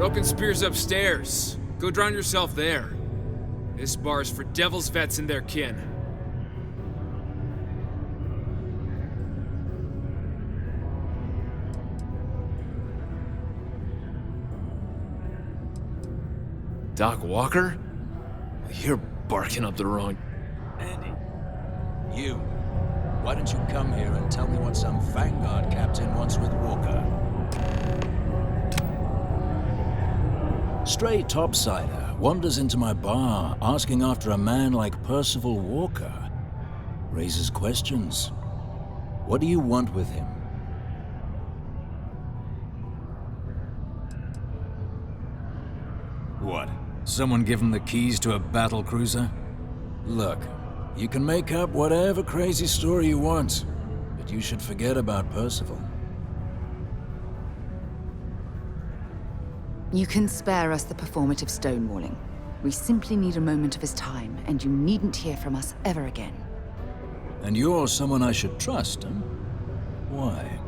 Broken Spear's upstairs. Go drown yourself there. This bar's for Devil's vets and their kin. Doc Walker? You're barking up the wrong... Andy, you. Why don't you come here and tell me what some Vanguard captain wants with Walker? Stray topsider wanders into my bar asking after a man like Percival Walker. Raises questions. What do you want with him? What? Someone give him the keys to a battle cruiser? Look, you can make up whatever crazy story you want, but you should forget about Percival. You can spare us the performative stonewalling. We simply need a moment of his time, and you needn't hear from us ever again. And you're someone I should trust, huh? Why?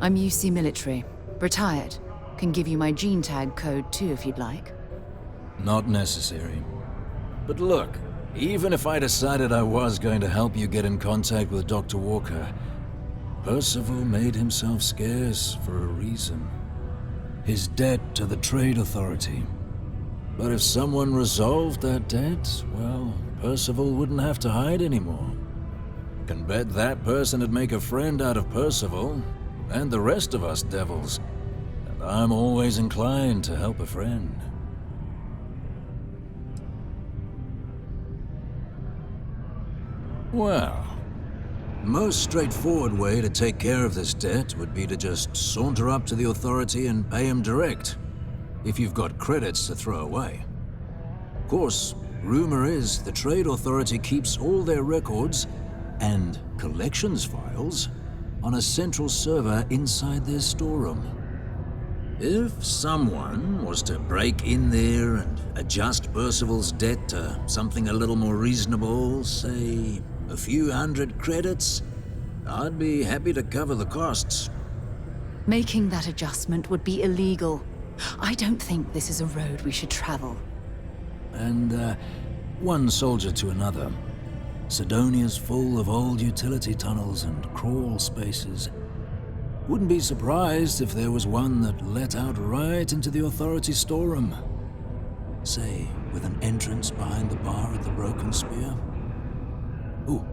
I'm UC military. Retired. Can give you my gene tag code too if you'd like. Not necessary. But look, even if I decided I was going to help you get in contact with Dr. Walker, Percival made himself scarce for a reason. His debt to the Trade Authority. But if someone resolved that debt, well, Percival wouldn't have to hide anymore. Can bet that person would make a friend out of Percival, and the rest of us devils. And I'm always inclined to help a friend. Well, the most straightforward way to take care of this debt would be to just saunter up to the Authority and pay him direct, if you've got credits to throw away. Of course, rumor is the Trade Authority keeps all their records and collections files on a central server inside their storeroom. If someone was to break in there and adjust Percival's debt to something a little more reasonable, say a few hundred credits, I'd be happy to cover the costs. Making that adjustment would be illegal. I don't think this is a road we should travel. And, one soldier to another. Sidonia's full of old utility tunnels and crawl spaces. Wouldn't be surprised if there was one that let out right into the Authority storeroom. Say, with an entrance behind the bar at the Broken Spear. Ooh,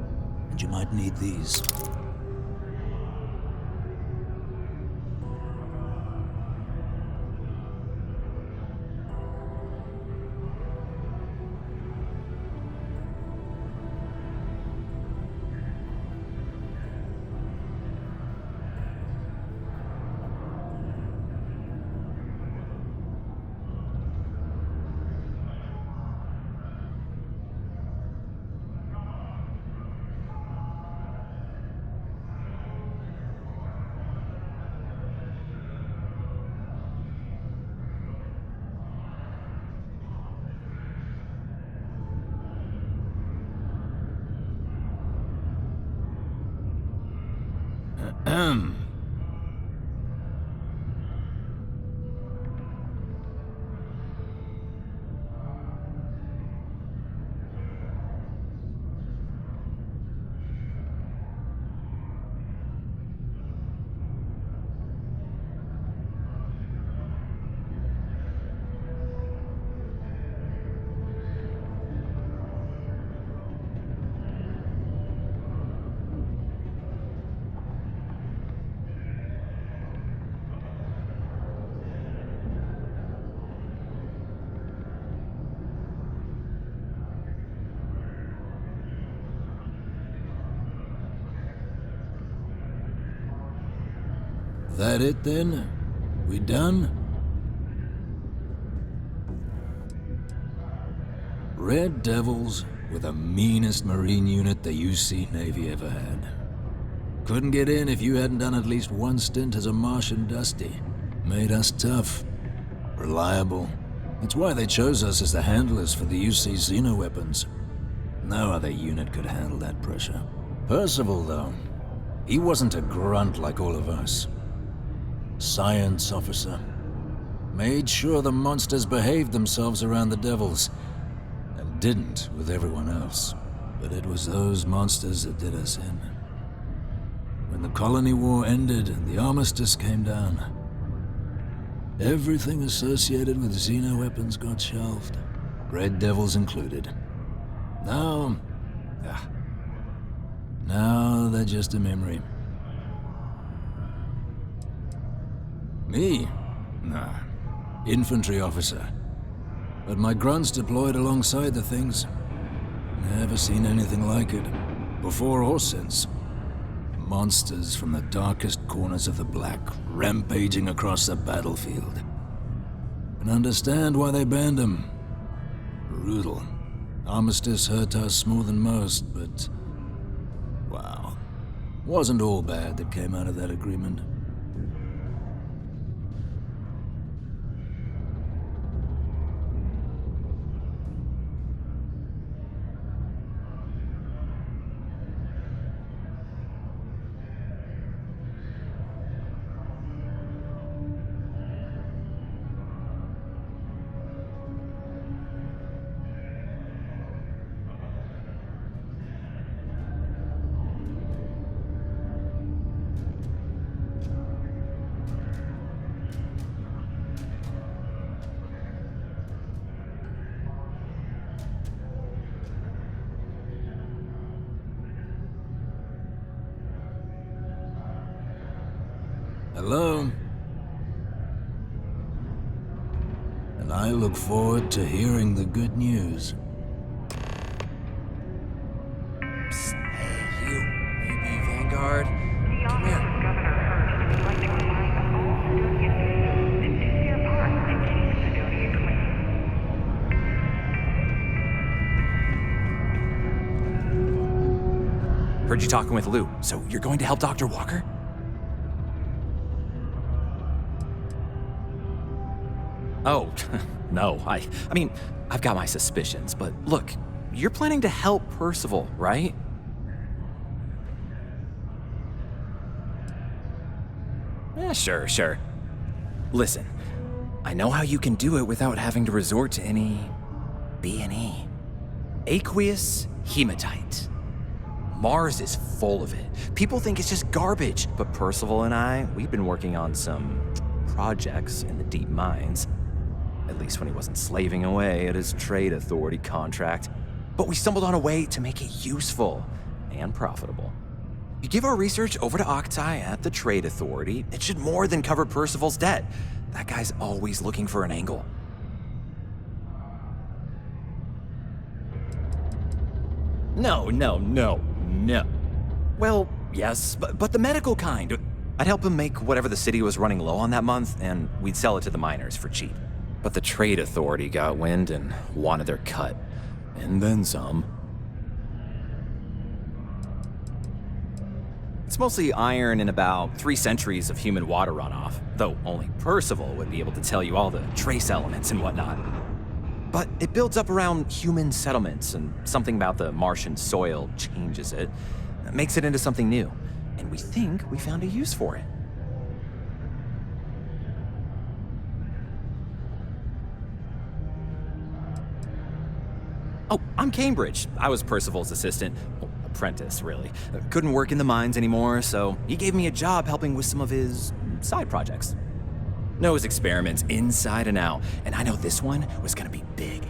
and you might need these. That it then? We done? Red Devils were the meanest Marine unit the UC Navy ever had. Couldn't get in if you hadn't done at least one stint as a Martian Dusty. Made us tough. Reliable. That's why they chose us as the handlers for the UC Xeno-weapons. No other unit could handle that pressure. Percival, though, he wasn't a grunt like all of us. Science officer. Made sure the monsters behaved themselves around the devils, and didn't with everyone else. But it was those monsters that did us in. When the colony war ended and the armistice came down, everything associated with Xeno weapons got shelved, Red Devils included. Now they're just a memory. Me? Nah. Infantry officer. But my grunts deployed alongside the things. Never seen anything like it, before or since. Monsters from the darkest corners of the Black, rampaging across the battlefield. And understand why they banned them. Brutal. Armistice hurt us more than most, but... wow. Wasn't all bad that came out of that agreement. Hello? And I look forward to hearing the good news. Psst, hey, you. Maybe Vanguard? Come here. Heard you talking with Lou, so you're going to help Dr. Walker? Oh, no, I mean, I've got my suspicions, but look, you're planning to help Percival, right? Yeah, sure. Listen, I know how you can do it without having to resort to any B&E. Aqueous hematite. Mars is full of it. People think it's just garbage, but Percival and I, we've been working on some projects in the deep mines. At least when he wasn't slaving away at his trade authority contract. But we stumbled on a way to make it useful and profitable. You give our research over to Octai at the trade authority, it should more than cover Percival's debt. That guy's always looking for an angle. No. Well, yes, but the medical kind. I'd help him make whatever the city was running low on that month, and we'd sell it to the miners for cheap. But the trade authority got wind and wanted their cut. And then some. It's mostly iron and about 3 centuries of human water runoff, though only Percival would be able to tell you all the trace elements and whatnot. But it builds up around human settlements, and something about the Martian soil changes it, makes it into something new. And we think we found a use for it. Oh, I'm Cambridge. I was Percival's assistant. Well, apprentice, really. Couldn't work in the mines anymore, so he gave me a job helping with some of his side projects. Knows experiments inside and out, and I know this one was gonna be big.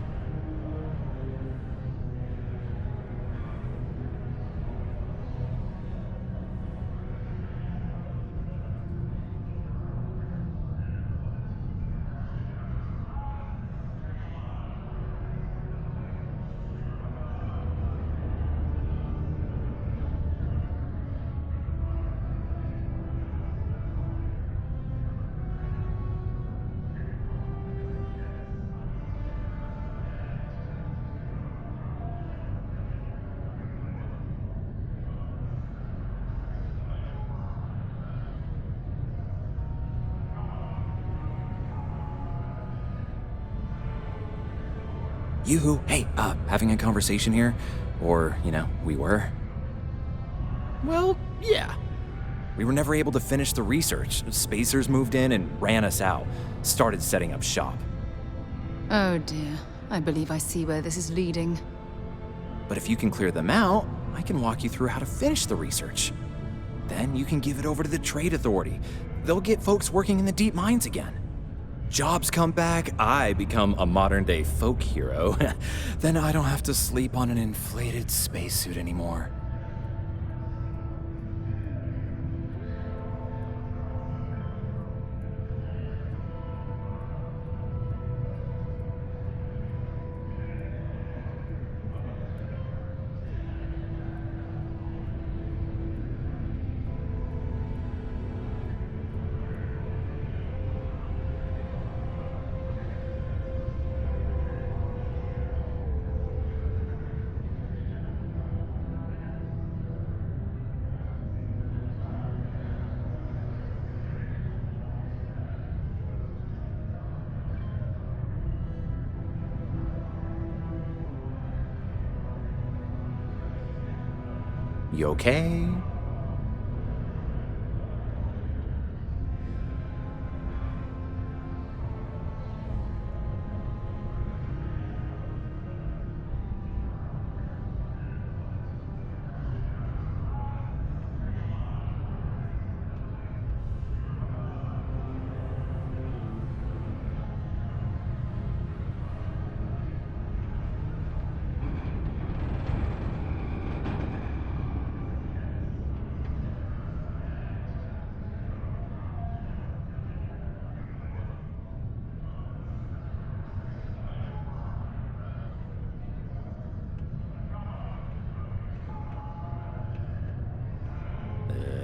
Yoo-hoo, hey, having a conversation here? Or, we were? Well, yeah. We were never able to finish the research. Spacers moved in and ran us out. started setting up shop. Oh dear. I believe I see where this is leading. But if you can clear them out, I can walk you through how to finish the research. Then you can give it over to the Trade Authority. They'll get folks working in the deep mines again. Jobs come back, I become a modern-day folk hero. Then I don't have to sleep on an inflated spacesuit anymore. You okay?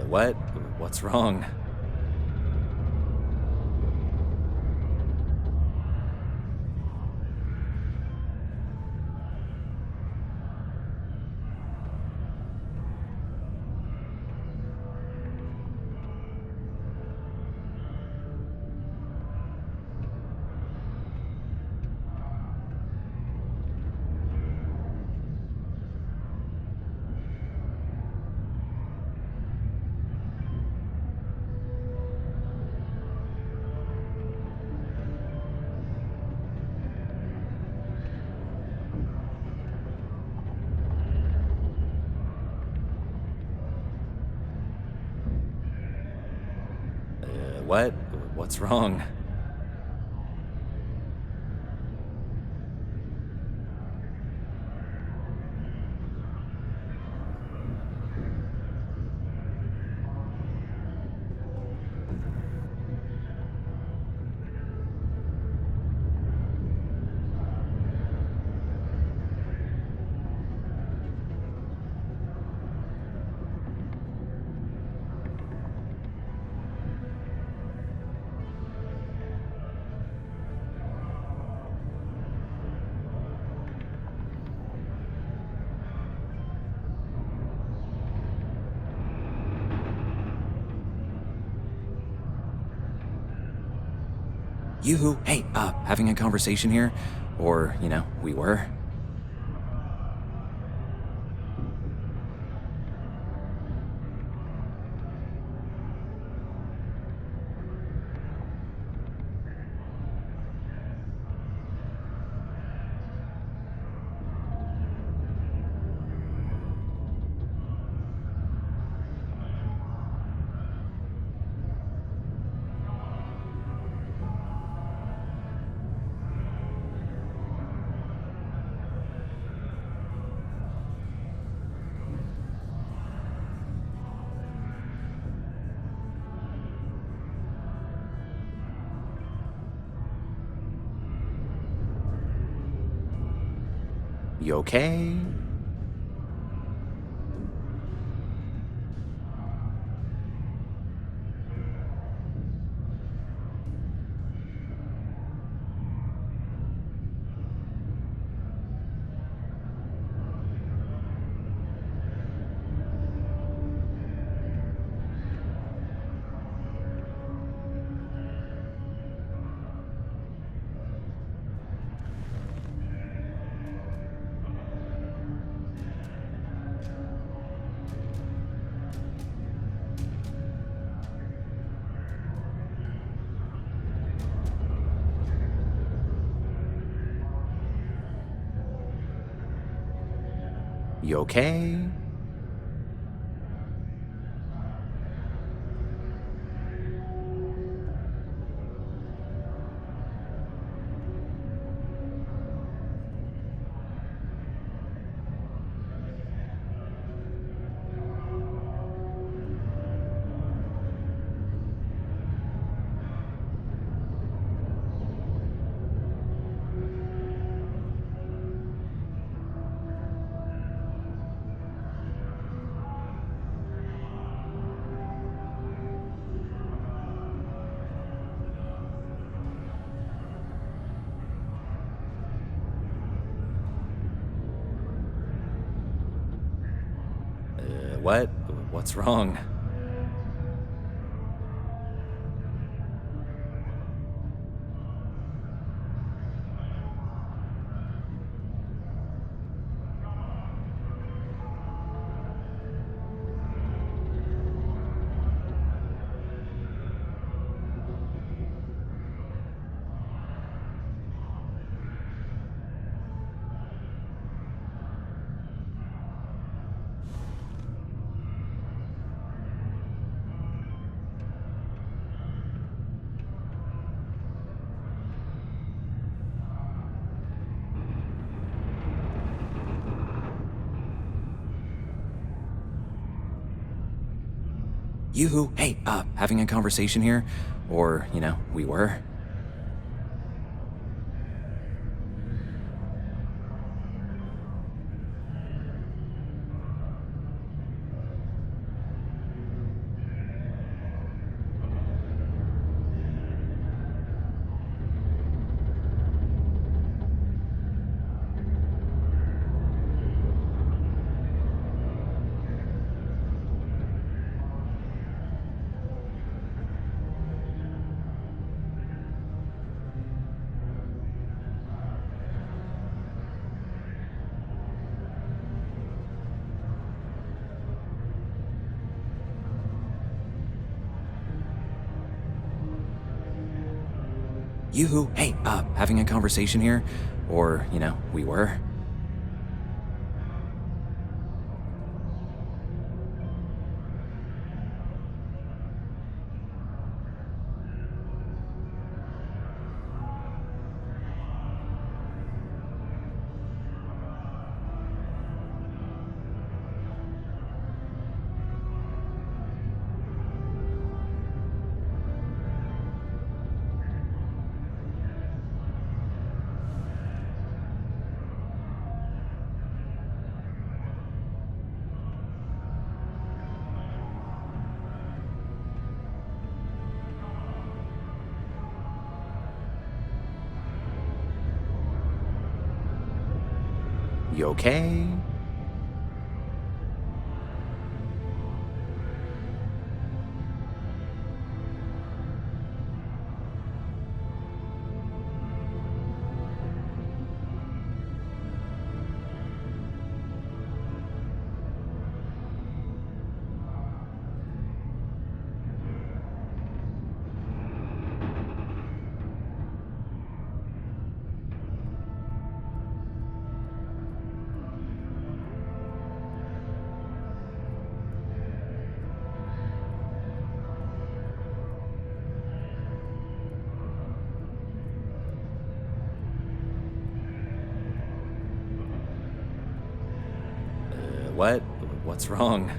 What? What's wrong? What? What's wrong? Yoo-hoo, hey, having a conversation here? Or, we were? You okay? You okay? What? What's wrong? Yoo-hoo, hey, having a conversation here? Or, we were? Yoo-hoo, hey, having a conversation here? Or, we were? You okay? What? What's wrong?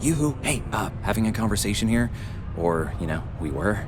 Yoo-hoo, hey, having a conversation here? Or, we were?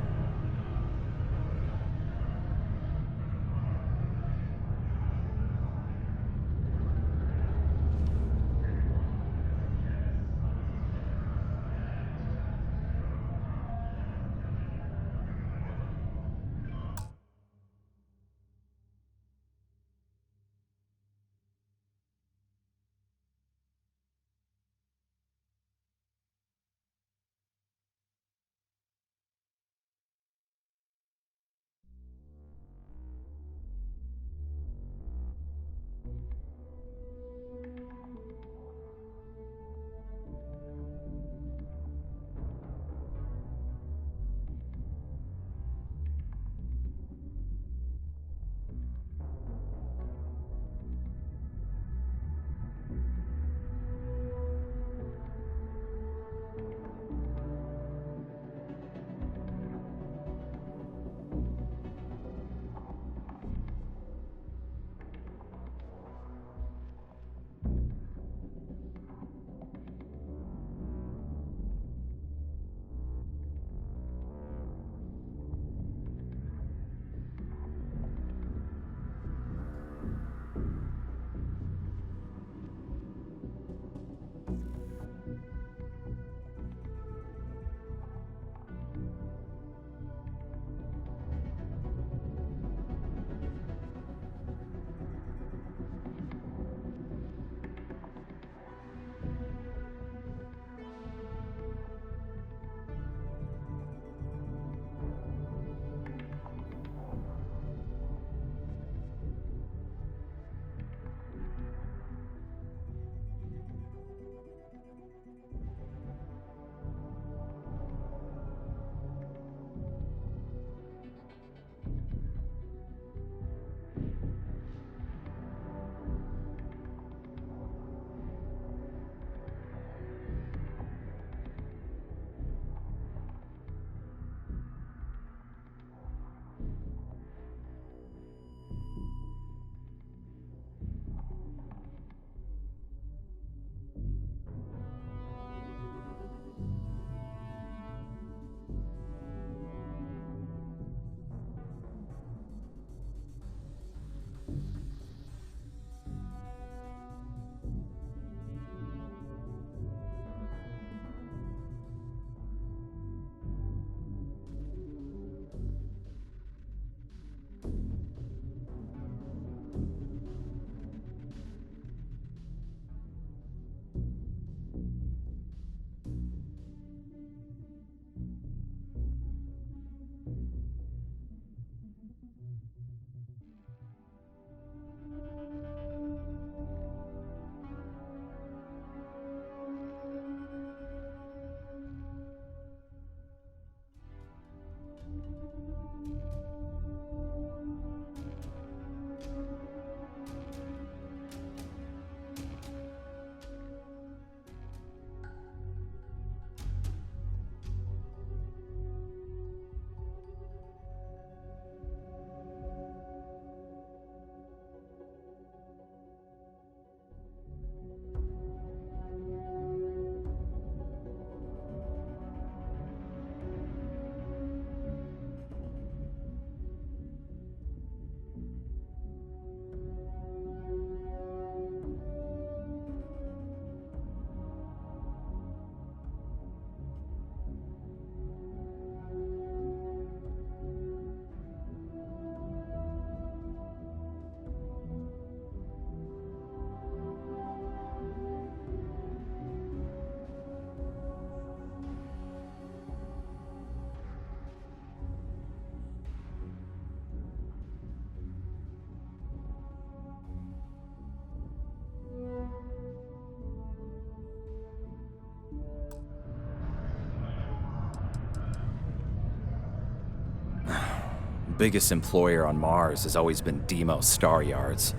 Biggest employer on Mars has always been Deimos Star Yards.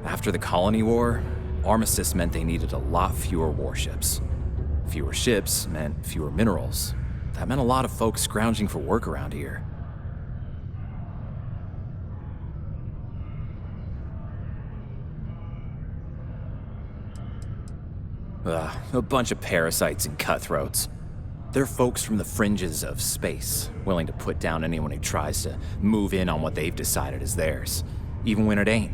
After the Colony War, armistice meant they needed a lot fewer warships. Fewer ships meant fewer minerals. That meant a lot of folks scrounging for work around here. A bunch of parasites and cutthroats. They're folks from the fringes of space, willing to put down anyone who tries to move in on what they've decided is theirs, even when it ain't.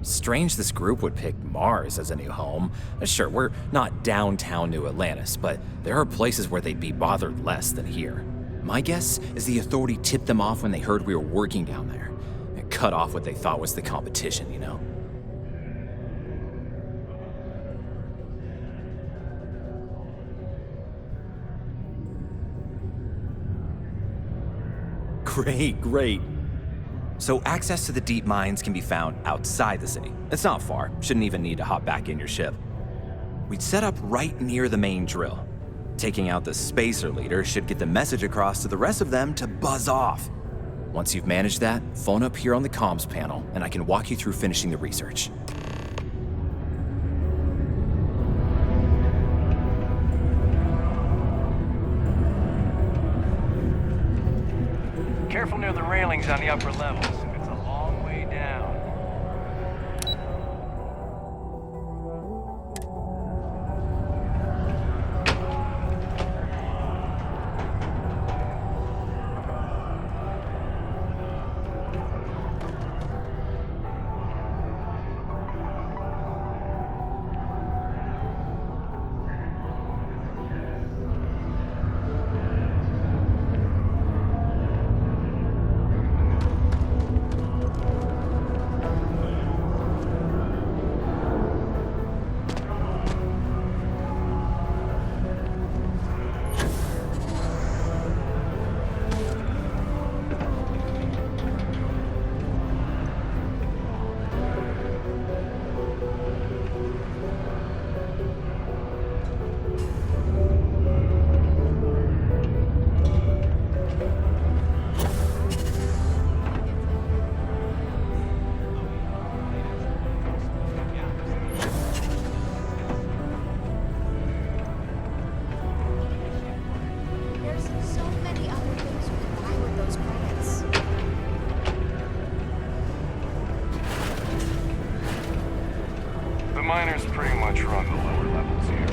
Strange this group would pick Mars as a new home. Sure, we're not downtown New Atlantis, but there are places where they'd be bothered less than here. My guess is the Authority tipped them off when they heard we were working down there, and cut off what they thought was the competition, you know? Great. So access to the deep mines can be found outside the city. It's not far, shouldn't even need to hop back in your ship. We'd set up right near the main drill. Taking out the spacer leader should get the message across to the rest of them to buzz off. Once you've managed that, phone up here on the comms panel, and I can walk you through finishing the research. Careful near the railings on the upper levels. It's a long way down. Miners pretty much run the lower levels here.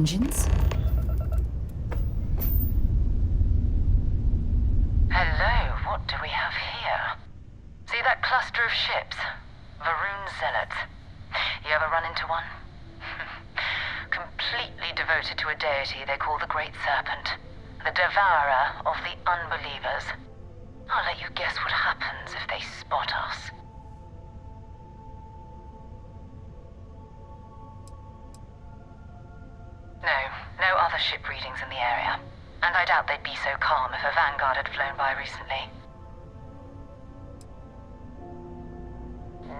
Engines? Hello, what do we have here? See that cluster of ships? Varun Zealots. You ever run into one? Completely devoted to a deity they call the Great Serpent. the devourer of the unbelievers. I'll let you guess what happens if they spot us. No other ship readings in the area. And I doubt they'd be so calm if a vanguard had flown by recently.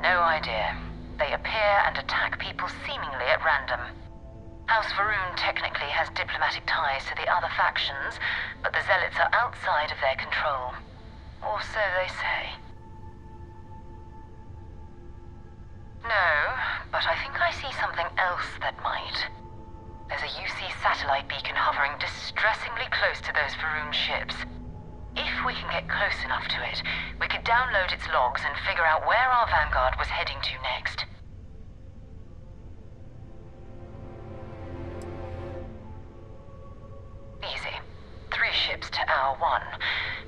No idea. They appear and attack people seemingly at random. House Varun technically has diplomatic ties to the other factions, but the Zealots are outside of their control. Or so they say. No, but I think I see something else that might. There's a UC satellite beacon hovering distressingly close to those Varun ships. If we can get close enough to it, we could download its logs and figure out where our vanguard was heading to next. Easy. 3 ships to our 1.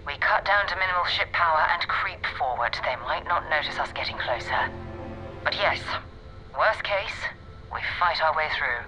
We cut down to minimal ship power and creep forward. They might not notice us getting closer. But yes, worst case, we fight our way through.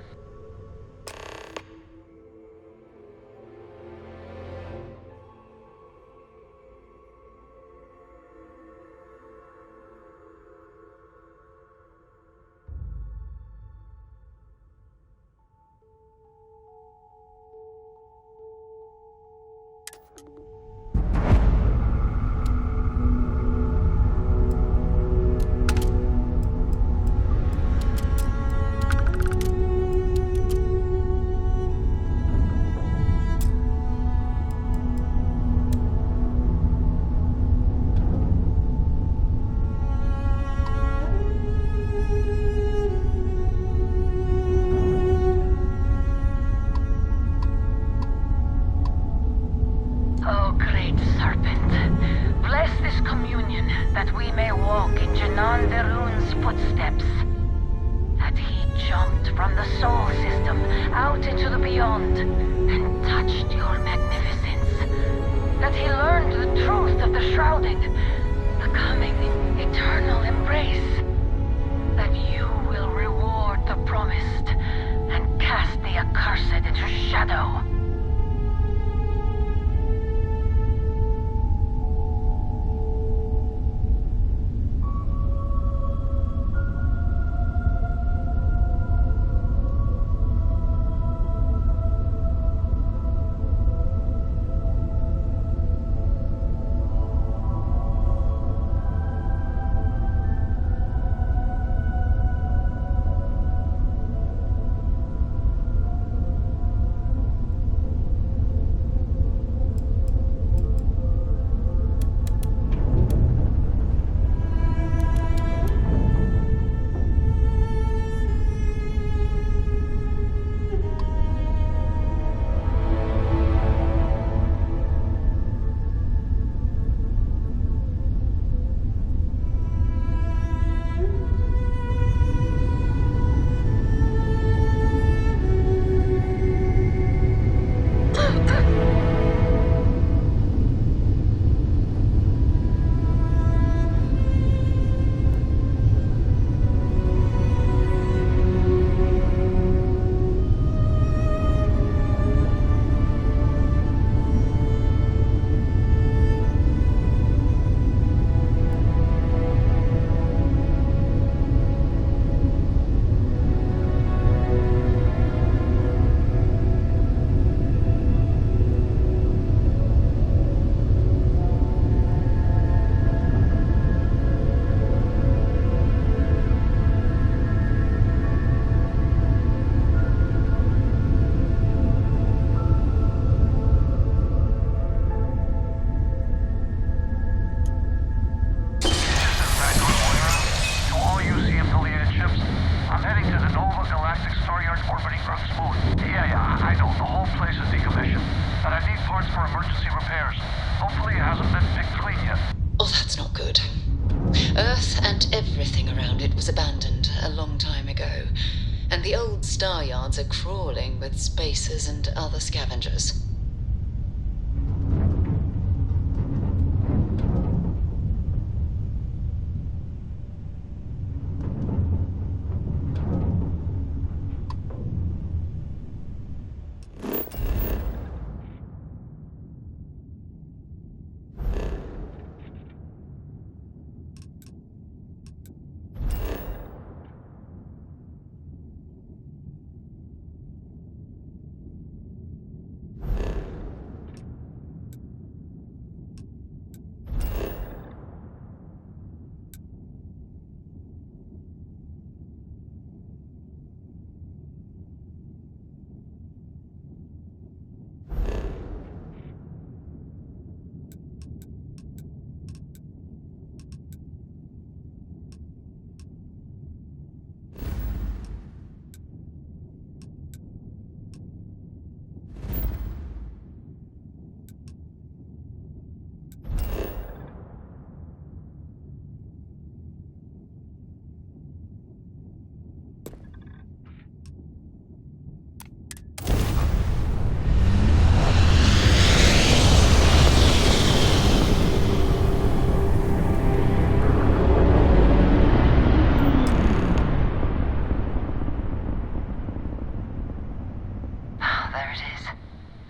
Star yards are crawling with spacers and other scavengers.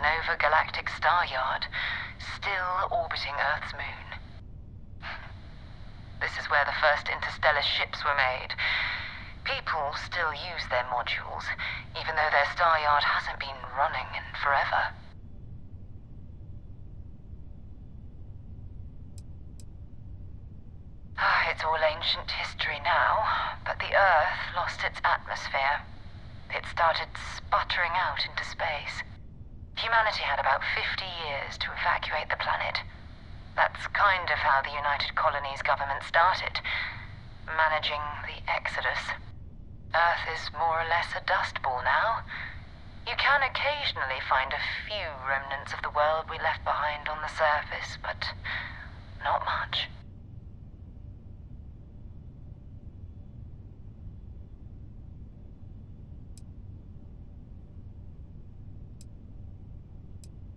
Nova Galactic Star Yard, still orbiting Earth's moon. This is where the first interstellar ships were made. People still use their modules, even though their star yard hasn't been running in forever. It's all ancient history now, but the Earth lost its atmosphere. It started sputtering out into space. Humanity had about 50 years to evacuate the planet. That's kind of how the United Colonies government started, managing the exodus. Earth is more or less a dust ball now. You can occasionally find a few remnants of the world we left behind on the surface, but not much.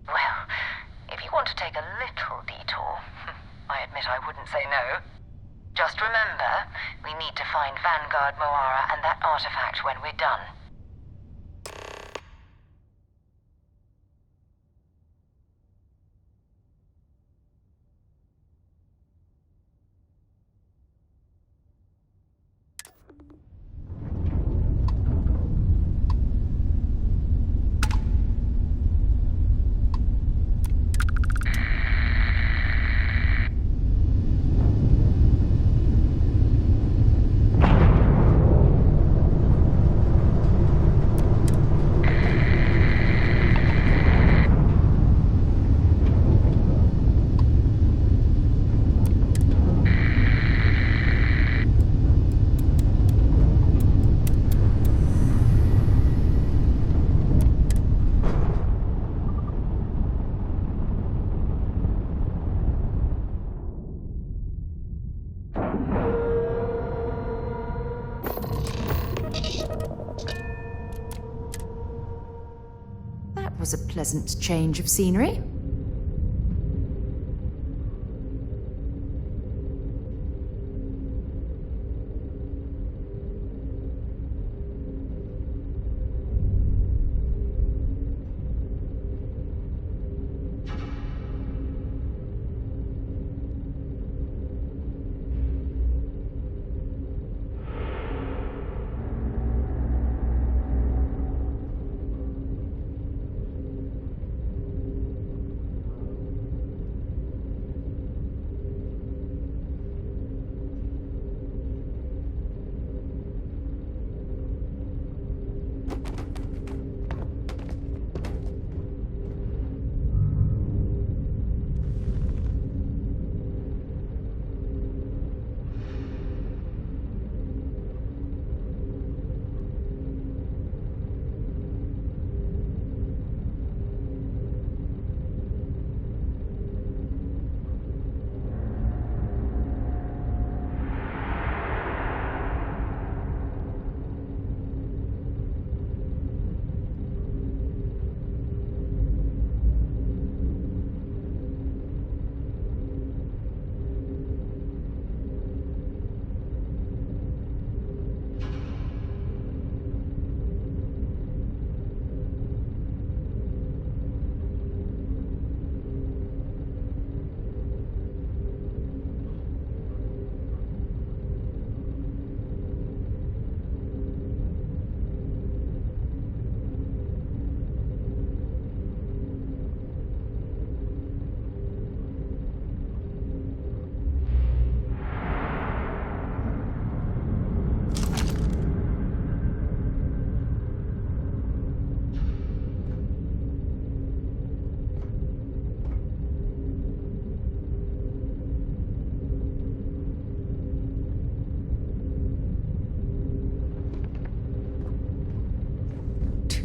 Well, if you want to take a little detour, I admit I wouldn't say no. Just remember, we need to find Vanguard Moara and that artifact when we're done. Was a pleasant change of scenery.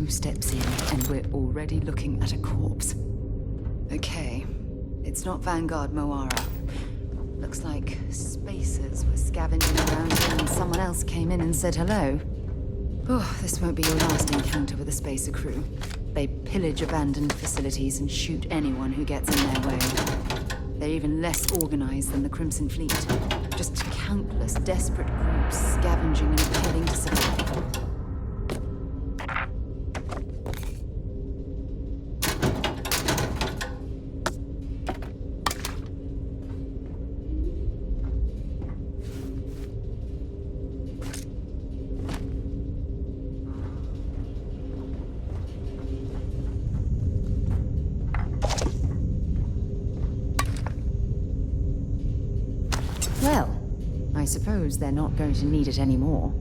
Steps in, and we're already looking at a corpse. Okay, it's not Vanguard Moara. Looks like spacers were scavenging around here and someone else came in and said hello. Oh, this won't be your last encounter with a spacer crew. They pillage abandoned facilities and shoot anyone who gets in their way. They're even less organized than the Crimson Fleet. Just countless desperate groups scavenging and appealing to survive. I suppose they're not going to need it anymore.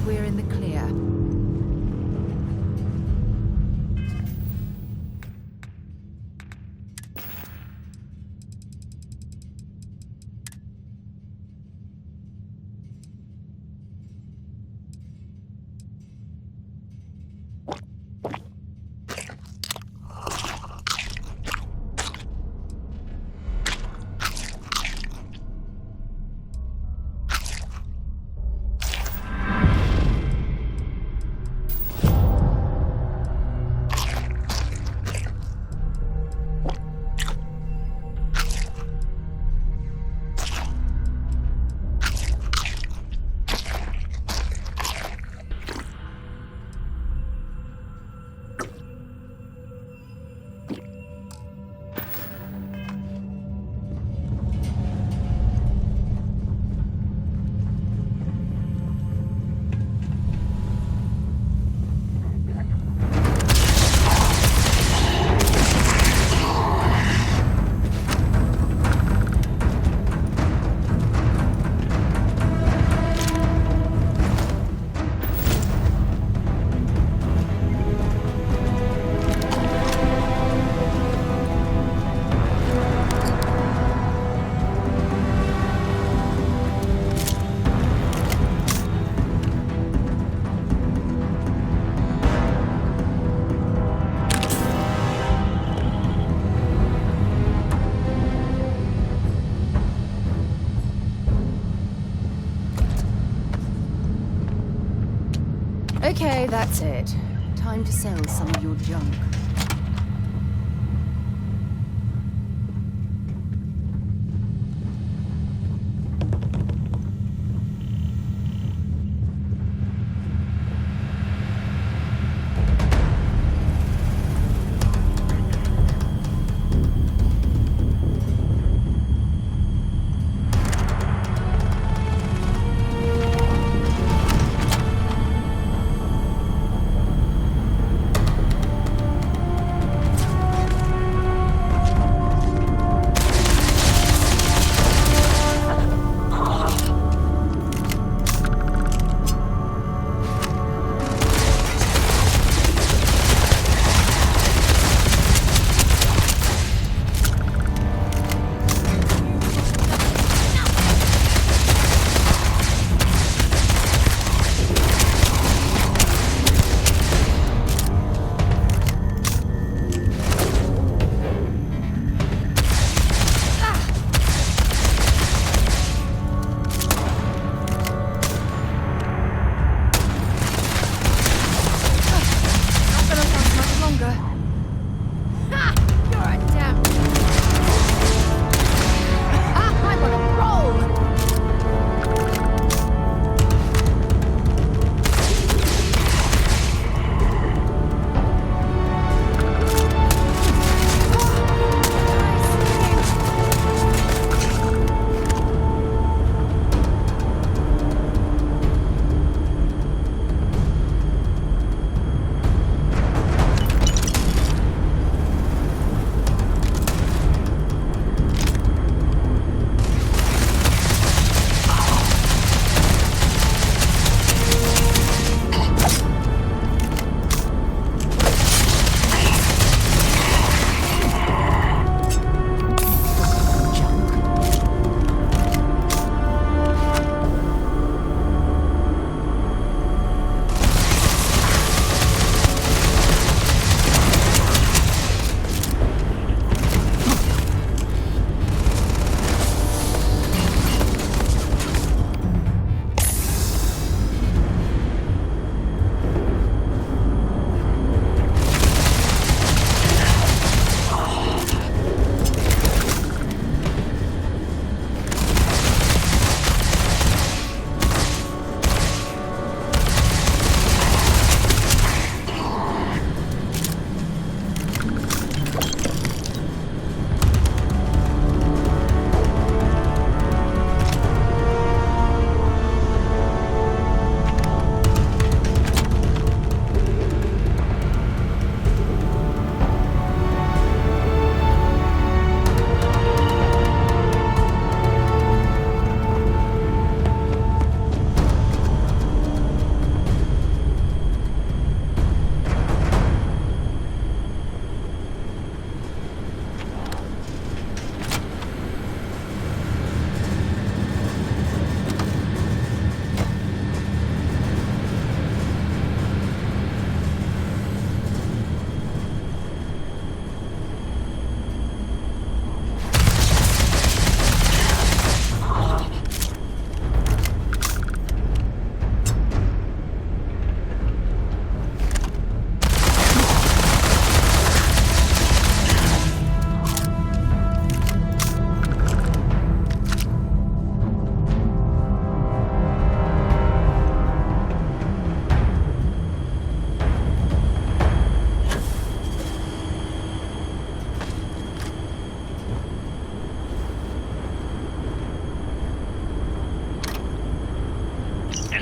we're in the clear. Okay, that's it. Time to sell some of your junk.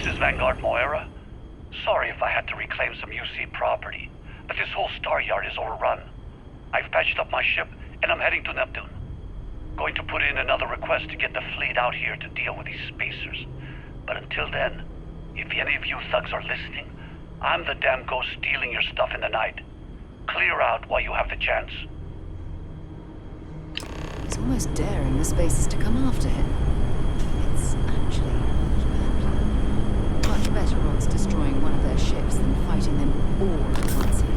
This is Vanguard Moira. Sorry if I had to reclaim some UC property, but this whole star yard is overrun. I've patched up my ship, and I'm heading to Neptune. Going to put in another request to get the fleet out here to deal with these spacers. But until then, if any of you thugs are listening, I'm the damn ghost stealing your stuff in the night. Clear out while you have the chance. He's almost daring the spacers to come after him. It's actually a not bad plan. Much better odds destroying one of their ships than fighting them all at once here.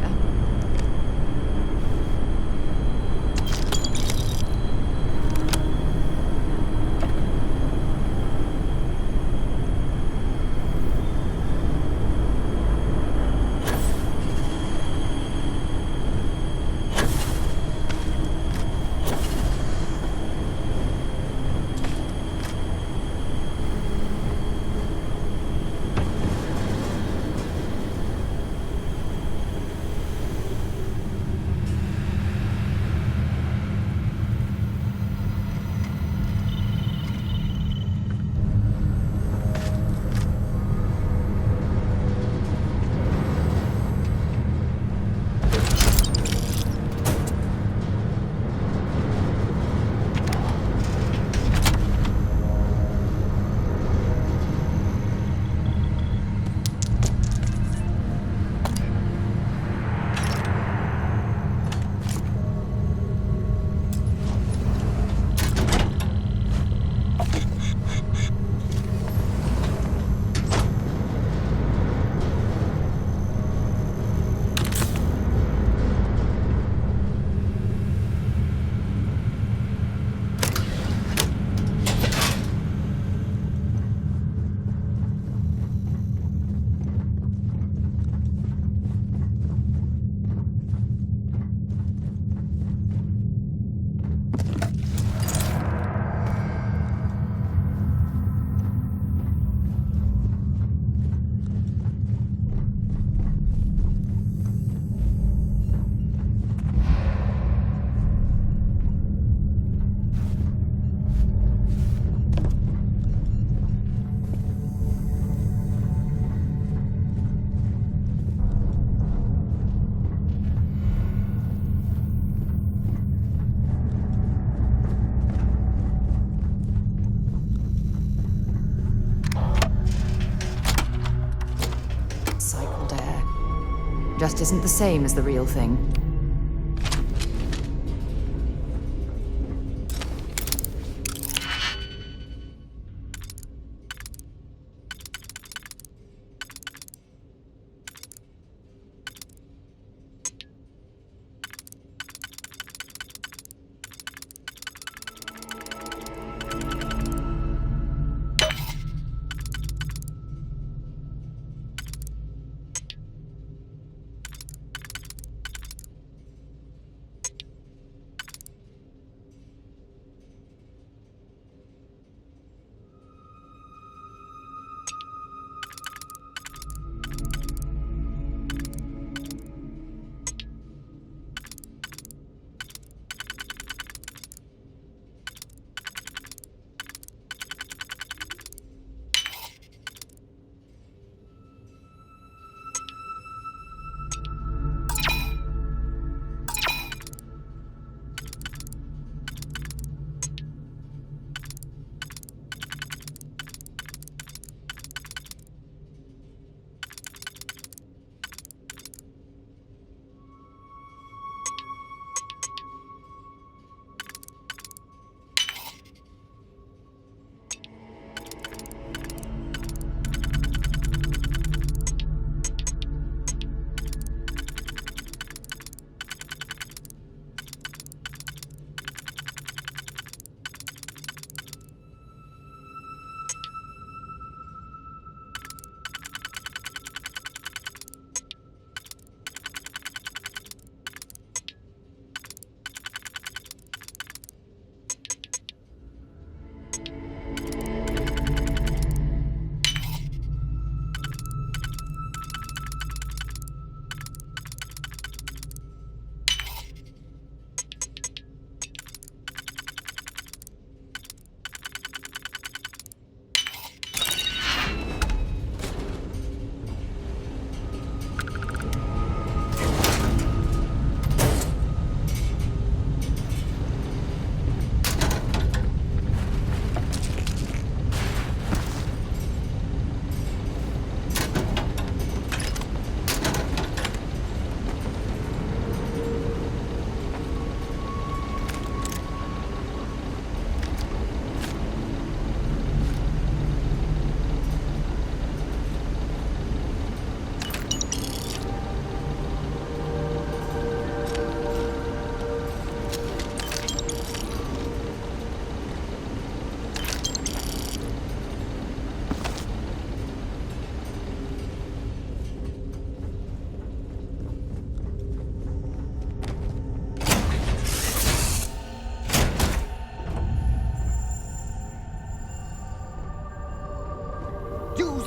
Just isn't the same as the real thing.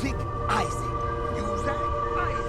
Music, Isaac. Music, Isaac.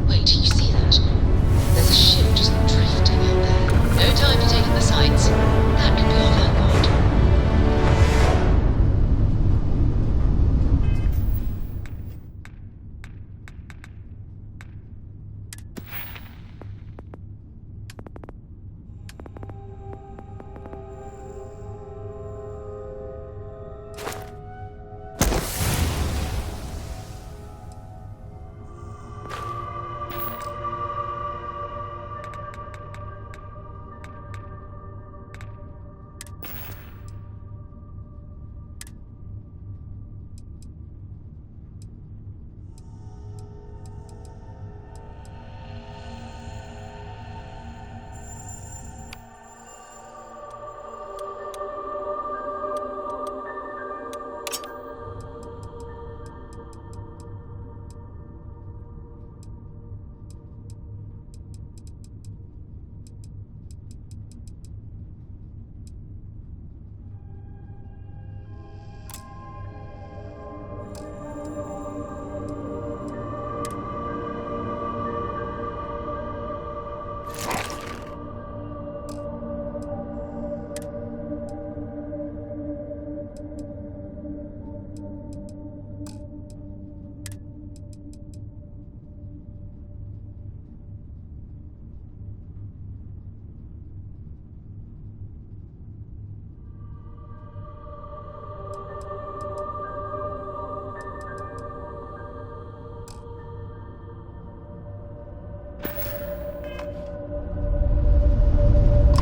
Wait, you see that? There's a ship just drifting out there. No time for taking the sights. That could be our vanguard.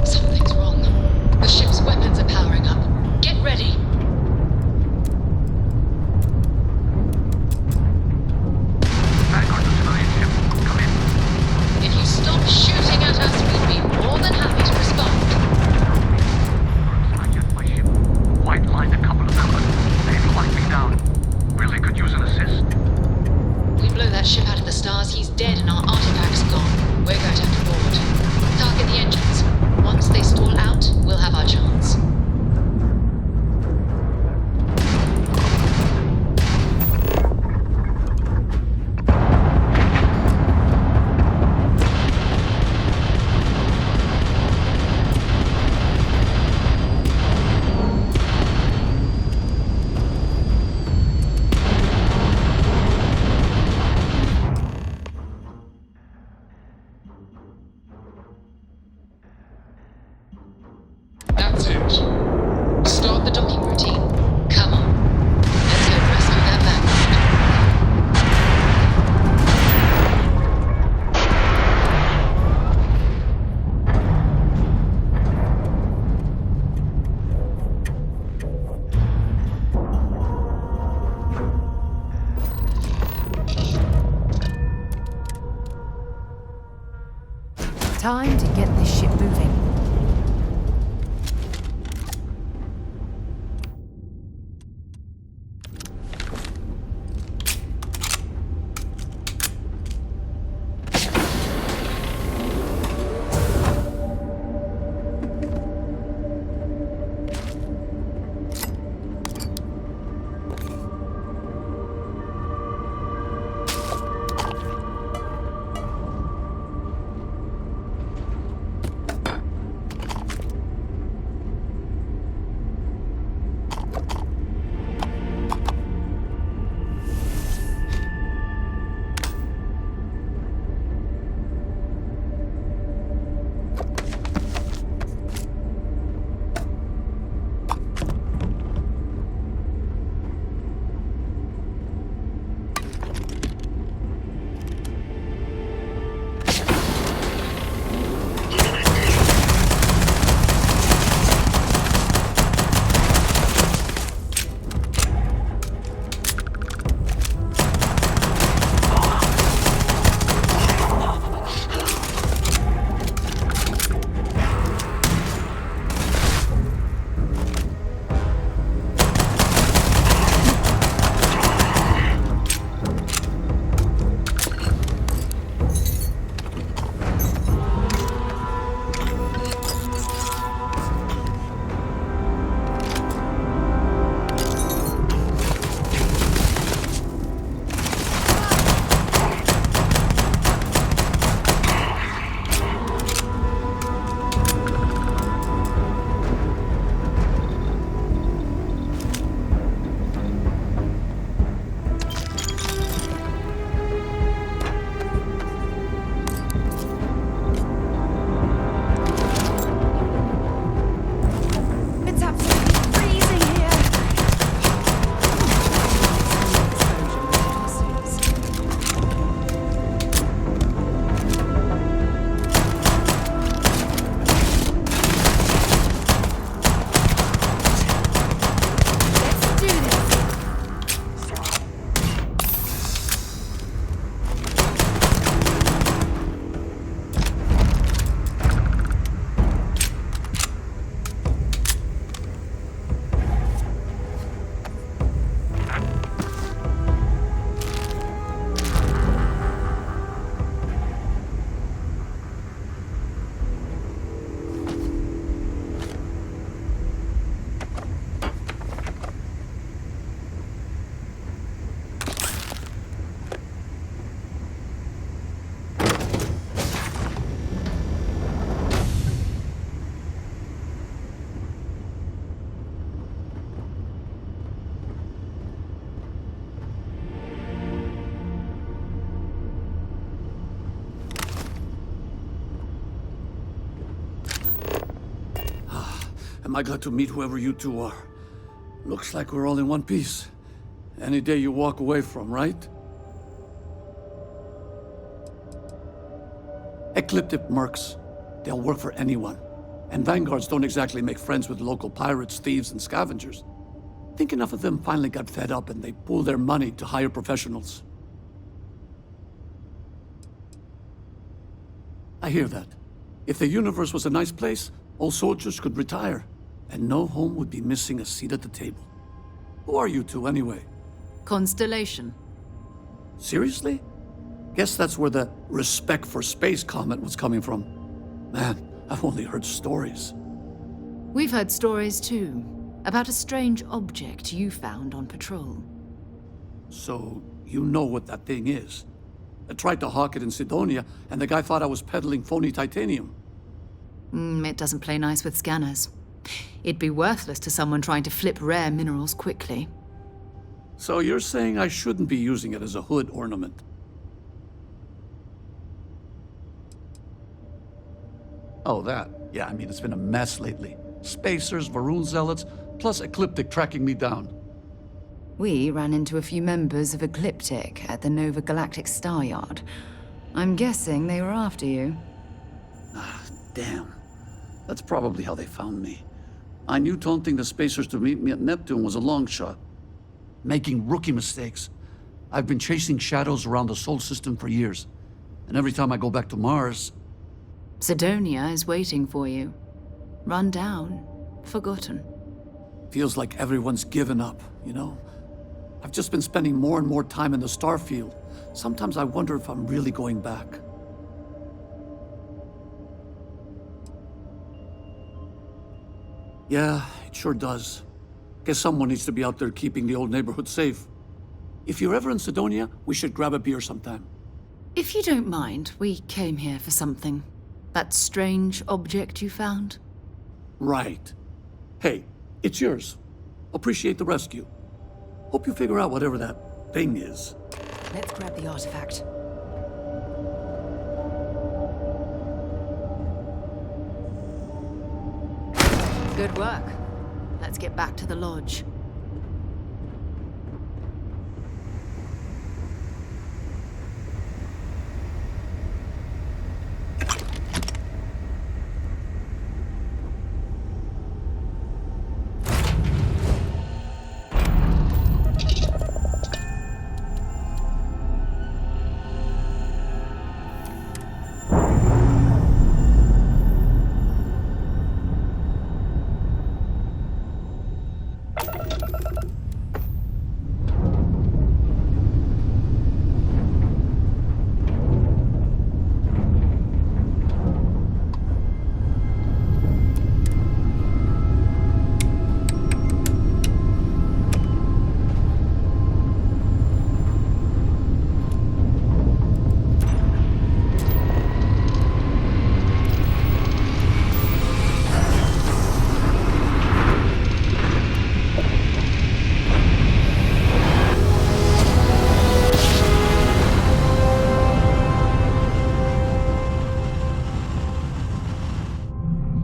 Something's wrong. The ship's weapons are powering up. Get ready. Vanguard to civilian ship. Come in. If you stop shooting at us, we'd be more than happy to respond. I get my ship. White lined a couple of them, but they've locked me down. Really could use an assist. We blow that ship out of the stars, he's dead and our artifact's gone. We're going to have to board. Target the engines. Once they stall out, we'll have our chance. That's it. Start the docking routine. Come on. Let's go rescue that vanguard. Time to get this ship moving. Am I glad to meet whoever you two are. Looks like we're all in one piece. Any day you walk away from, right? Ecliptic mercs. They'll work for anyone. And vanguards don't exactly make friends with local pirates, thieves, and scavengers. Think enough of them finally got fed up and they pool their money to hire professionals. I hear that. If the universe was a nice place, all soldiers could retire, and no home would be missing a seat at the table. Who are you two, anyway? Constellation. Seriously? Guess that's where the respect for space comment was coming from. Man, I've only heard stories. We've heard stories too, about a strange object you found on patrol. So, you know what that thing is? I tried to hawk it in Sidonia, and the guy thought I was peddling phony titanium. It doesn't play nice with scanners. It'd be worthless to someone trying to flip rare minerals quickly. So you're saying I shouldn't be using it as a hood ornament? Oh, that. Yeah, I mean, it's been a mess lately. Spacers, Varun zealots, plus Ecliptic tracking me down. We ran into a few members of Ecliptic at the Nova Galactic Star Yard. I'm guessing they were after you. Ah, damn. That's probably how they found me. I knew taunting the Spacers to meet me at Neptune was a long shot. Making rookie mistakes. I've been chasing shadows around the Sol system for years. And every time I go back to Mars... Sidonia is waiting for you. Run down. Forgotten. Feels like everyone's given up, you know? I've just been spending more and more time in the Starfield. Sometimes I wonder if I'm really going back. Yeah, it sure does. Guess someone needs to be out there keeping the old neighborhood safe. If you're ever in Sidonia, we should grab a beer sometime. If you don't mind, we came here for something. That strange object you found? Right. Hey, it's yours. Appreciate the rescue. Hope you figure out whatever that thing is. Let's grab the artifact. Good work. Let's get back to the lodge.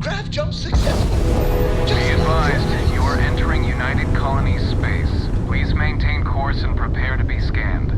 Craft jump successful. Be advised, you are entering United Colonies space. Please maintain course and prepare to be scanned.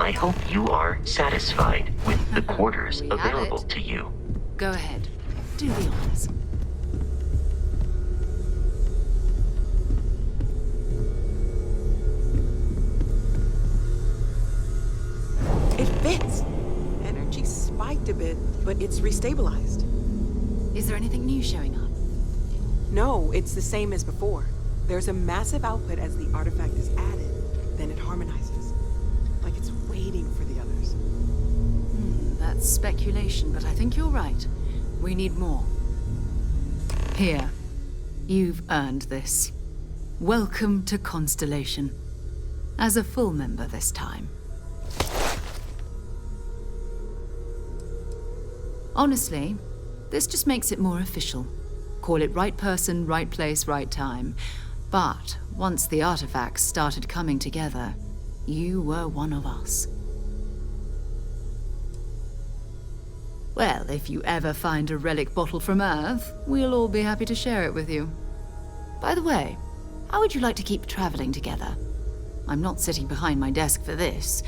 I hope you are satisfied with the quarters We have available it. to you. Go ahead. Do the honors. It fits. Energy spiked a bit, but it's restabilized. Is there anything new showing up? No, it's the same as before. There's a massive output as the artifact is added, then it harmonizes. Like it's waiting for the others. That's speculation, but I think you're right. We need more. Here. You've earned this. Welcome to Constellation. As a full member this time. Honestly, this just makes it more official. Call it right person, right place, right time. But once the artifacts started coming together, you were one of us. Well, if you ever find a relic bottle from Earth, we'll all be happy to share it with you. By the way, how would you like to keep traveling together? I'm not sitting behind my desk for this.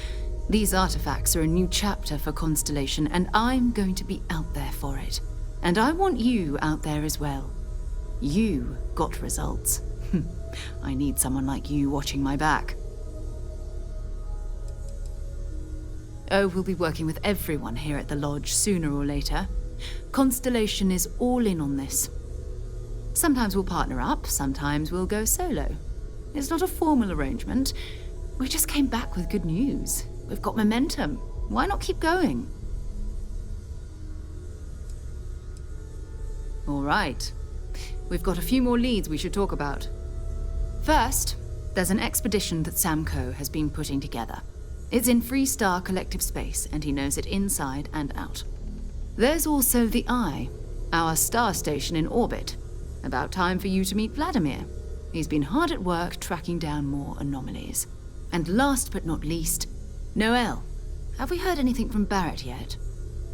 These artifacts are a new chapter for Constellation, and I'm going to be out there for it. And I want you out there as well. You got results. I need someone like you watching my back. Oh, we'll be working with everyone here at the Lodge sooner or later. Constellation is all in on this. Sometimes we'll partner up, sometimes we'll go solo. It's not a formal arrangement. We just came back with good news. We've got momentum. Why not keep going? All right. We've got a few more leads we should talk about. First, there's an expedition that Samco has been putting together. It's in Freestar Collective Space, and he knows it inside and out. There's also the Eye, our star station in orbit. About time for you to meet Vladimir. He's been hard at work tracking down more anomalies. And last but not least, Noel. Have we heard anything from Barrett yet?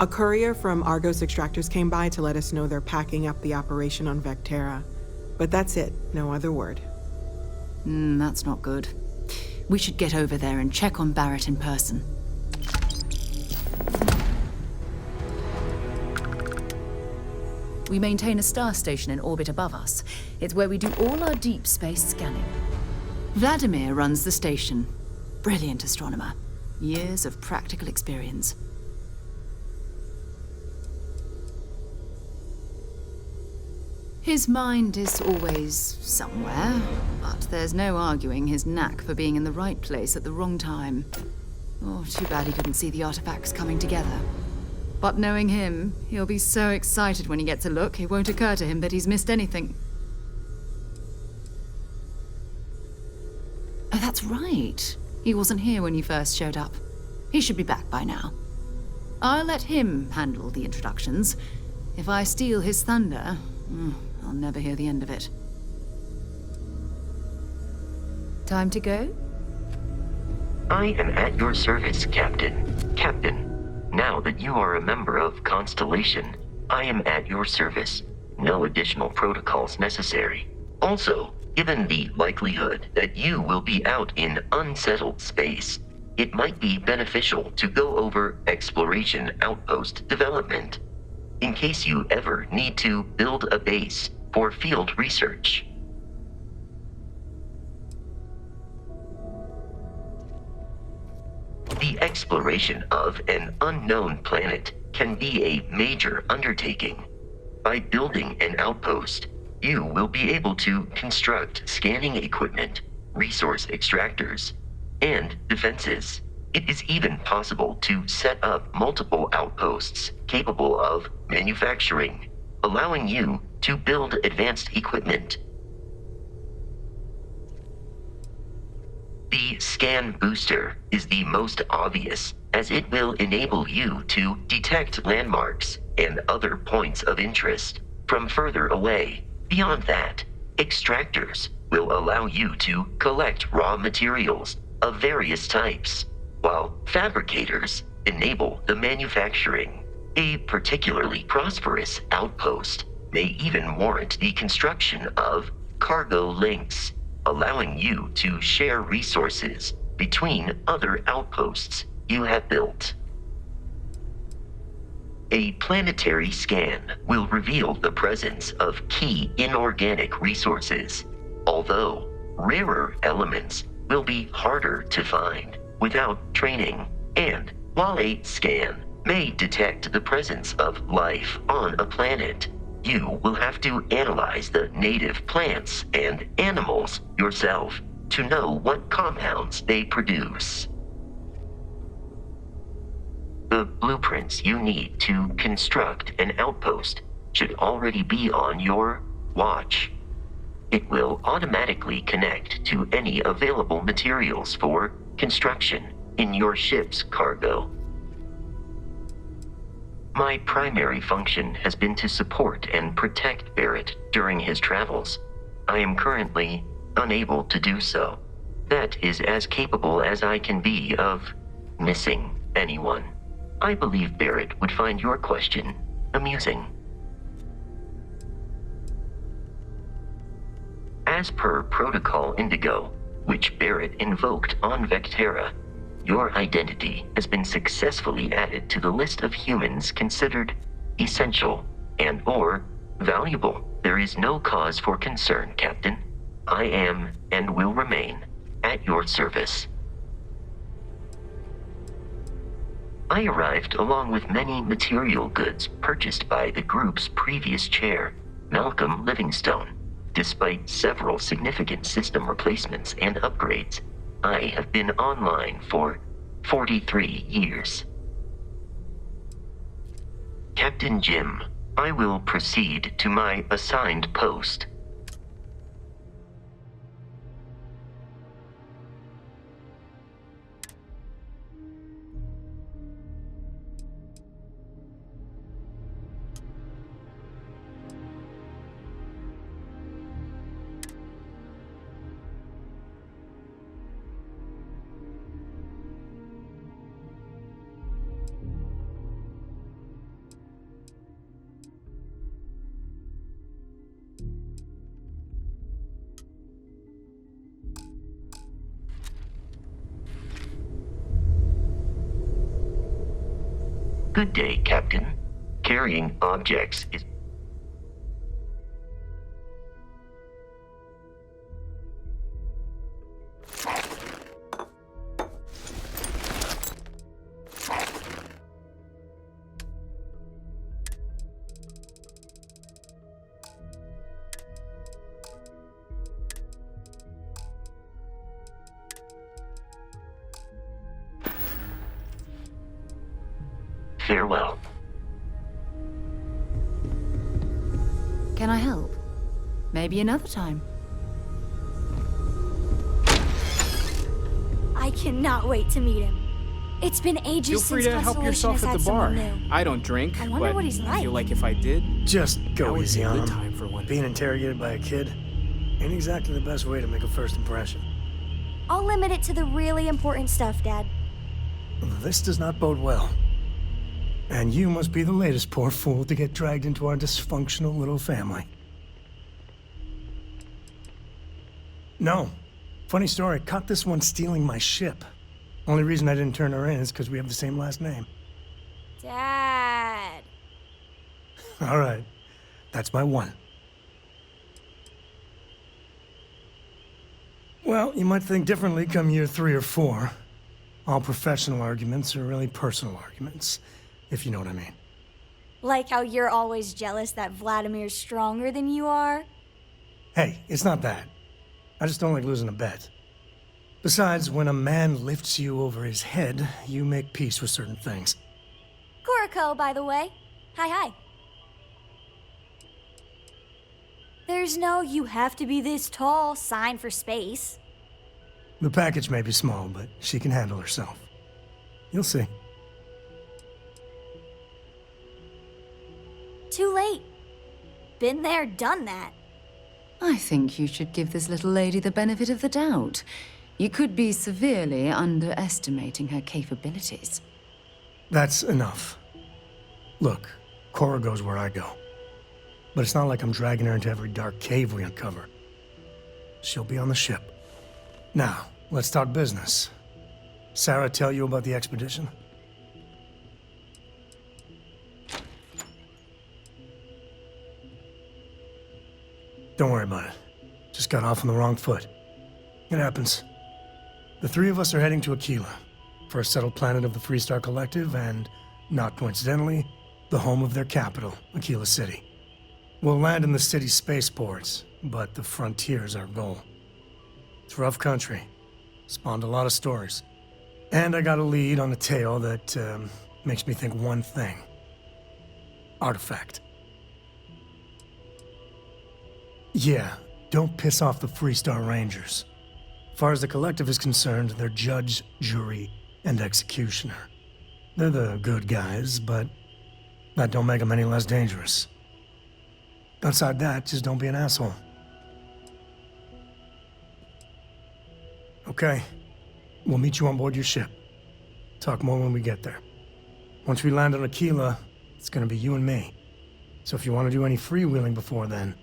A courier from Argos Extractors came by to let us know they're packing up the operation on Vectera. But that's it, no other word. That's not good. We should get over there and check on Barrett in person. We maintain a star station in orbit above us. It's where we do all our deep space scanning. Vladimir runs the station. Brilliant astronomer. Years of practical experience. His mind is always somewhere, but there's no arguing his knack for being in the right place at the wrong time. Oh, too bad he couldn't see the artifacts coming together. But knowing him, he'll be so excited when he gets a look, it won't occur to him that he's missed anything. Oh, that's right. He wasn't here when you first showed up. He should be back by now. I'll let him handle the introductions. If I steal his thunder, I'll never hear the end of it. Time to go? I am at your service, Captain. Captain, now that you are a member of Constellation, I am at your service. No additional protocols necessary. Also, given the likelihood that you will be out in unsettled space, it might be beneficial to go over exploration outpost development, in case you ever need to build a base for field research. The exploration of an unknown planet can be a major undertaking. By building an outpost, you will be able to construct scanning equipment, resource extractors, and defenses. It is even possible to set up multiple outposts capable of manufacturing, allowing you to build advanced equipment. The scan booster is the most obvious, as it will enable you to detect landmarks and other points of interest from further away. Beyond that, extractors will allow you to collect raw materials of various types, while fabricators enable the manufacturing. A particularly prosperous outpost may even warrant the construction of cargo links, allowing you to share resources between other outposts you have built. A planetary scan will reveal the presence of key inorganic resources, although rarer elements will be harder to find without training. And while a scan may detect the presence of life on a planet, you will have to analyze the native plants and animals yourself to know what compounds they produce. The blueprints you need to construct an outpost should already be on your watch. It will automatically connect to any available materials for construction in your ship's cargo. My primary function has been to support and protect Barrett during his travels. I am currently unable to do so. That is as capable as I can be of missing anyone. I believe Barrett would find your question amusing. As per Protocol Indigo, which Barrett invoked on Vectera, your identity has been successfully added to the list of humans considered essential and/or valuable. There is no cause for concern, Captain. I am and will remain at your service. I arrived along with many material goods purchased by the group's previous chair, Malcolm Livingstone. Despite several significant system replacements and upgrades, I have been online for 43 years. Captain Jim, I will proceed to my assigned post. Good day, Captain. Carrying objects is... Farewell. Can I help? Maybe another time. I cannot wait to meet him. It's been ages Feel since free to help Constellation yourself has at had the bar. someone new. I don't drink, I wonder but what he's I feel like. like if I did, Just that go would easy be a on good him. time for one. Being interrogated by a kid ain't exactly the best way to make a first impression. I'll limit it to the really important stuff, Dad. This does not bode well. And you must be the latest poor fool to get dragged into our dysfunctional little family. No. Funny story, caught this one stealing my ship. Only reason I didn't turn her in is because we have the same last name. Dad. All right. That's my one. Well, you might think differently come year 3 or 4. All professional arguments are really personal arguments, if you know what I mean. Like how you're always jealous that Vladimir's stronger than you are? Hey, it's not that. I just don't like losing a bet. Besides, when a man lifts you over his head, you make peace with certain things. Kuriko, by the way. Hi. There's no "you have to be this tall" sign for space. The package may be small, but she can handle herself. You'll see. Too late. Been there, done that. I think you should give this little lady the benefit of the doubt. You could be severely underestimating her capabilities. That's enough. Look, Cora goes where I go. But it's not like I'm dragging her into every dark cave we uncover. She'll be on the ship. Now, let's talk business. Sarah tell you about the expedition? Don't worry about it. Just got off on the wrong foot. It happens. The three of us are heading to Aquila, first settled planet of the Freestar Collective, and, not coincidentally, the home of their capital, Aquila City. We'll land in the city's spaceports, but the frontier's our goal. It's rough country. Spawned a lot of stories. And I got a lead on a tale that makes me think one thing. Artifact. Yeah, don't piss off the Freestar Rangers. As far as the Collective is concerned, they're judge, jury, and executioner. They're the good guys, but that don't make them any less dangerous. Outside that, just don't be an asshole. Okay. We'll meet you on board your ship. Talk more when we get there. Once we land on Aquila, it's gonna be you and me. So if you want to do any freewheeling before then,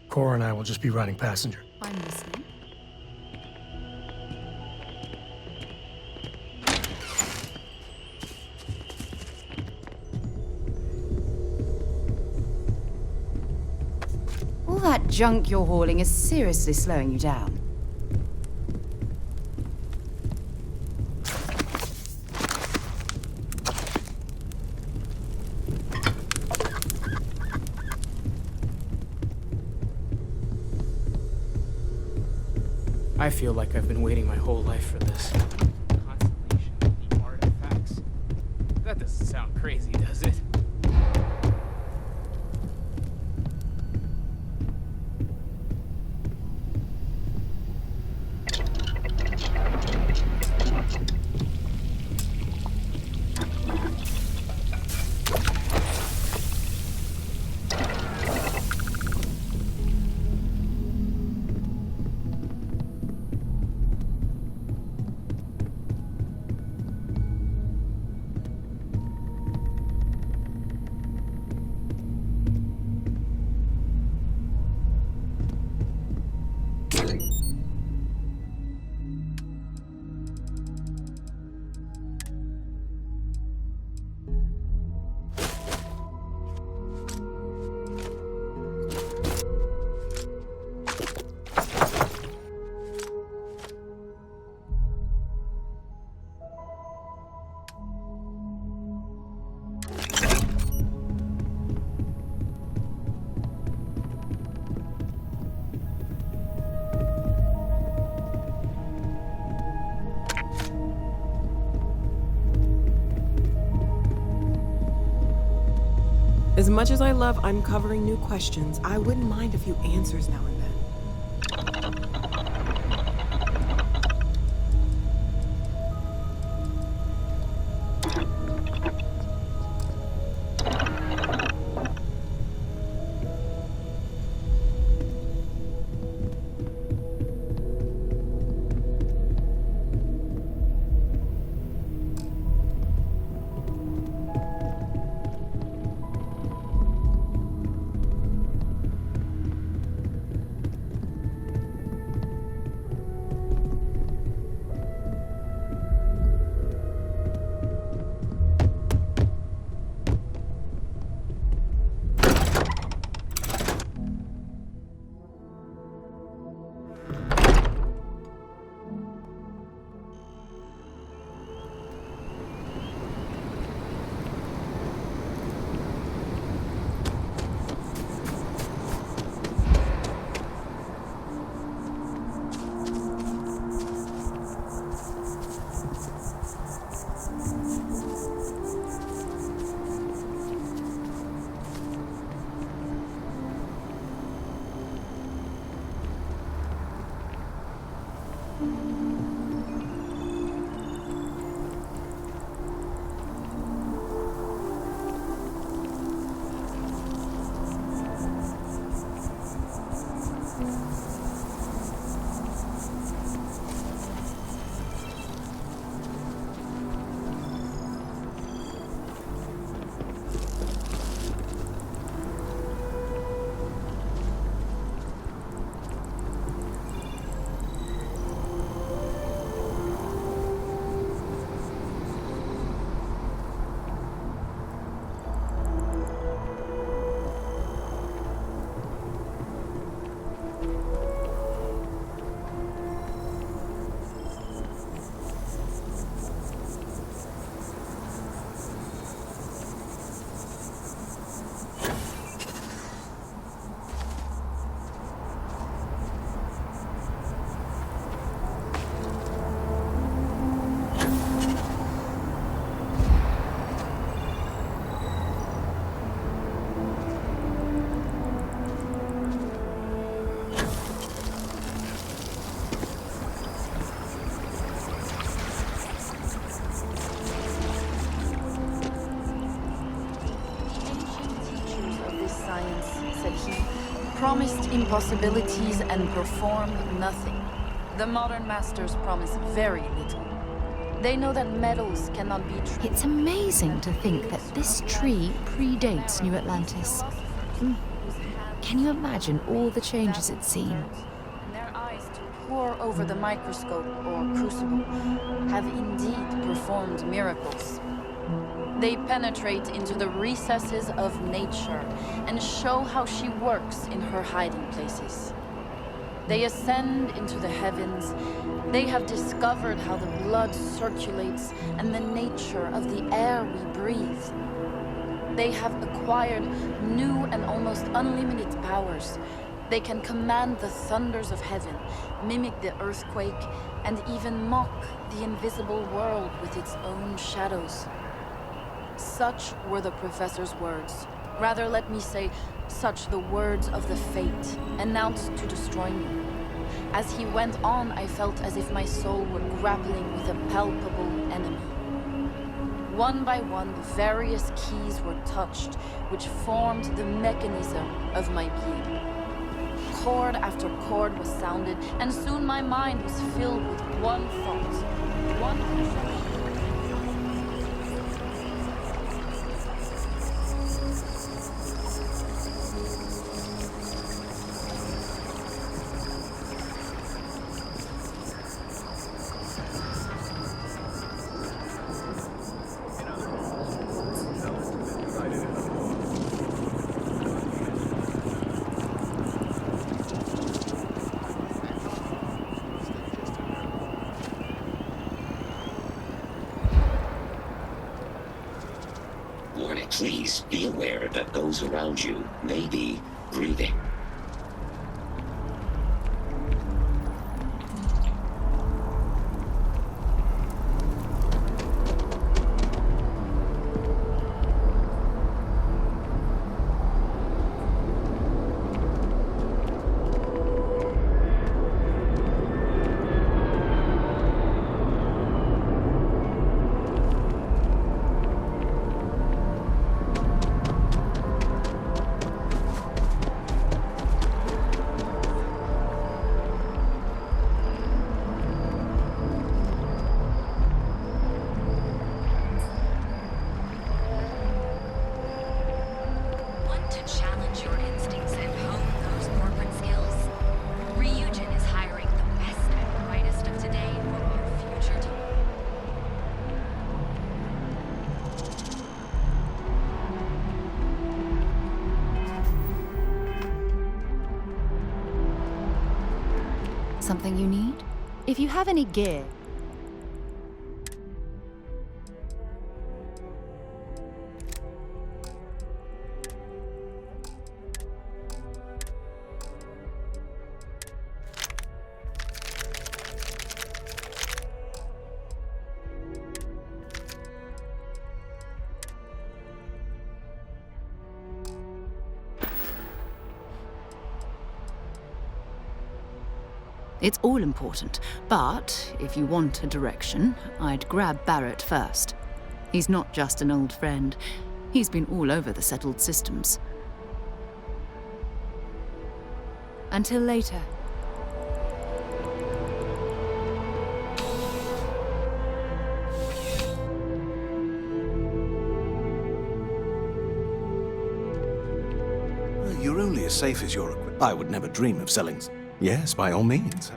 Cora and I will just be riding passenger. I'm listening. All that junk you're hauling is seriously slowing you down. I feel like I've been waiting my whole life for this. Constellation of the artifacts. That doesn't sound crazy, does it? As much as I love uncovering new questions, I wouldn't mind a few answers now and then. promised impossibilities and performed nothing. The modern masters promise very little. They know that metals cannot be It's amazing to think that this tree predates New Atlantis. Can you imagine all the changes it's seen? And their eyes to pore over the microscope or crucible have indeed performed miracles. They penetrate into the recesses of nature and show how she works in her hiding places. They ascend into the heavens. They have discovered how the blood circulates and the nature of the air we breathe. They have acquired new and almost unlimited powers. They can command the thunders of heaven, mimic the earthquake, and even mock the invisible world with its own shadows. Such were the professor's words. Rather, let me say, such the words of the fate, announced to destroy me. As he went on, I felt as if my soul were grappling with a palpable enemy. One by one, various keys were touched, which formed the mechanism of my being. Chord after chord was sounded, and soon my mind was filled with one thought, one conception. Please be aware that those around you may be breathing. Something you need? If you have any gear. It's all important, but if you want a direction, I'd grab Barrett first. He's not just an old friend. He's been all over the settled systems. Until later. You're only as safe as your equipment. I would never dream of selling. Yes, by all means.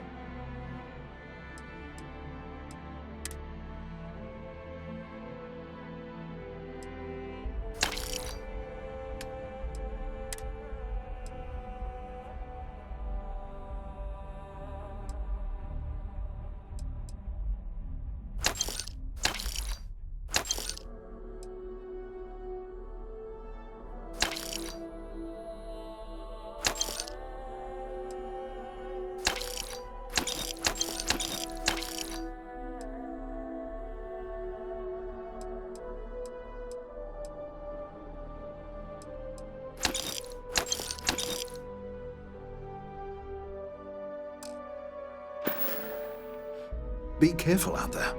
Be careful out there.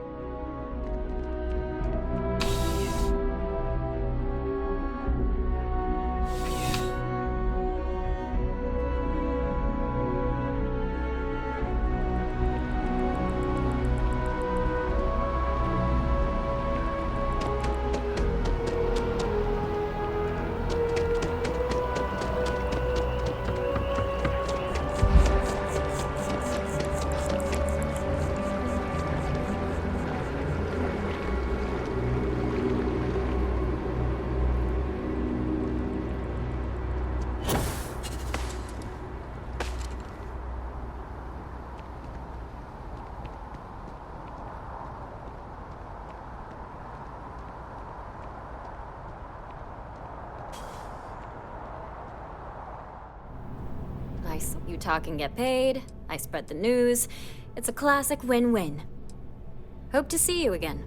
Nice. You talk and get paid. I spread the news. It's a classic win-win. Hope to see you again.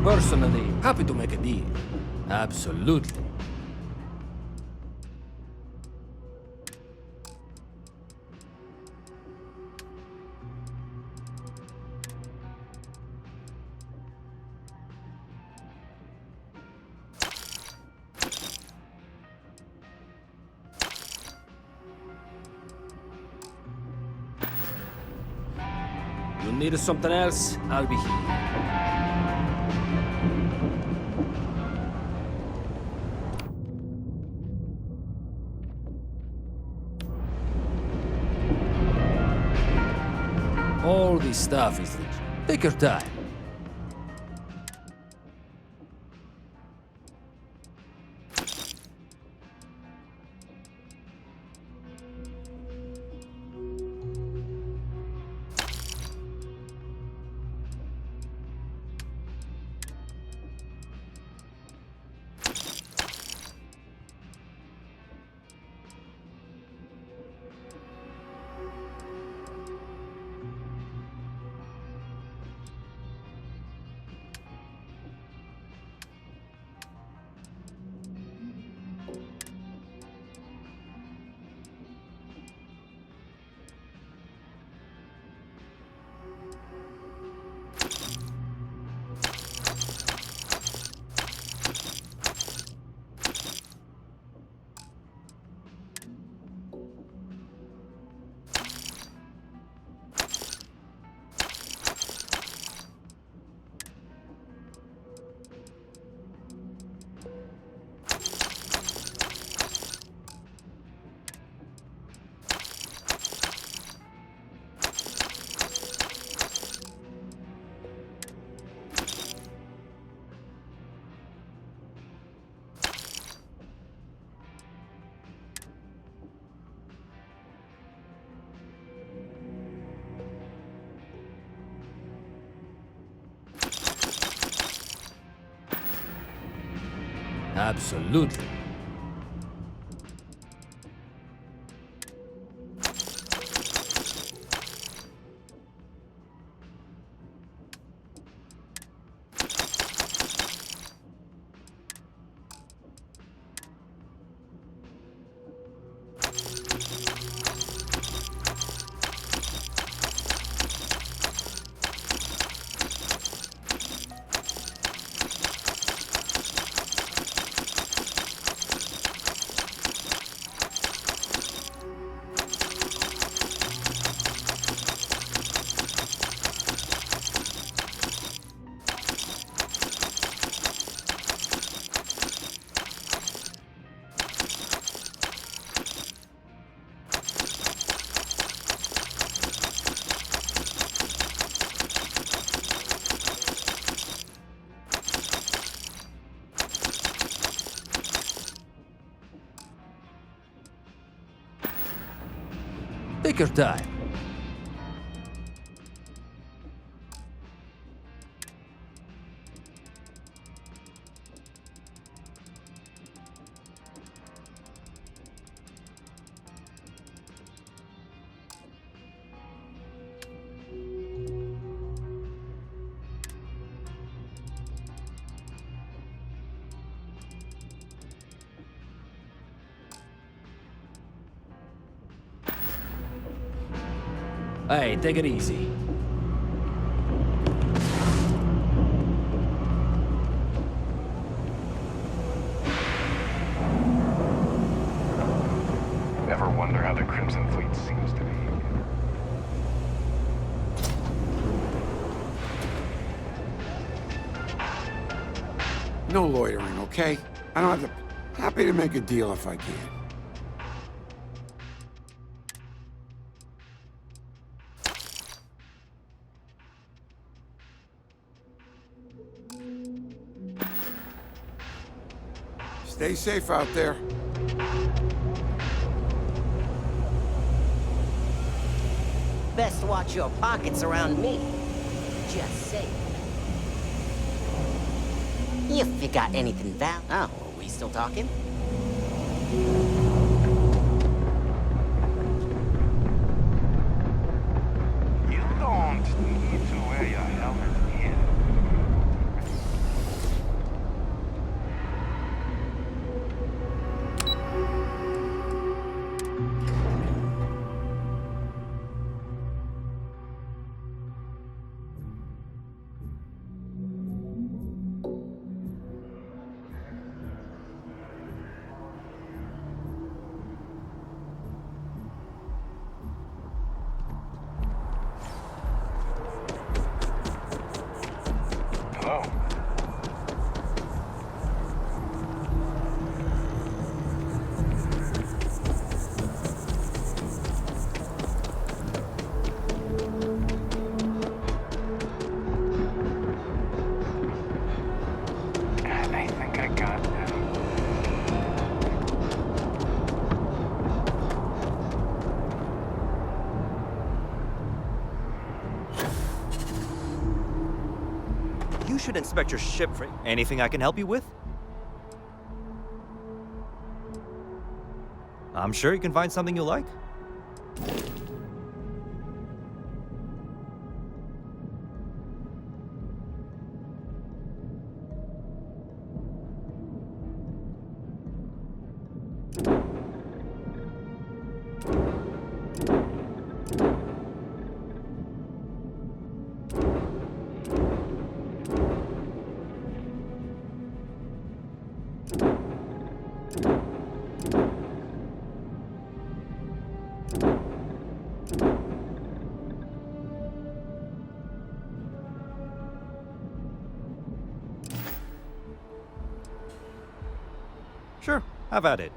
Personally, happy to make a deal. Absolutely. You need something else? I'll be here. All this stuff is legit. Take your time. Absolutely. Take your time. Hey, take it easy. Ever wonder how the Crimson Fleet seems to be? No loitering, okay? I don't have to... Happy to make a deal if I can. Stay safe out there. Best watch your pockets around me. Just saying. If you got anything val... Oh, are we still talking? You don't need to wear your helmet here. Hello? I think I got them. You should inspect your ship for anything I can help you with. I'm sure you can find something you like. Sure, have at it.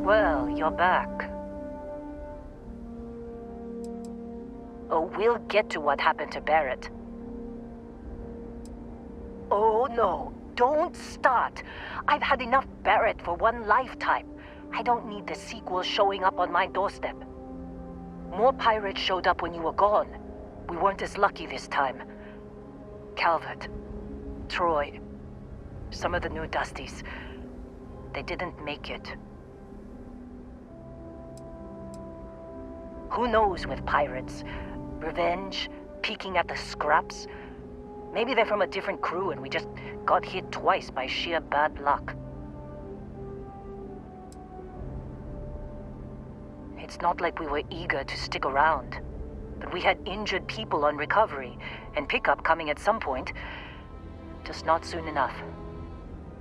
Well, you're back. Oh, we'll get to what happened to Barrett. Oh, no. Don't start. I've had enough Barrett for one lifetime. I don't need the sequel showing up on my doorstep. More pirates showed up when you were gone. We weren't as lucky this time. Calvert, Troy, some of the new Dusties. They didn't make it. Who knows with pirates? Revenge? Peeking at the scraps? Maybe they're from a different crew and we just got hit twice by sheer bad luck. It's not like we were eager to stick around. But we had injured people on recovery, and pickup coming at some point. Just not soon enough.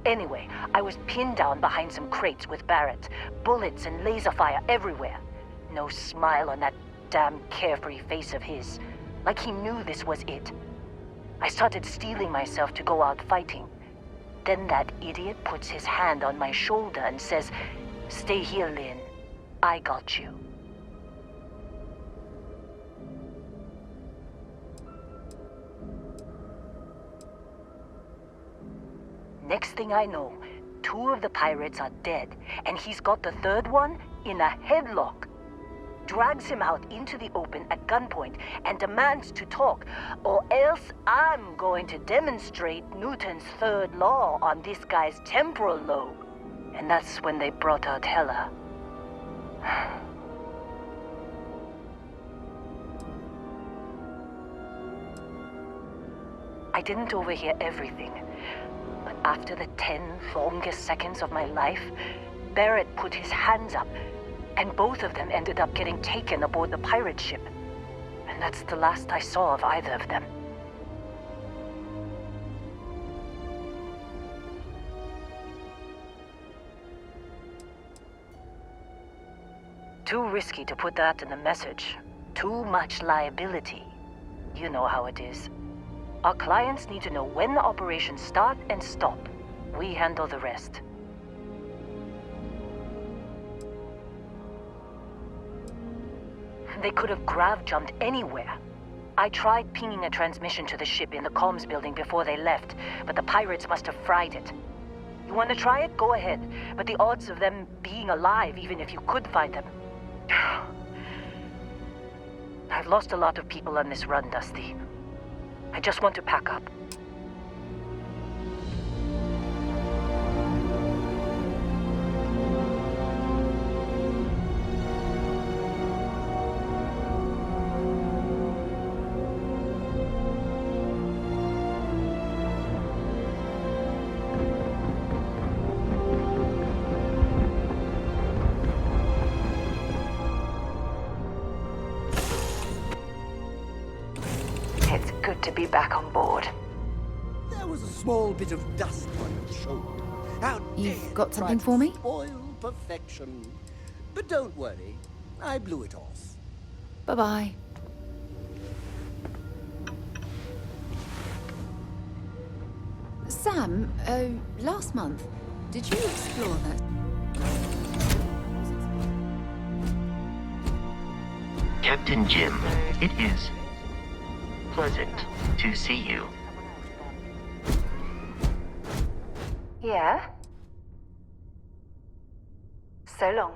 Anyway, I was pinned down behind some crates with Barrett. Bullets and laser fire everywhere. No smile on that damn carefree face of his. Like he knew this was it. I started steeling myself to go out fighting. Then that idiot puts his hand on my shoulder and says, "Stay here, Lynn. I got you." Next thing I know, 2 of the pirates are dead, and he's got the 3rd one in a headlock. Drags him out into the open at gunpoint and demands to talk, or else I'm going to demonstrate Newton's 3rd law on this guy's temporal lobe. And that's when they brought out Hela. I didn't overhear everything. But after the 10 longest seconds of my life, Barrett put his hands up, and both of them ended up getting taken aboard the pirate ship. And that's the last I saw of either of them. Too risky to put that in the message. Too much liability. You know how it is. Our clients need to know when the operations start and stop. We handle the rest. They could have grav-jumped anywhere. I tried pinging a transmission to the ship in the comms building before they left, but the pirates must have fried it. You want to try it? Go ahead. But the odds of them being alive, even if you could find them... I've lost a lot of people on this run, Dusty. I just want to pack up. It's good to be back on board. There was a small bit of dust on your shoulder. How You've got something for me? Spoil perfection. But don't worry, I blew it off. Bye-bye. Sam, last month, did you explore that? Captain Jim, it is pleasant to see you. Yeah? So long.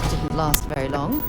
Didn't last very long.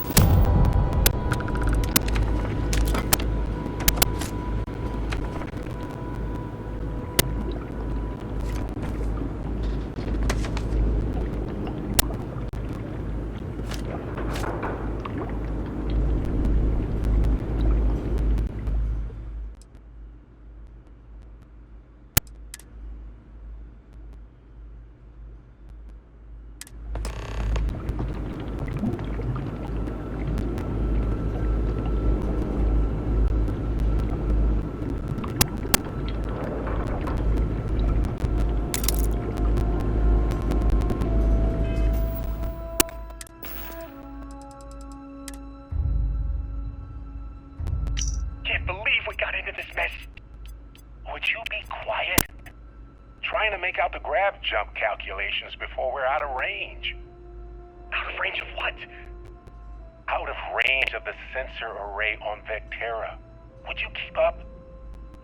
Can't believe we got into this mess. Would you be quiet? Trying to make out the grav jump calculations before we're out of range. Out of range of what? Out of range of the sensor array on Vectera. Would you keep up?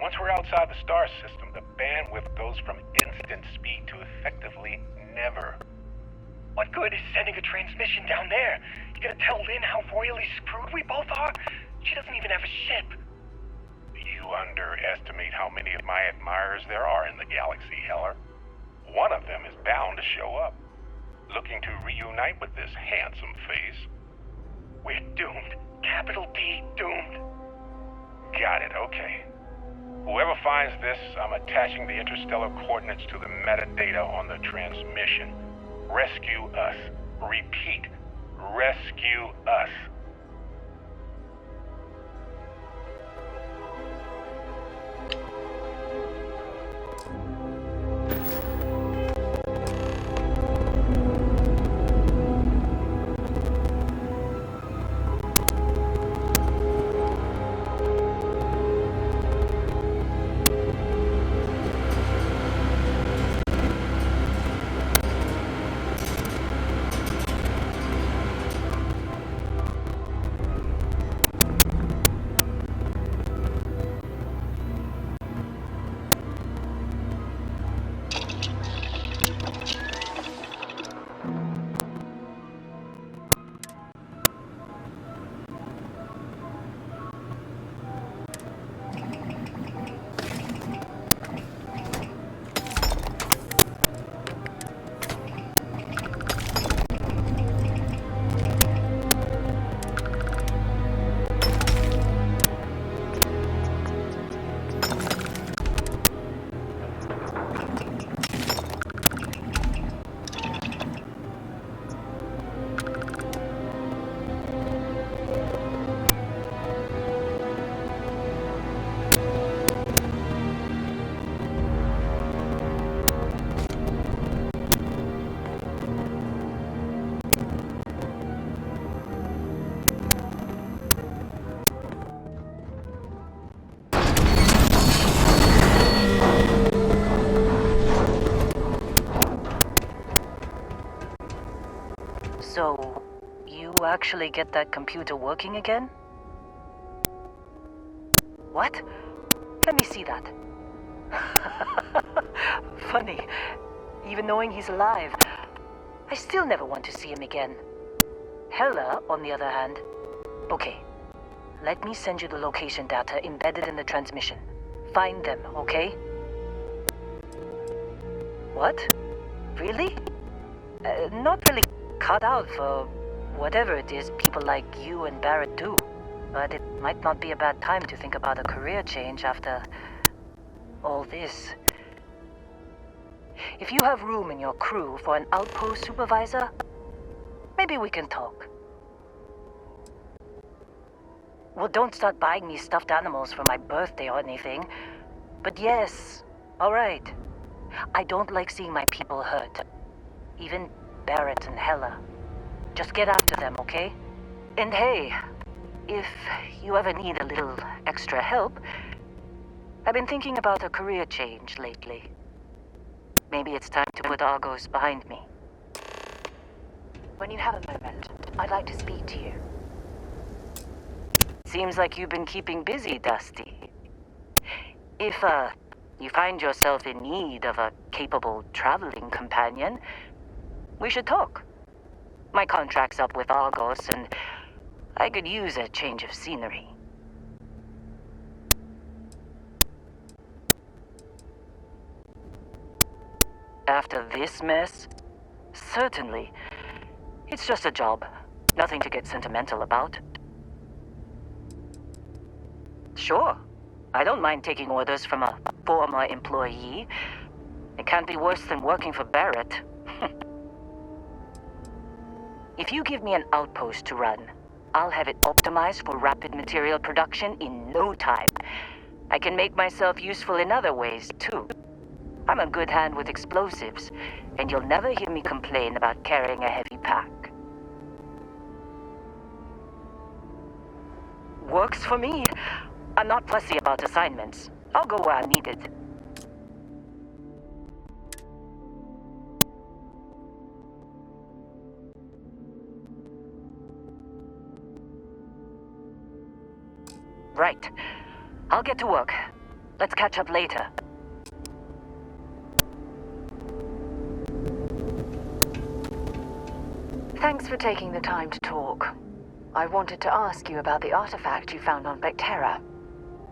Once we're outside the star system, the bandwidth goes from instant speed to effectively never. What good is sending a transmission down there? You gonna tell Lynn how royally screwed we both are? She doesn't even have a ship. You underestimate how many of my admirers there are in the galaxy, Heller. One of them is bound to show up, looking to reunite with this handsome face. We're doomed. Capital D doomed. Got it, okay. Whoever finds this, I'm attaching the interstellar coordinates to the metadata on the transmission. Rescue us. Repeat. Rescue us. So, you actually get that computer working again? What? Let me see that. Funny. Even knowing he's alive, I still never want to see him again. Hella, on the other hand. Okay. Let me send you the location data embedded in the transmission. Find them, okay? What? Really? Not really cut out for whatever it is people like you and Barrett do. But it might not be a bad time to think about a career change after all this. If you have room in your crew for an outpost supervisor, maybe we can talk. Well, don't start buying me stuffed animals for my birthday or anything. But yes, alright. I don't like seeing my people hurt. Even Barrett and Hella. Just get after them, okay? And hey, if you ever need a little extra help, I've been thinking about a career change lately. Maybe it's time to put Argos behind me. When you have a moment, I'd like to speak to you. Seems like you've been keeping busy, Dusty. If, you find yourself in need of a capable traveling companion, we should talk. My contract's up with Argos, and I could use a change of scenery. After this mess? Certainly. It's just a job. Nothing to get sentimental about. Sure. I don't mind taking orders from a former employee. It can't be worse than working for Barrett. If you give me an outpost to run, I'll have it optimized for rapid material production in no time. I can make myself useful in other ways, too. I'm a good hand with explosives, and you'll never hear me complain about carrying a heavy pack. Works for me. I'm not fussy about assignments. I'll go where I'm needed. Right. I'll get to work. Let's catch up later. Thanks for taking the time to talk. I wanted to ask you about the artifact you found on Vectera.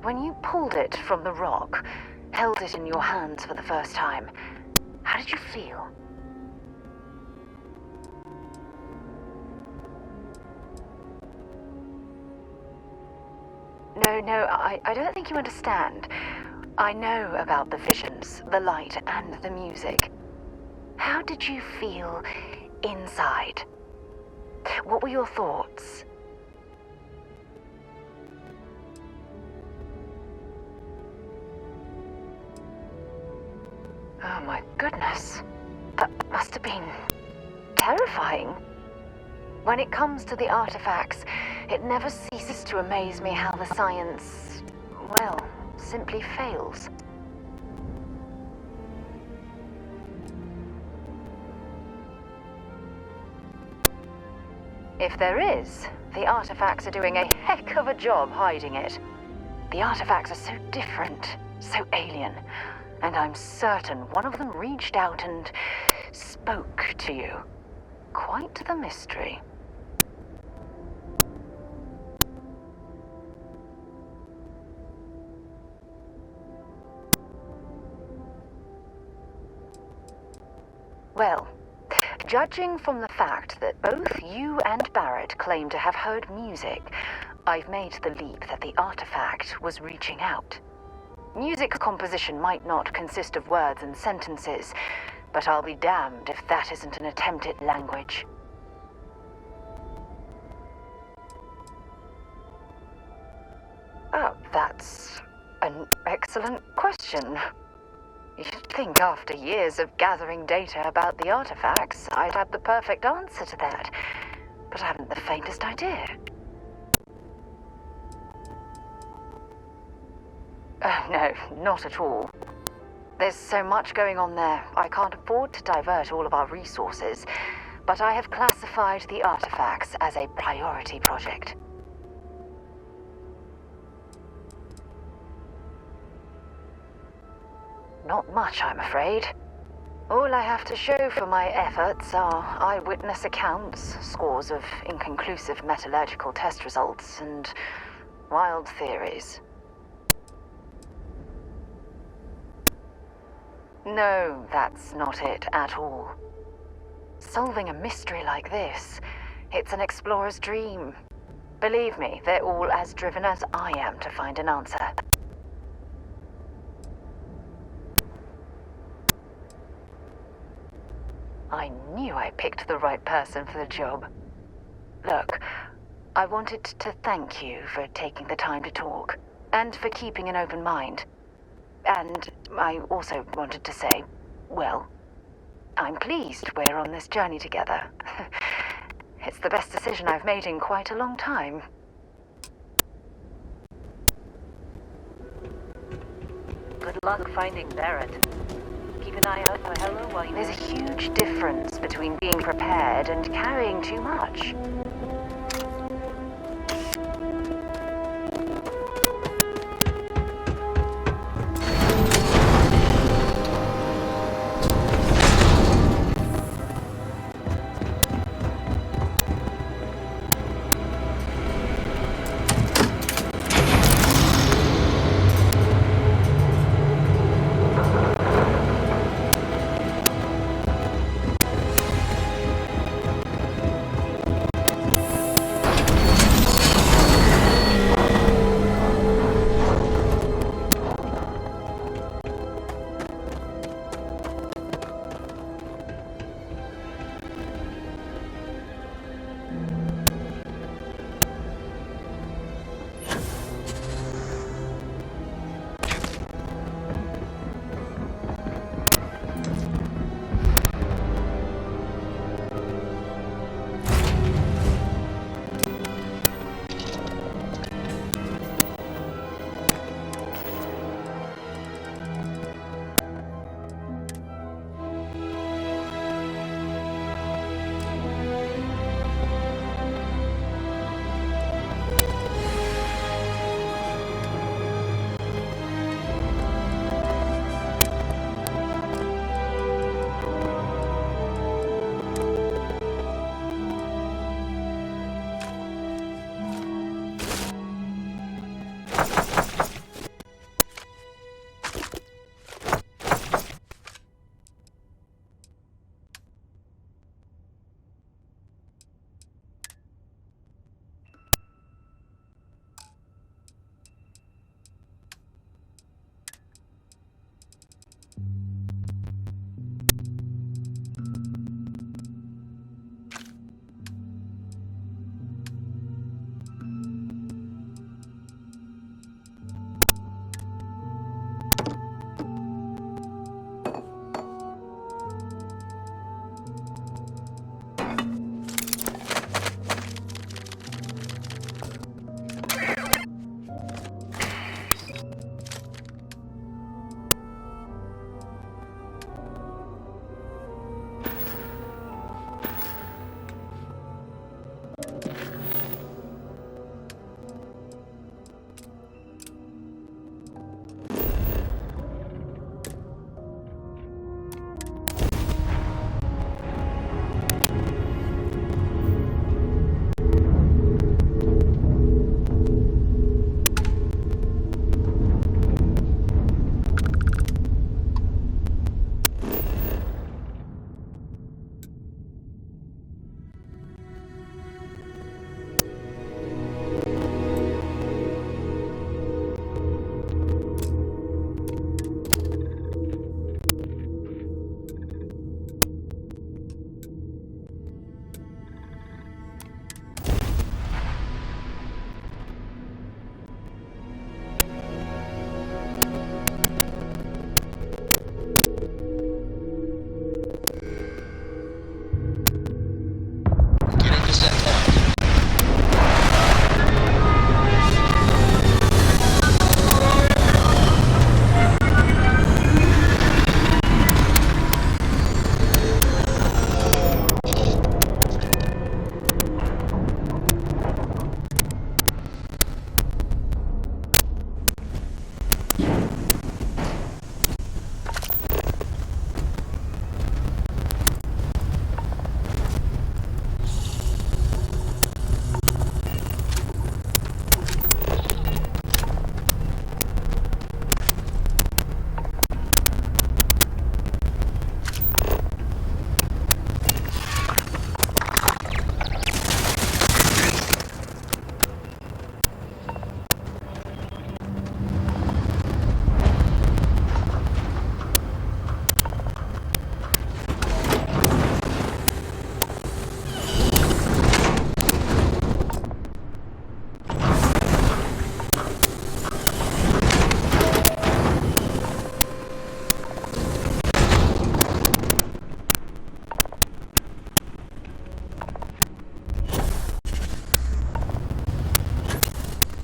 When you pulled it from the rock, held it in your hands for the first time, how did you feel? No, I don't think you understand. I know about the visions, the light, and the music. How did you feel inside? What were your thoughts? Oh my goodness. That must have been terrifying. When it comes to the artifacts, it never ceases to amaze me how the science, well, simply fails. If there is, the artifacts are doing a heck of a job hiding it. The artifacts are so different, so alien, and I'm certain one of them reached out and spoke to you. Quite the mystery. Well, judging from the fact that both you and Barrett claim to have heard music, I've made the leap that the artifact was reaching out. Music composition might not consist of words and sentences, but I'll be damned if that isn't an attempt at language. Oh, that's an excellent question. You'd think after years of gathering data about the artifacts, I'd have the perfect answer to that, but I haven't the faintest idea. Oh, no, not at all. There's so much going on there, I can't afford to divert all of our resources, but I have classified the artifacts as a priority project. Not much, I'm afraid. All I have to show for my efforts are eyewitness accounts, scores of inconclusive metallurgical test results, and wild theories. No, that's not it at all. Solving a mystery like this, it's an explorer's dream. Believe me, they're all as driven as I am to find an answer. I knew I picked the right person for the job. Look, I wanted to thank you for taking the time to talk, and for keeping an open mind. And I also wanted to say, well, I'm pleased we're on this journey together. It's the best decision I've made in quite a long time. Good luck finding Barrett. Keep an eye out for Hello while you... There's a huge difference between being prepared and carrying too much.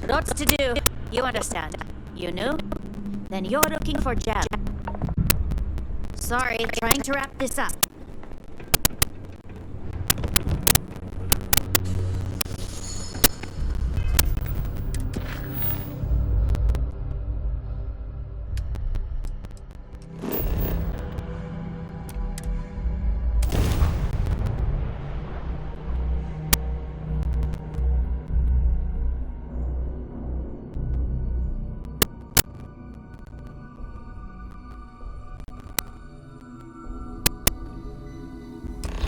Lots to do. You understand. You know? Then you're looking for gel. Sorry, trying to wrap this up.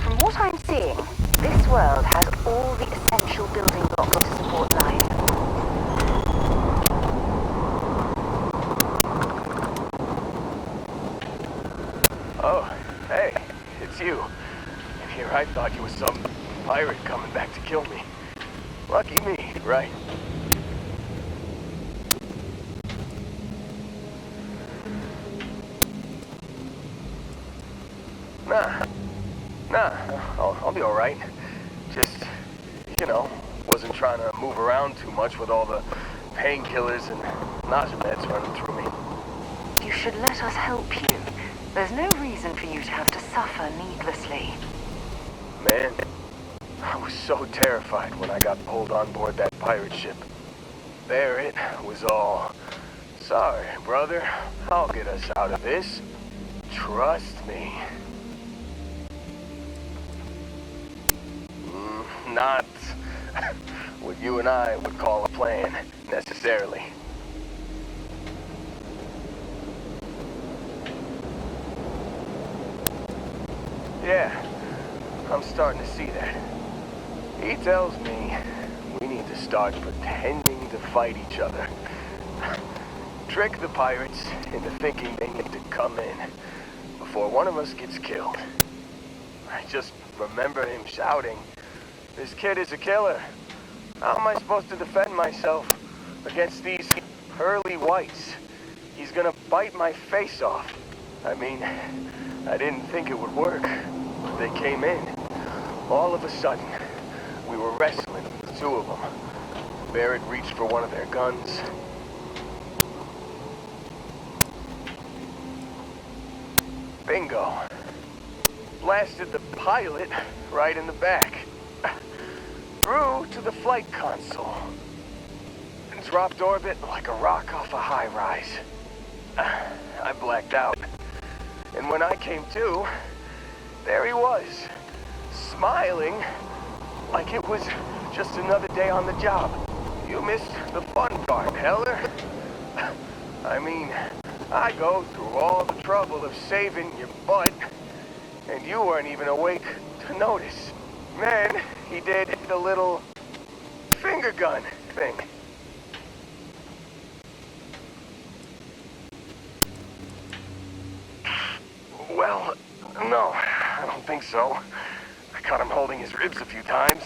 From what I'm seeing, this world has all the essential building blocks to support life. Oh, hey, it's you. And here I thought you was some pirate coming back to kill me. Lucky me, right? Nah, I'll be alright. Just, wasn't trying to move around too much with all the painkillers and nausea meds running through me. You should let us help you. There's no reason for you to have to suffer needlessly. Man, I was so terrified when I got pulled on board that pirate ship. There it was all. Sorry, brother. I'll get us out of this. Trust me. Not what you and I would call a plan, necessarily. Yeah, I'm starting to see that. He tells me we need to start pretending to fight each other. Trick the pirates into thinking they need to come in before one of us gets killed. I just remember him shouting, "This kid is a killer. How am I supposed to defend myself against these pearly whites? He's gonna bite my face off." I mean, I didn't think it would work. They came in. All of a sudden, we were wrestling, the two of them. Barrett reached for one of their guns. Bingo. Blasted the pilot right in the back. Through to the flight console. And dropped orbit like a rock off a high-rise. I blacked out. And when I came to, there he was, smiling like it was just another day on the job. You missed the fun part, Heller. I mean, I go through all the trouble of saving your butt, and you weren't even awake to notice. Then he did the little finger gun thing. Well, no, I don't think so. I caught him holding his ribs a few times.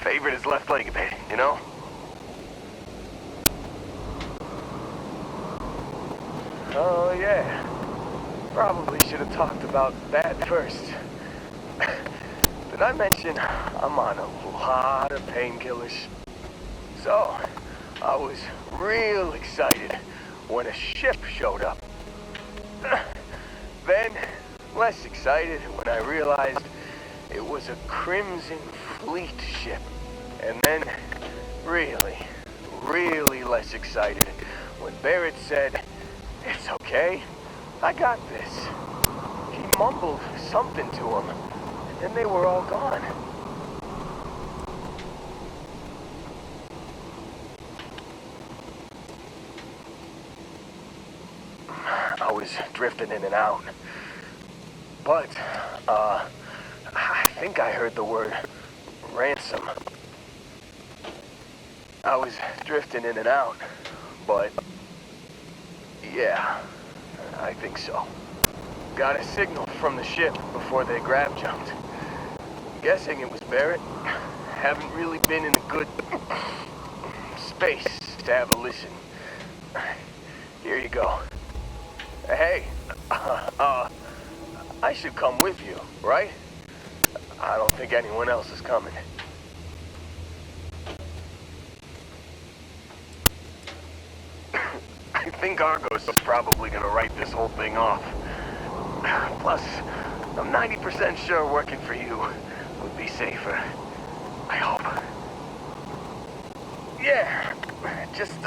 Favored his left leg a bit, you know? Oh, yeah. Probably should have talked about that first. Did I mention I'm on a lot of painkillers? So, I was real excited when a ship showed up. Then, less excited when I realized it was a Crimson Fleet ship. And then, really less excited when Barrett said, "It's okay, I got this." He mumbled something to him, and they were all gone. I was drifting in and out. But, I think I heard the word ransom. I was drifting in and out, but yeah, I think so. Got a signal from the ship before they grab jumped. Guessing it was Barrett. Haven't really been in a good space to have a listen. Here you go. Hey, I should come with you, right? I don't think anyone else is coming. I think Argos is probably gonna write this whole thing off. Plus, I'm 90% sure working for you would be safer. I hope. Yeah, just,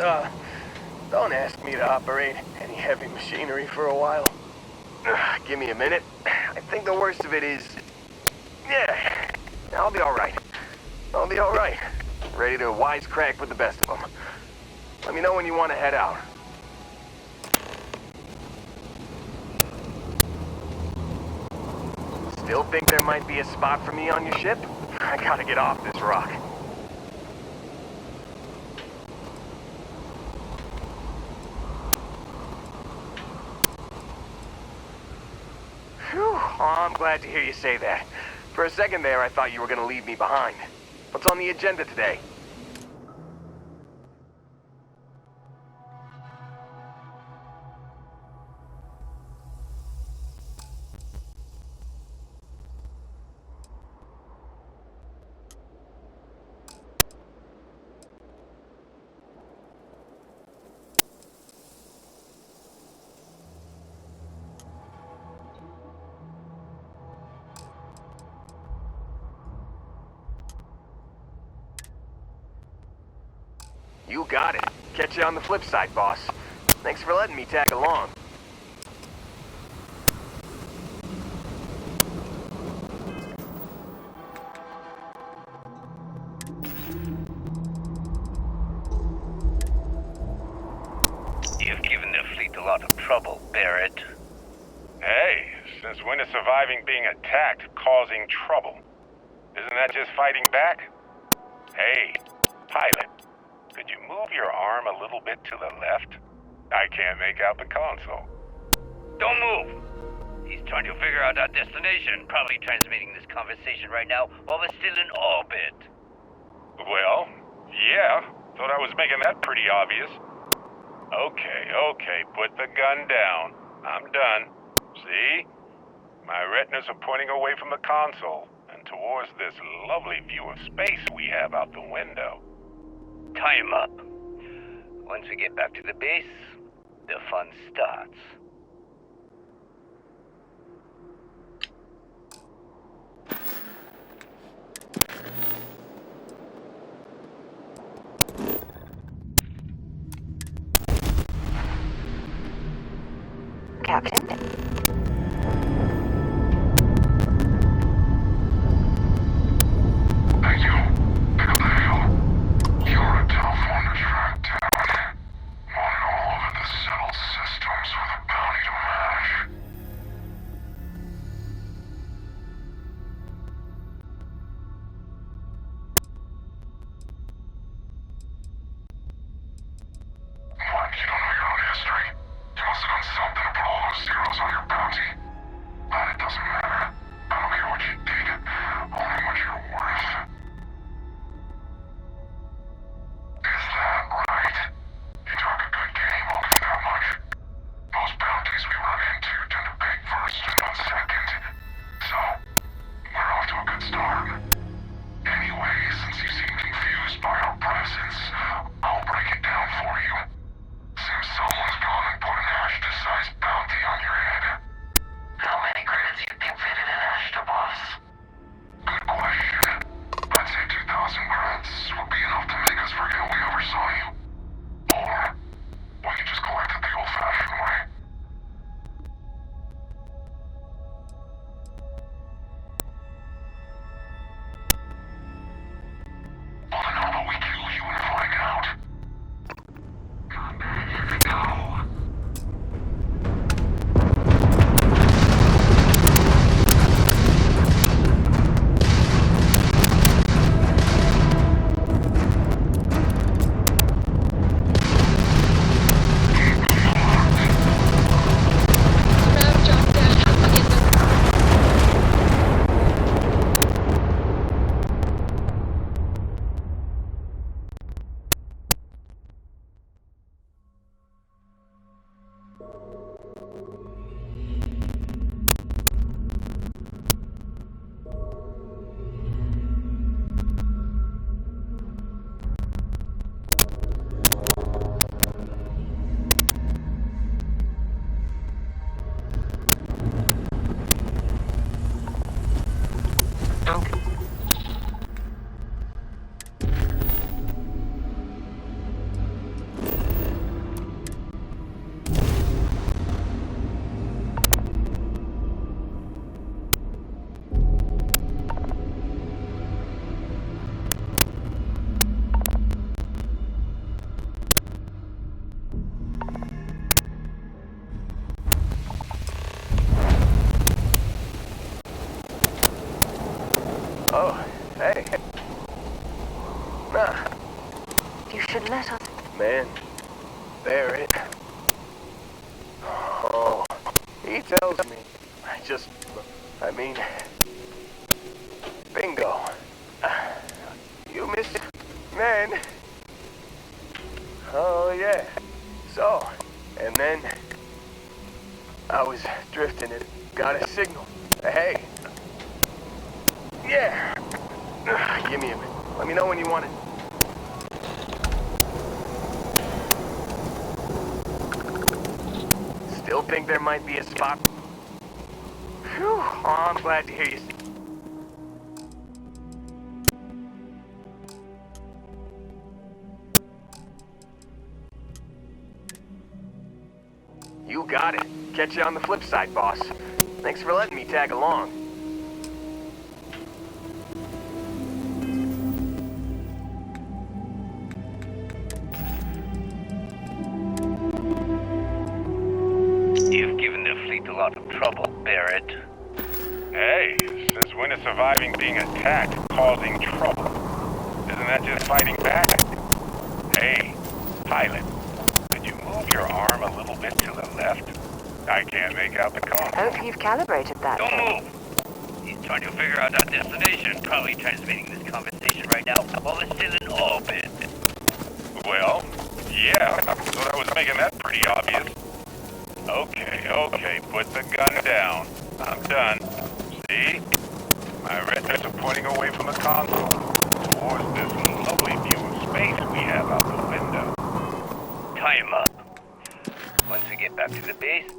don't ask me to operate any heavy machinery for a while. Give me a minute. I think the worst of it is... Yeah, I'll be alright. I'll be alright. Ready to wisecrack with the best of them. Let me know when you want to head out. Still think there might be a spot for me on your ship? I gotta get off this rock. Whew. Oh, I'm glad to hear you say that. For a second there, I thought you were gonna leave me behind. What's on the agenda today? You got it. Catch you on the flip side, boss. Thanks for letting me tag along. You've given the fleet a lot of trouble, Barrett. Hey, since when is surviving being attacked causing trouble? Isn't that just fighting back? Hey, pilot. Could you move your arm a little bit to the left? I can't make out the console. Don't move! He's trying to figure out our destination. Probably transmitting this conversation right now while we're still in orbit. Well, yeah. Thought I was making that pretty obvious. Okay, put the gun down. I'm done. See? My retinas are pointing away from the console and towards this lovely view of space we have out the window. Tie him up. Once we get back to the base, the fun starts. Captain? What? You don't know your own history? You must have done something to put all those zeros on your Nah. You should let us... Man, Barrett. Oh, he tells me. I mean... Bingo. You missed it, man. Oh, yeah. So, and then... I was drifting and got a signal. Hey. Yeah. Give me a minute. Let me know when you want it. Still think there might be a spot. Phew. Oh, I'm glad to hear you. You got it. Catch you on the flip side, boss. Thanks for letting me tag along. You've given the fleet a lot of trouble, Barrett. Hey, since when is surviving being attacked causing trouble? Isn't that just fighting back? Hey, pilot, could you move your arm a little bit to the left? I can't make out the cause. Hope you've calibrated that. Don't move! He's trying to figure out our destination, probably transmitting this conversation right now while we're still in orbit. Well, yeah, I thought I was making that pretty obvious. Okay, put the gun down. I'm done. See? My retinas are pointing away from the console, towards this lovely view of space we have out the window. Time up. Once we get back to the base,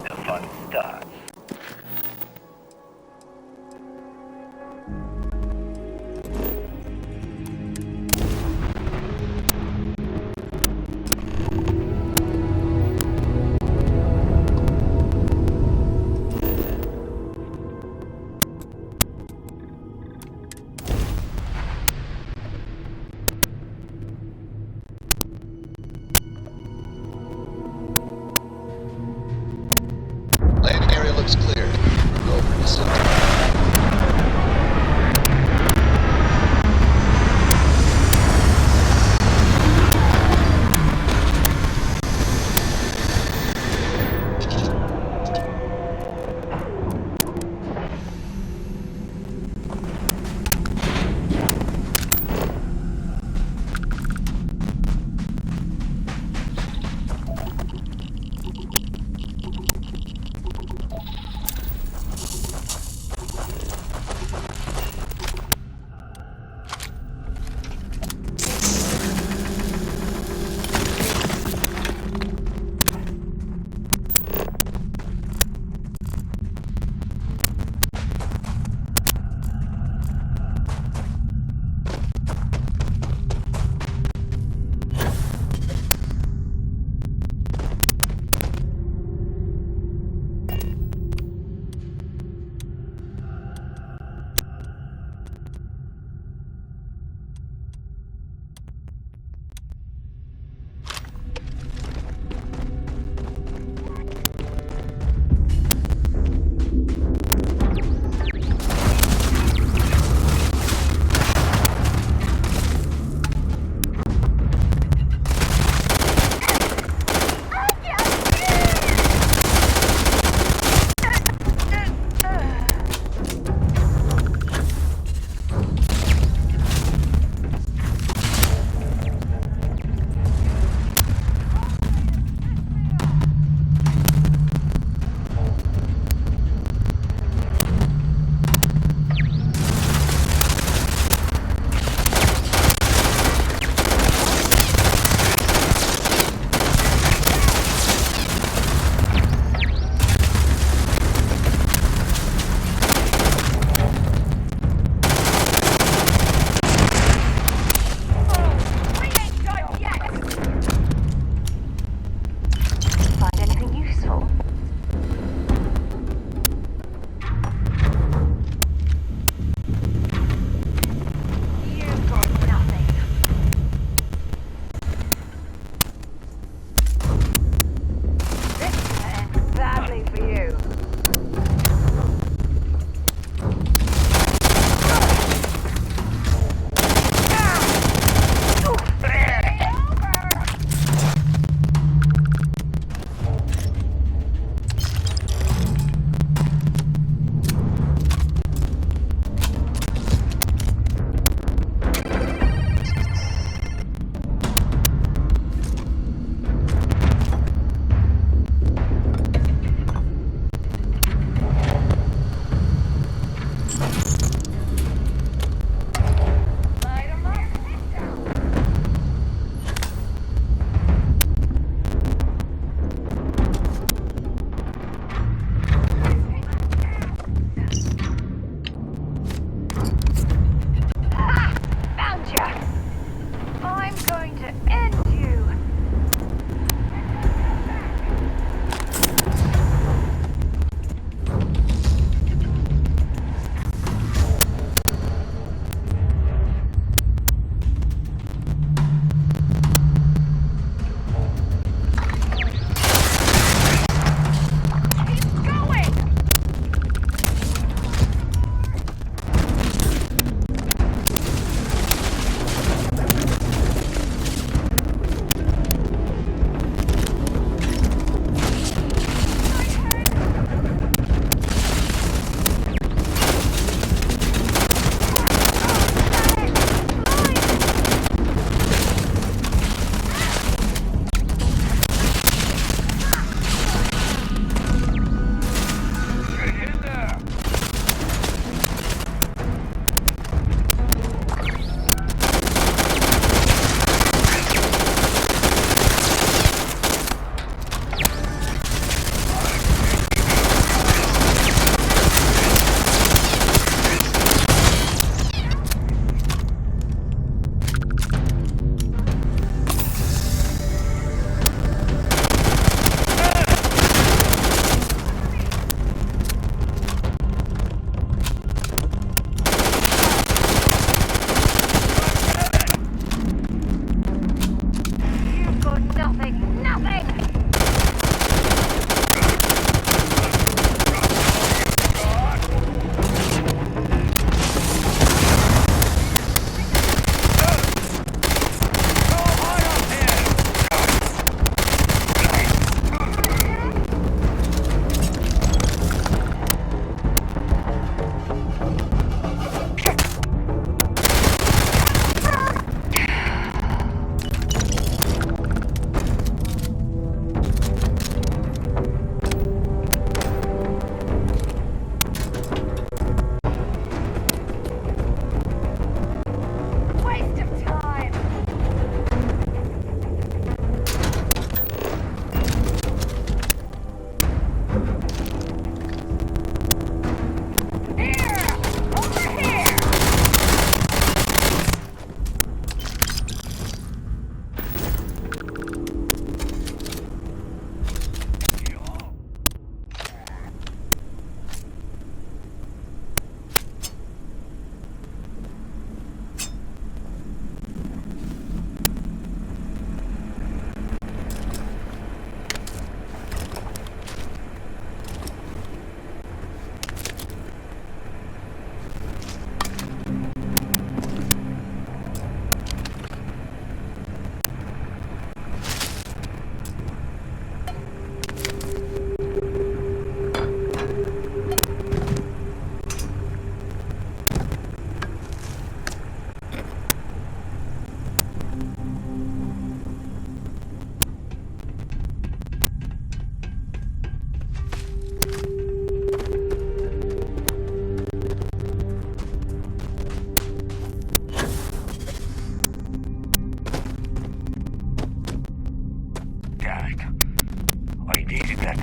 the fun starts. Landing area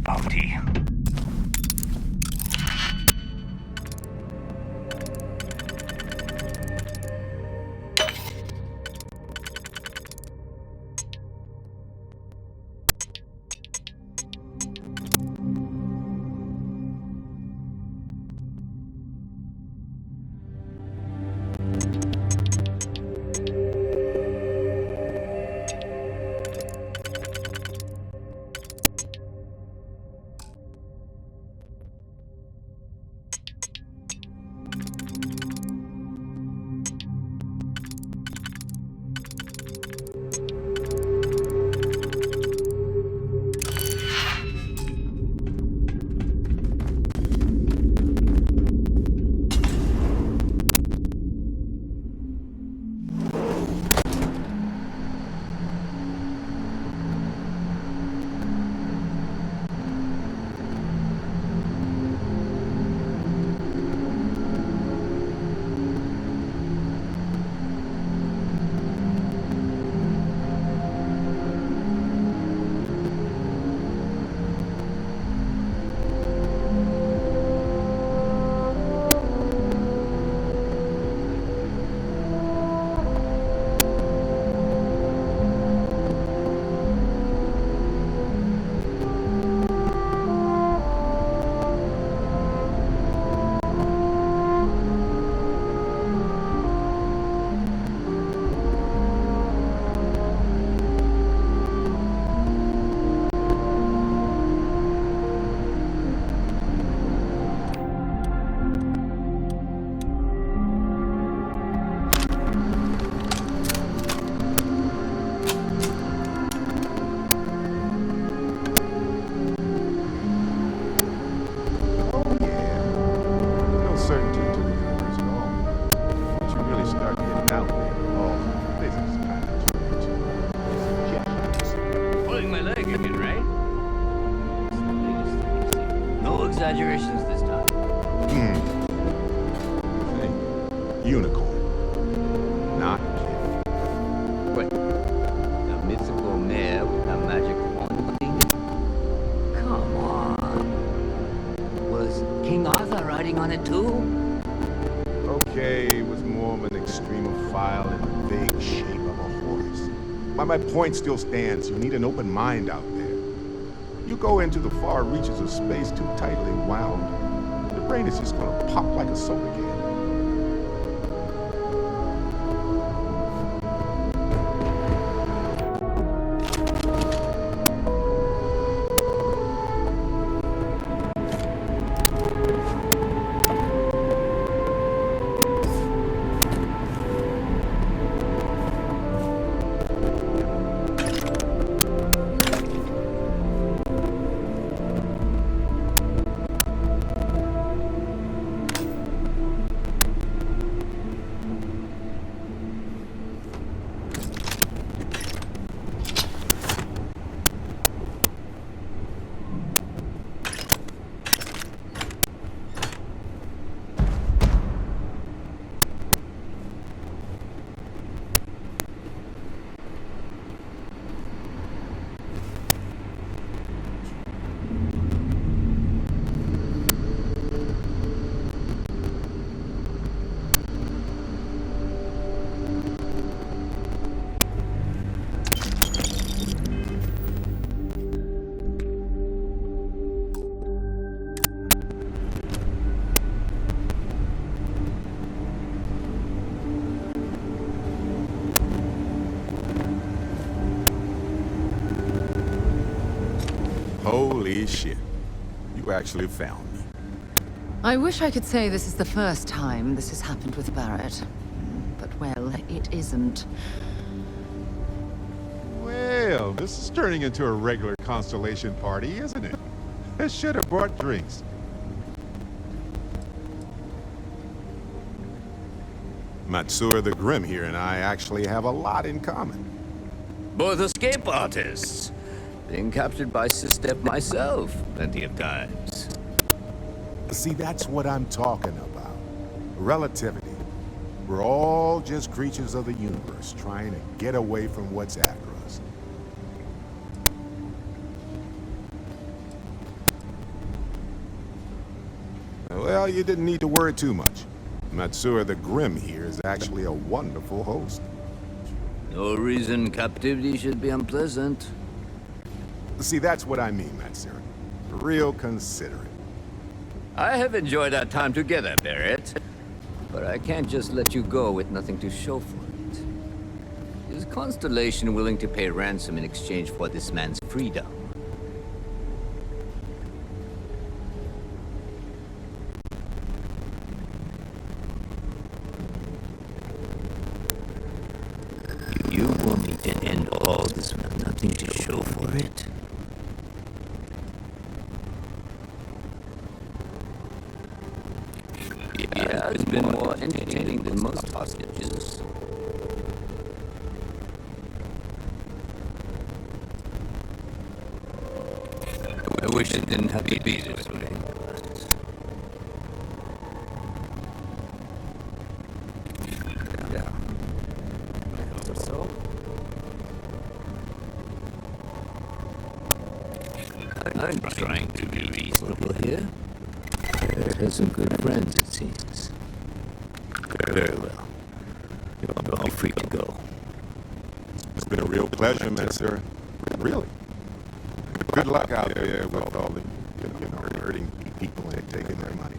bounty. Exaggerations this time. Hey, unicorn. Not kid. Wait. A mythical mare with a magic wand? Come on. Was King Arthur riding on it too? Okay, it was more of an extremophile in the vague shape of a horse. But my point still stands. You need an open mind out there. You go into the far reaches of space too tightly wound, the brain is just gonna pop like a soda can. Holy shit. You actually found me. I wish I could say this is the first time this has happened with Barrett. But, well, it isn't. Well, this is turning into a regular Constellation party, isn't it? I should have brought drinks. Matsur the Grim here and I actually have a lot in common. Both escape artists. Being captured by Sistep myself plenty of times. See, that's what I'm talking about. Relativity. We're all just creatures of the universe trying to get away from what's after us. Well, you didn't need to worry too much. Matsura the Grim here is actually a wonderful host. No reason captivity should be unpleasant. See, that's what I mean, Matsura. Real considerate. I have enjoyed our time together, Barrett. But I can't just let you go with nothing to show for it. Is Constellation willing to pay ransom in exchange for this man's freedom? You want me to end all this with nothing to show for it? Yeah, it's been more entertaining than most hostages. I wish it didn't have to be this way. Yeah. So? I'm trying to be reasonable here. Barrett has some good friends, it seems. Very well. You're all free to go. It's been a real pleasure, Matsura. Really. Good luck out there with all the, hurting people and taking their money.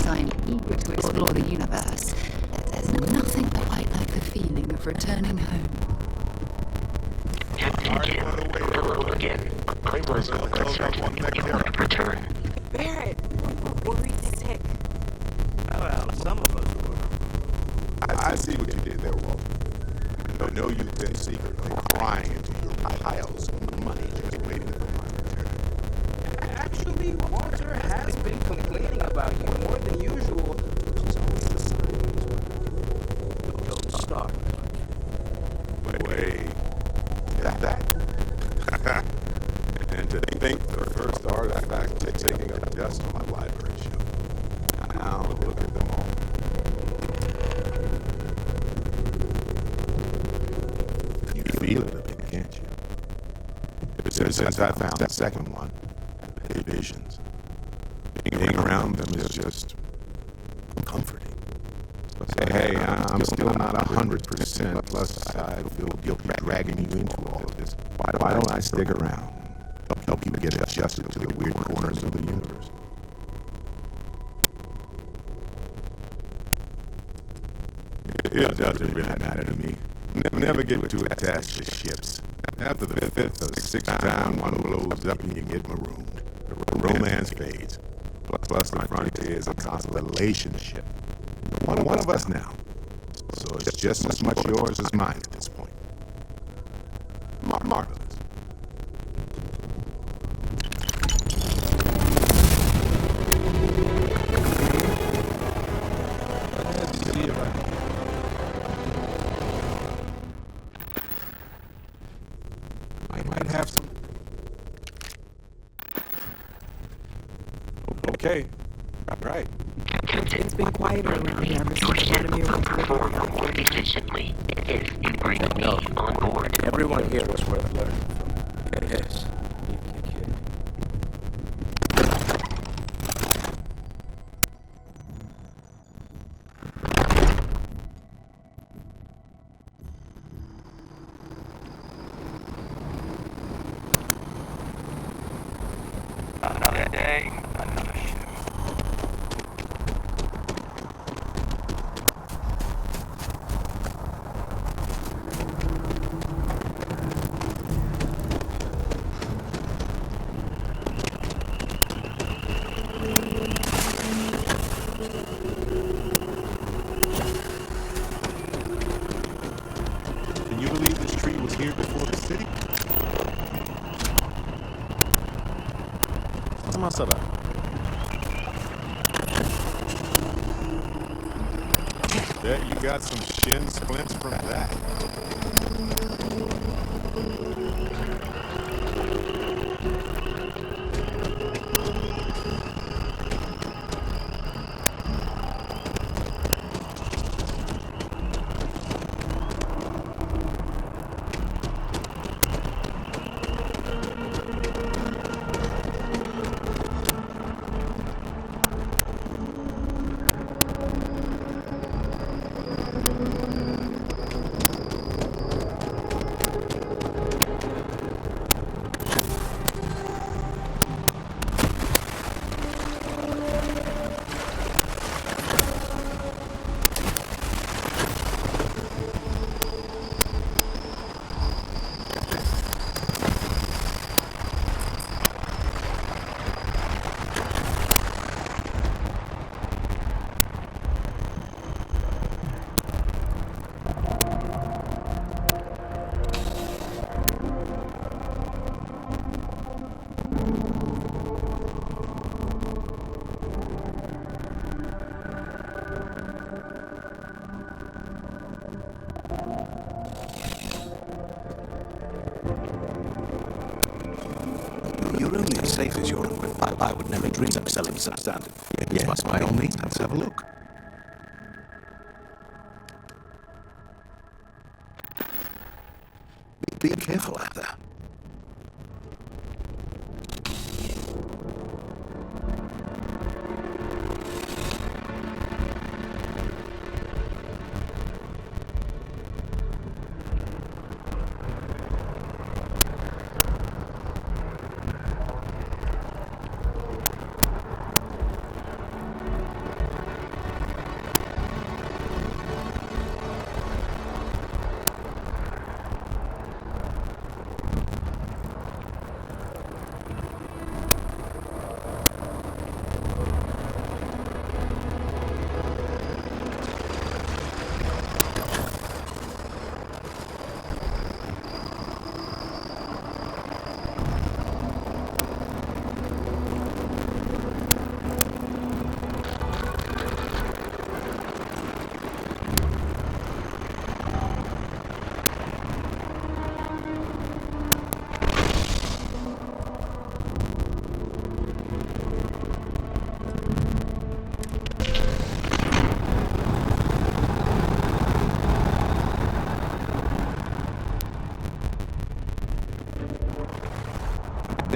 since I'm eager to explore the universe, there's nothing quite like the feeling of returning home. Captain Jim, hello again. I was certain you would return. Barrett, we're worried sick. Well, some of us were. I see what you did there, Walter. I know you've been secretly crying into your piles of money just waiting for my return. Actually, Walter has been complaining about you more than usual. Don't start. Wait. That? And to think the first artifact taking up dust on my library shelf. Now look at them all. You feel it a bit, can't you? Since I found that second one, the visions. Being around them is just comforting. Hey, I'm still not 100%, plus I feel guilty dragging you into all of this. Why don't I stick around? Help you get adjusted to the weird corners of the universe. It doesn't really matter to me. Never get too attached to ships. After the fifth or sixth time one blows up and you get marooned, the romance fades. Plus the frontier is a constellation ship. One of us now. So it's just as much yours as mine at this point. Marvelous. I might have some. Okay. Right. It's been quieter around here ever since Vladimir went to the Perform more efficiently if you bring me on board. Everyone here was worth learning from. Yes. Another day, another shift. Can you believe this tree was here before the city? Bet you got some shin splints from that. You're only as safe as your own. I would never dream of selling substandard. Yes, by all means, let's have a look. Be careful out there.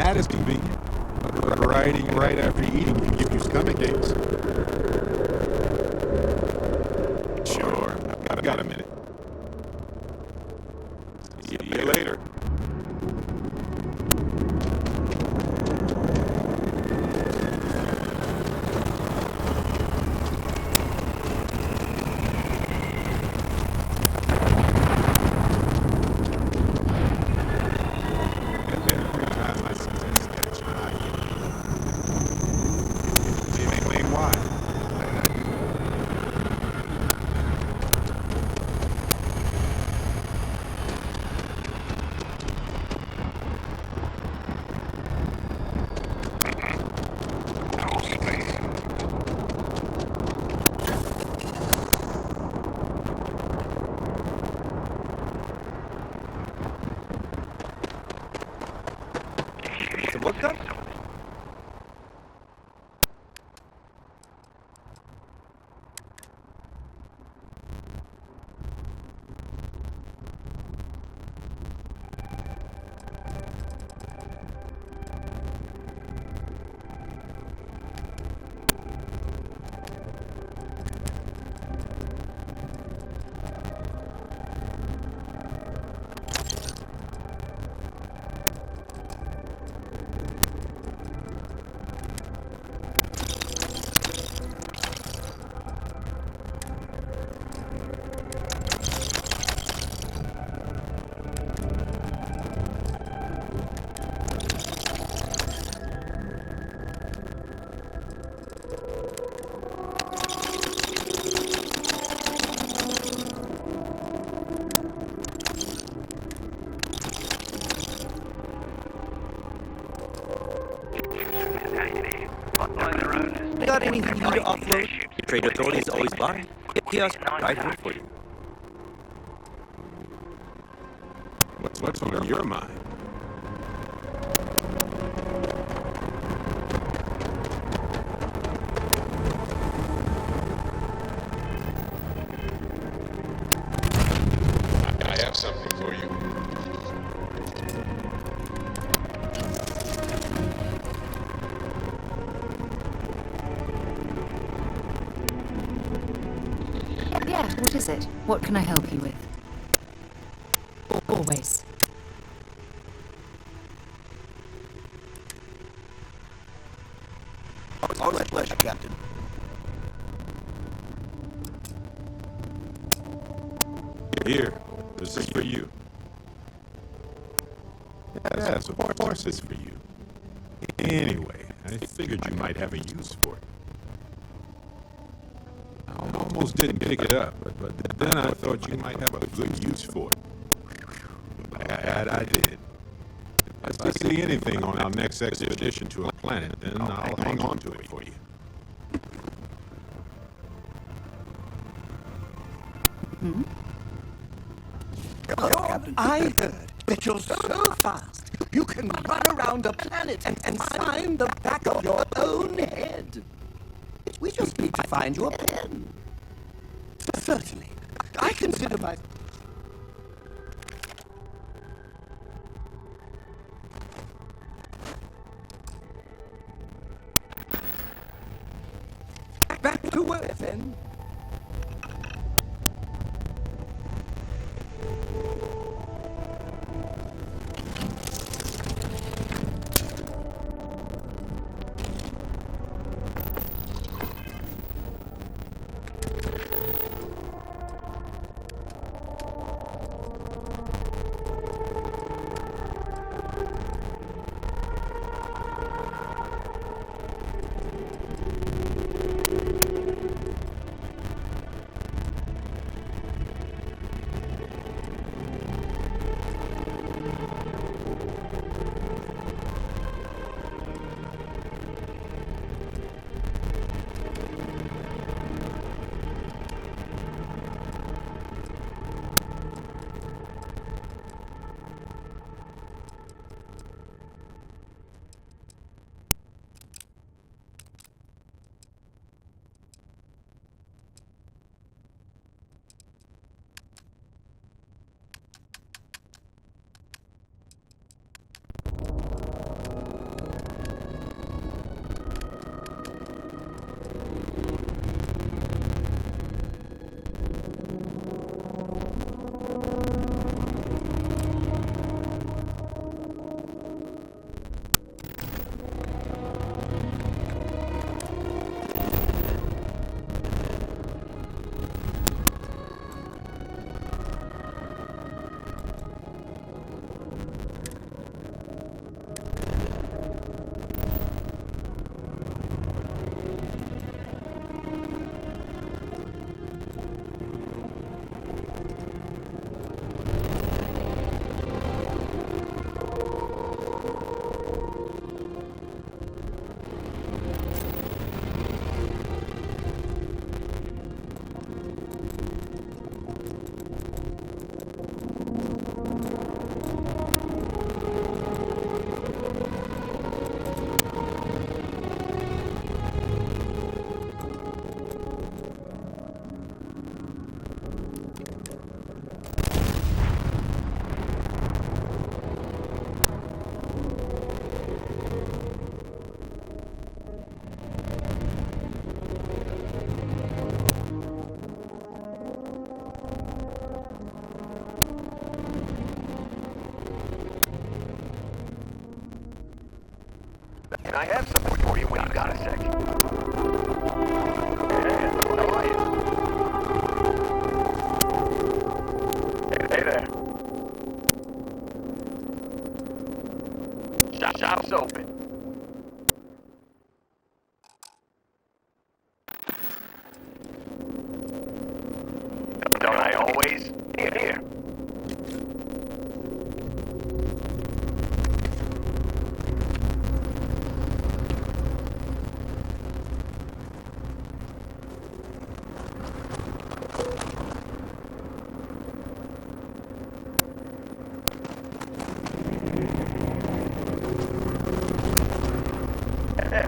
That is convenient. But writing right after eating can give you stomach aches. Sure, I've got a minute. See you later. Some work done? Got anything you need to offload? Trade authorities always buy. Kiosk right here for you. What's on your mind? I have something for you. Yeah, what is it? What can I help you with? Always. All my pleasure, Captain. Here, this is for you. Yes, of course it's for you. Anyway, I figured you might have a use for it. I almost didn't pick it up, but then I thought you might have a good use for it. I did. If I see anything on our next expedition to a planet, then I'll hang on to it for you. Hmm? I heard that you're so fast you can run around a planet and sign the back of your own head. We just need to find you a pen. Certainly. I consider my... Back to work, then. I have something for you when you got a sec. Hey, how are you? Hey there. Shop's open. Don't I always? Here.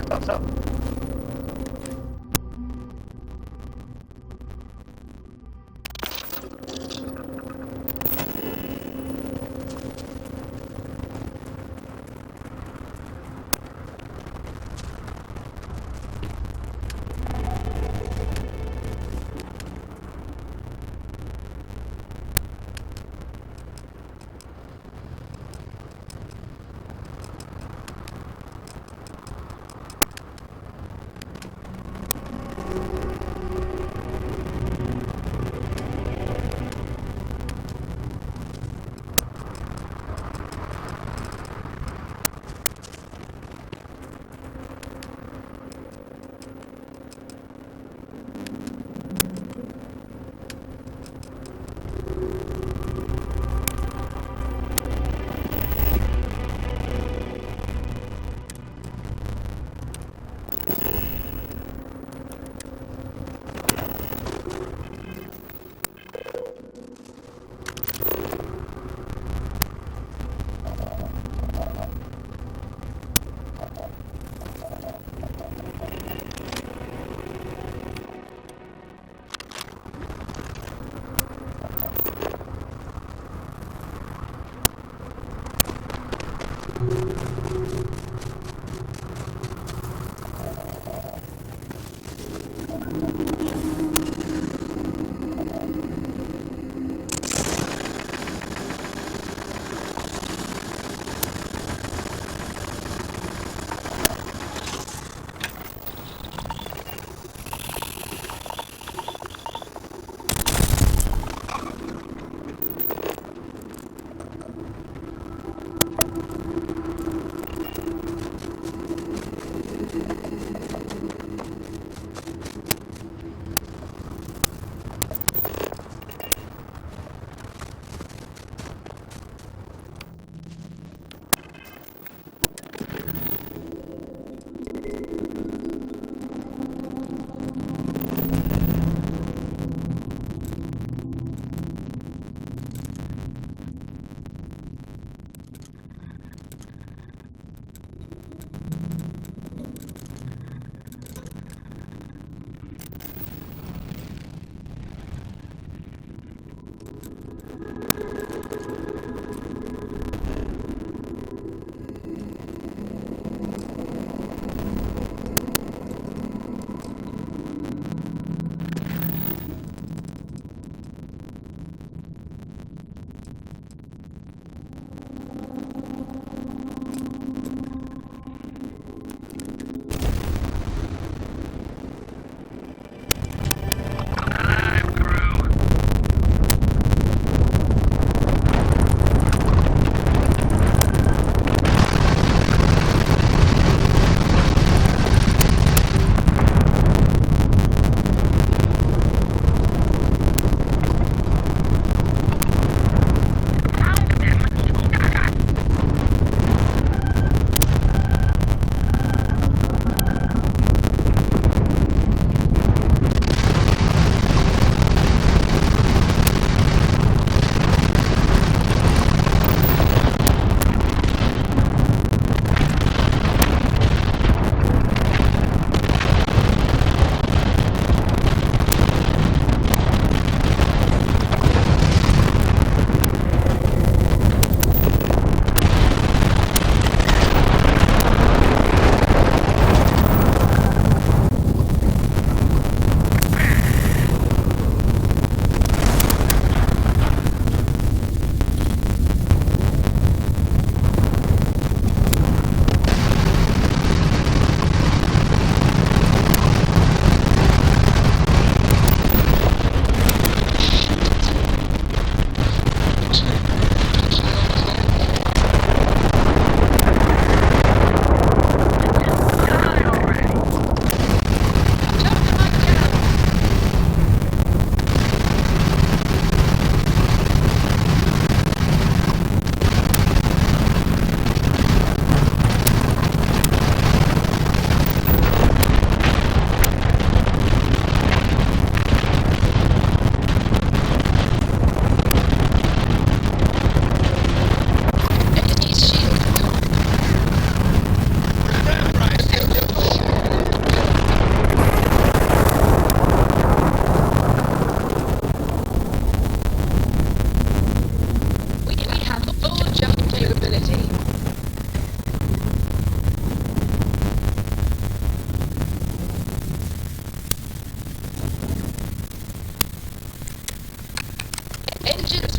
What's up?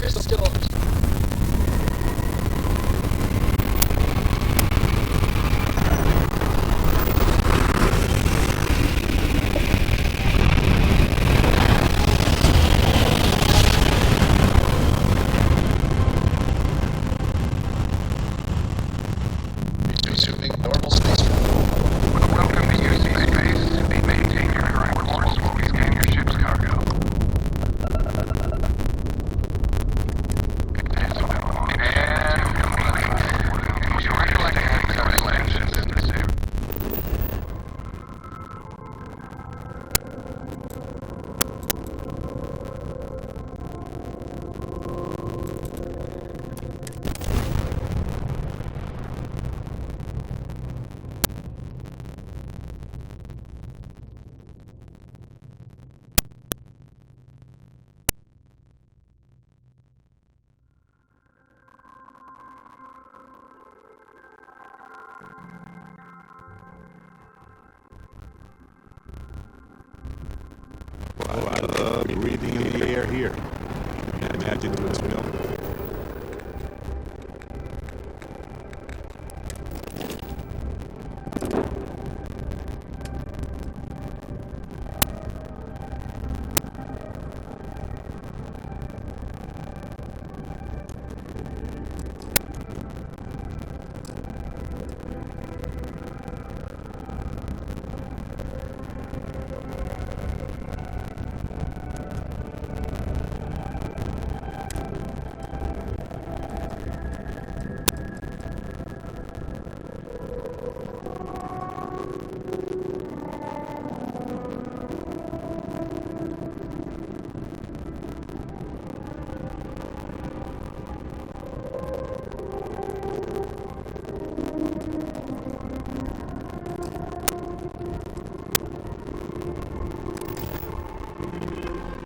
restored. Resuming normal space. Welcome to UC Space. Maintain your current course while we scan your ship's cargo. And complete. Enjoy collecting exotic in this area. Oh, I love breathing in the air here. Imagine the smell.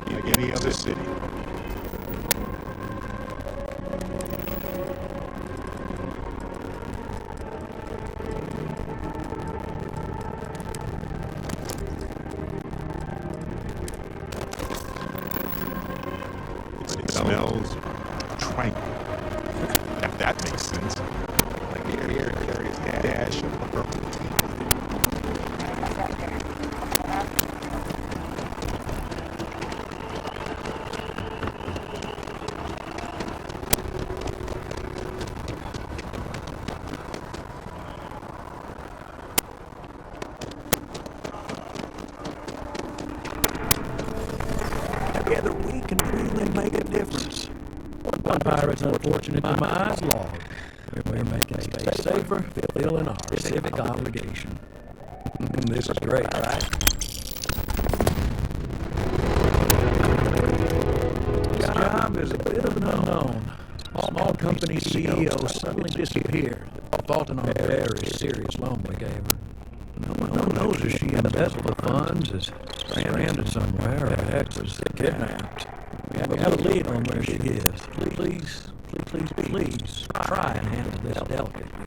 Like any other city. It smells tranquil. If that makes sense. Like the air carries a dash of purple tea. Together we can really make a difference. One pirate's unfortunate demise logged. We're making space safer, fulfilling our civic obligation. This is great, right? This job is a bit of an unknown. Small company CEO suddenly disappeared, defaulting on a very serious loan we gave her. No one knows if she embezzled the funds, is stranded somewhere, or heck was kidnapped. We have a lead on where she is. Please, try and handle this delicately.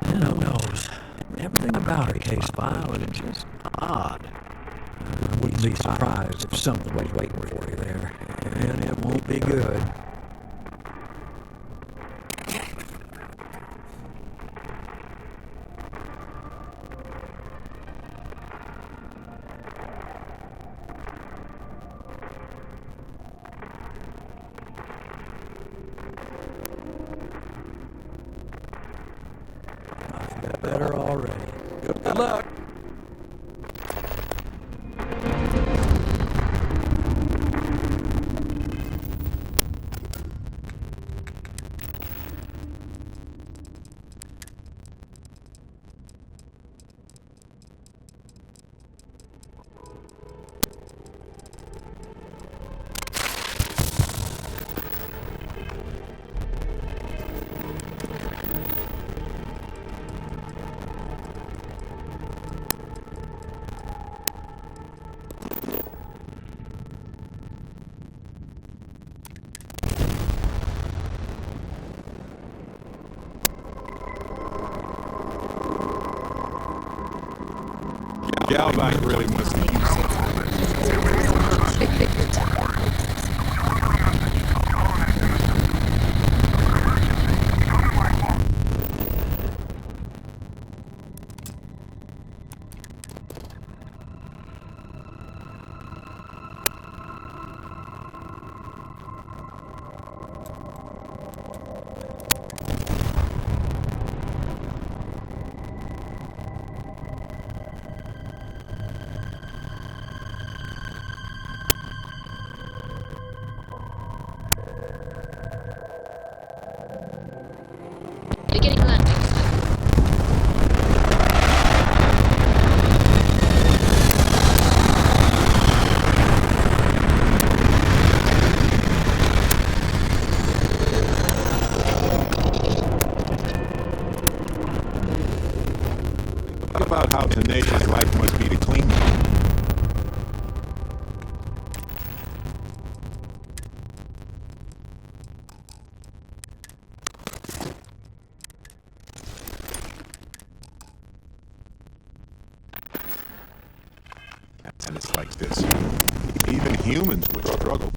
And who knows? Everything about her case file is just odd. I wouldn't be surprised if something was waiting for you there, and it won't be good. Better already. Good luck. Galvine really must tenacious life must be to clean them. And it's like this. Even humans would struggle.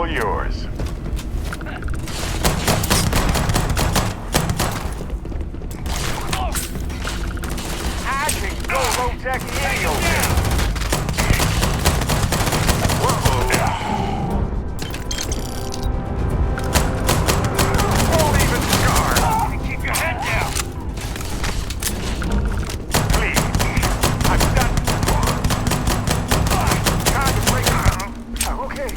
all yours. I can go low-tech any old day. Won't even scar. Keep your head down. Please. I've done. Time to break down. Okay.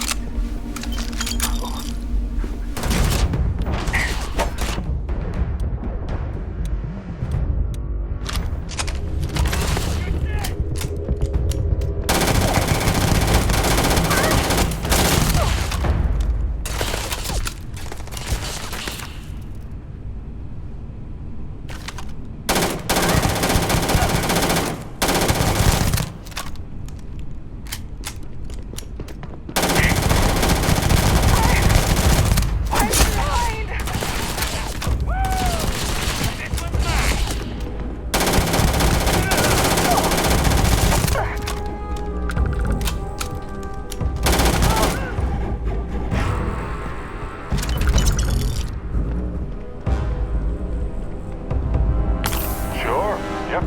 Sure. Yep.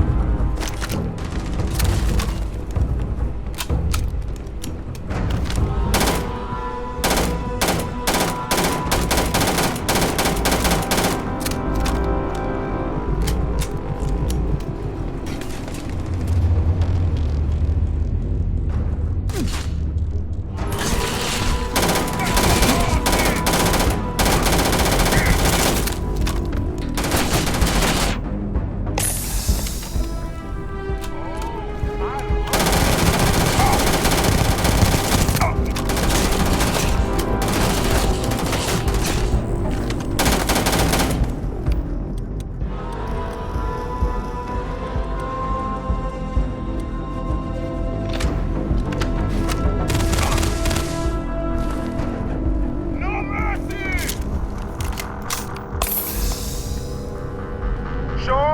Sure.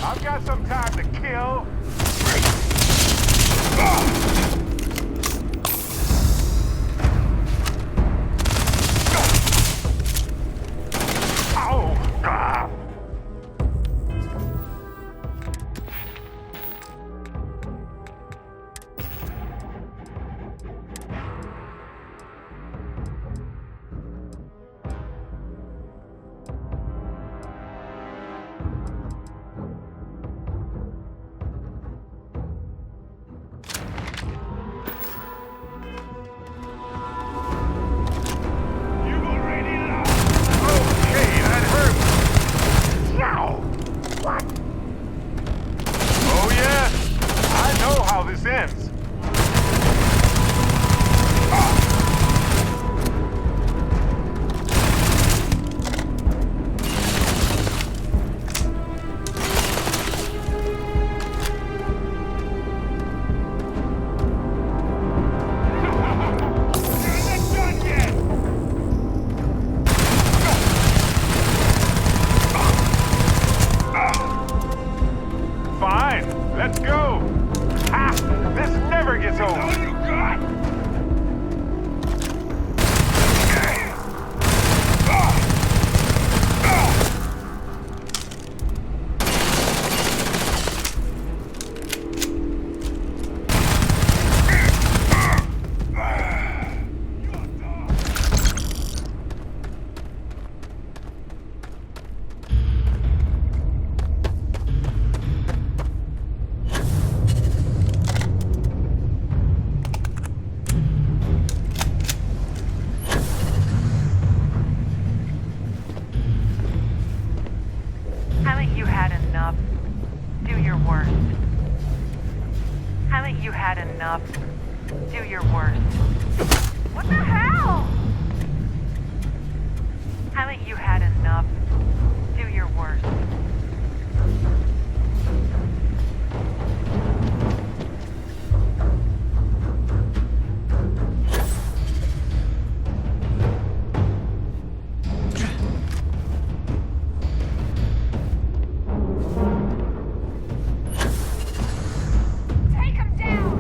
I've got some time to kill. Oh, God. Okay, that hurt. Now, what? Oh, yeah. I know how this ends. Fine, let's go. Ha! This never gets old. All you got? Haven't you had enough? Do your worst. Haven't you had enough? Do your worst. What the hell? Haven't you had enough? Do your worst. Take him down!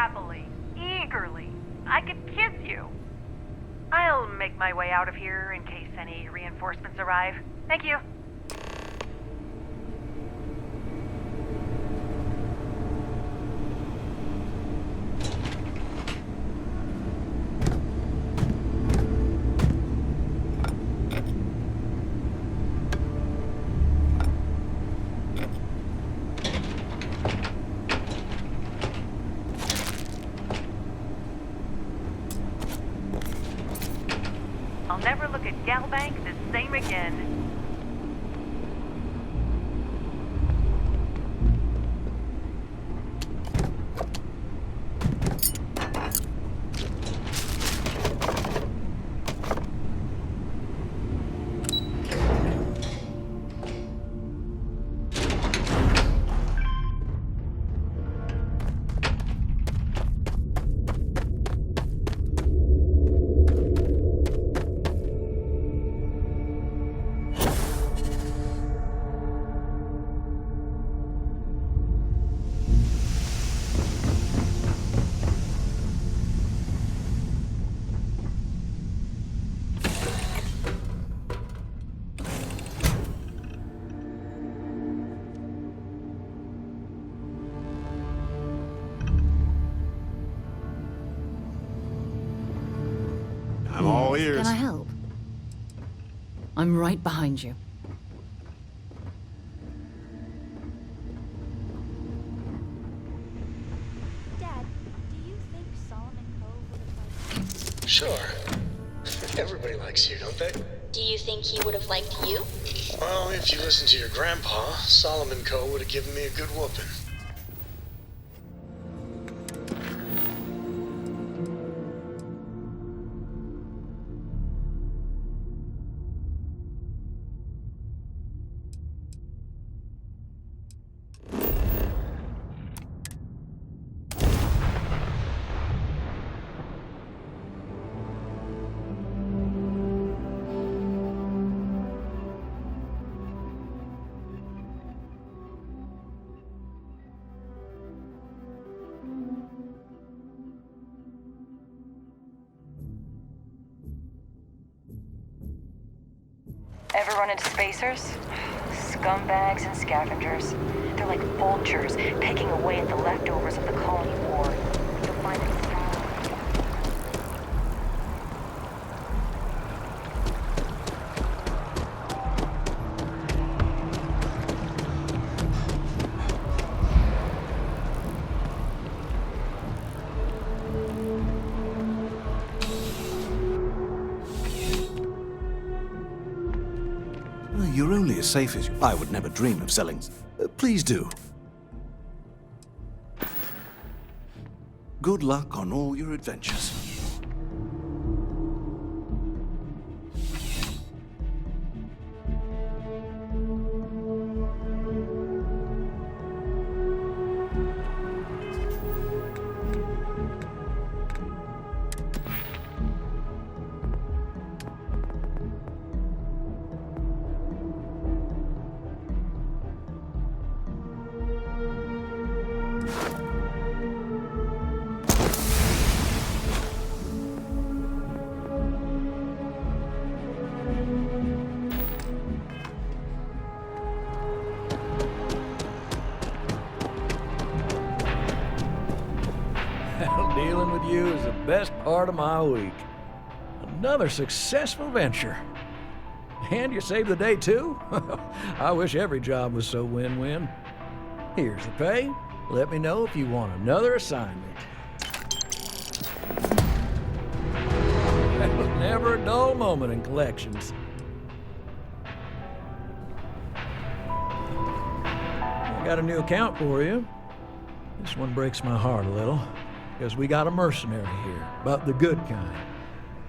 happily, eagerly. I could kiss you. I'll make my way out of here in case any reinforcements arrive. Thank you. I'll never look at Galbank the same again. I'm all ears. Can I help? I'm right behind you. Dad, do you think Solomon Cove would have liked Sure. Everybody likes you, don't they? Do you think he would have liked you? Well, if you listen to your grandpa, Solomon Coe would have given me a good whooping. Ever run into spacers? Scumbags and scavengers. They're like vultures picking away at the leftovers of the colony war. You'll find them You're only as safe as you. I would never dream of selling. Please do. Good luck on all your adventures. Dealing with you is the best part of my week. Another successful venture. And you saved the day, too? I wish every job was so win-win. Here's the pay. Let me know if you want another assignment. That was never a dull moment in collections. I got a new account for you. This one breaks my heart a little, because we got a mercenary here, but the good kind.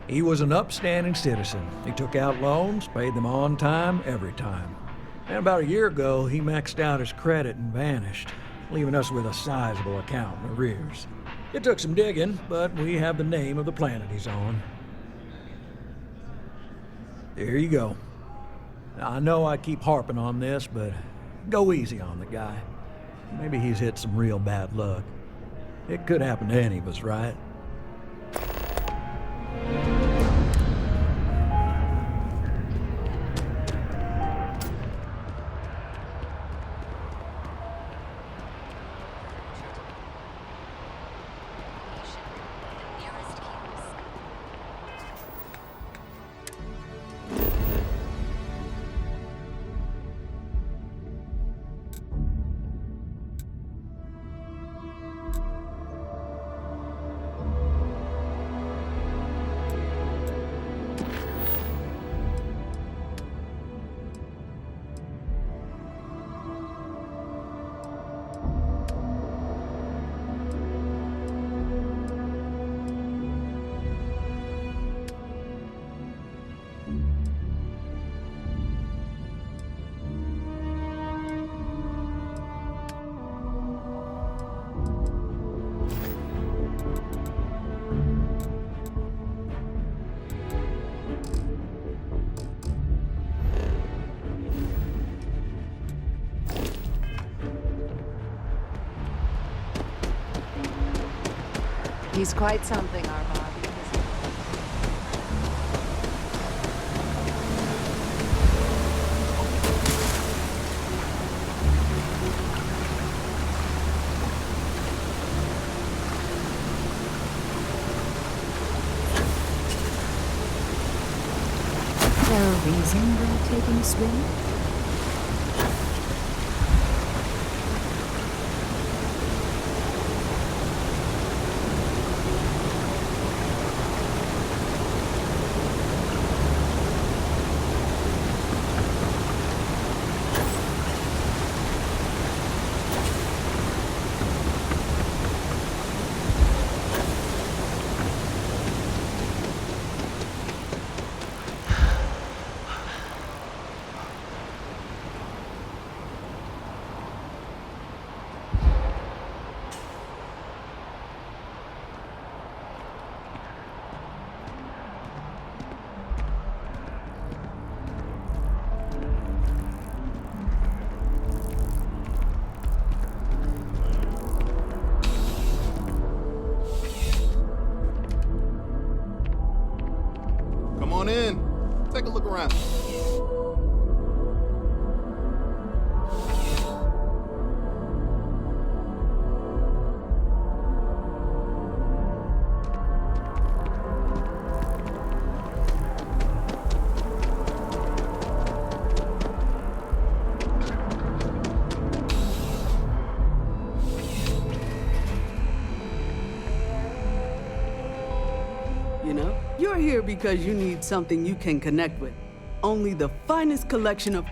He was an upstanding citizen. He took out loans, paid them on time, every time. And about a year ago, he maxed out his credit and vanished, leaving us with a sizable account in arrears. It took some digging, but we have the name of the planet he's on. There you go. Now, I know I keep harping on this, but go easy on the guy. Maybe he's hit some real bad luck. It could happen to any of us, right? He's quite something, our Bobby. Is there a reason they're taking a swim? Come on in. Take a look around. You know, you're here because you need something you can connect with. Only the finest collection of...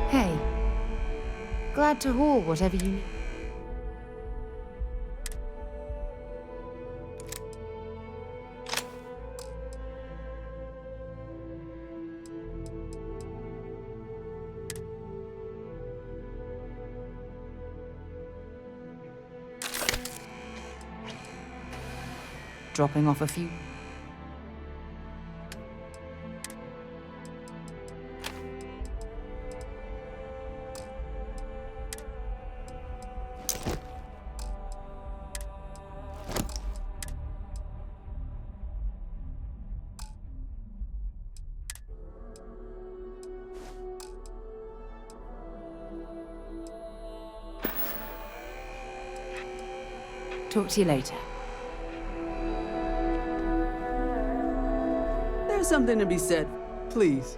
Hey, glad to haul whatever you need. Dropping off a few. Talk to you later. There's something to be said. Please,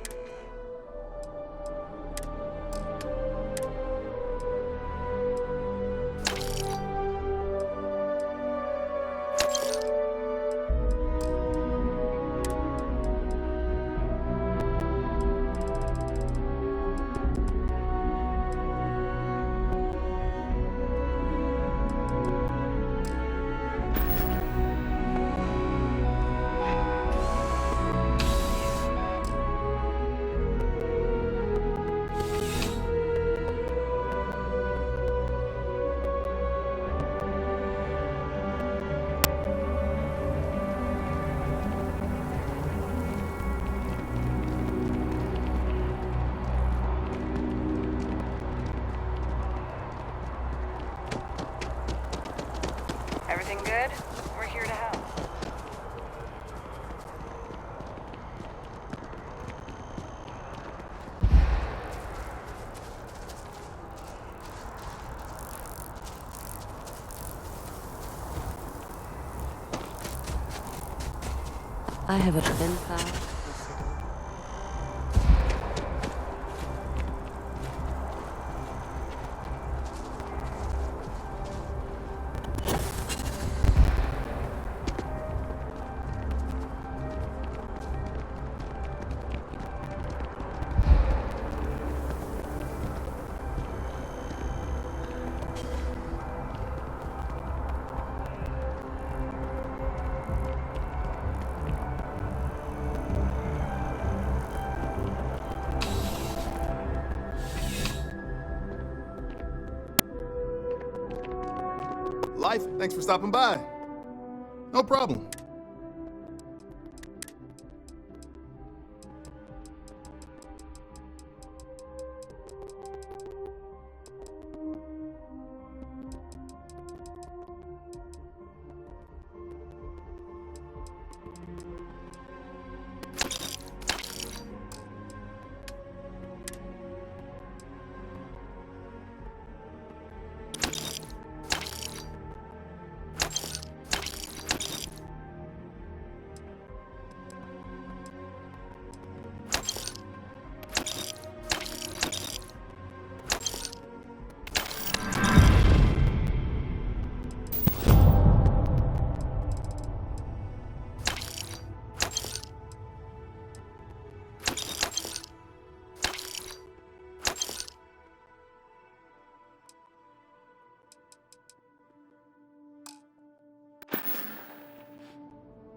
good? We're here to help. I have a pen pal. Life, thanks for stopping by. No problem.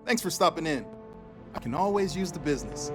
Thanks for stopping in. I can always use the business.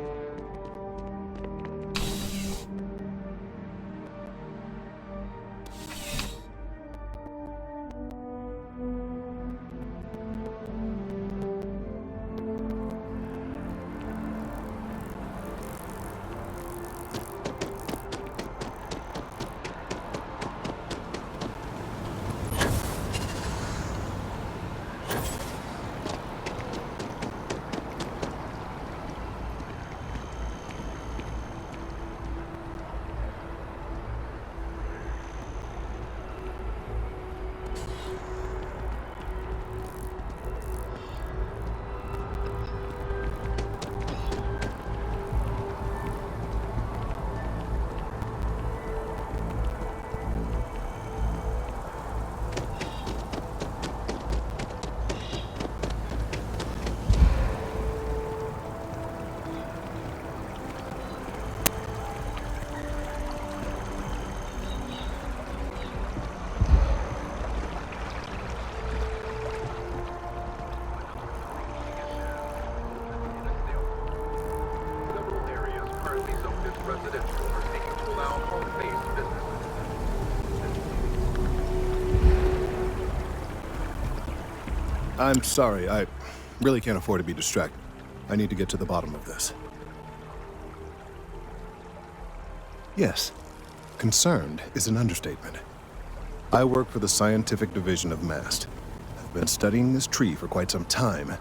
I'm sorry, I really can't afford to be distracted. I need to get to the bottom of this. Yes, concerned is an understatement. I work for the scientific division of MAST. I've been studying this tree for quite some time,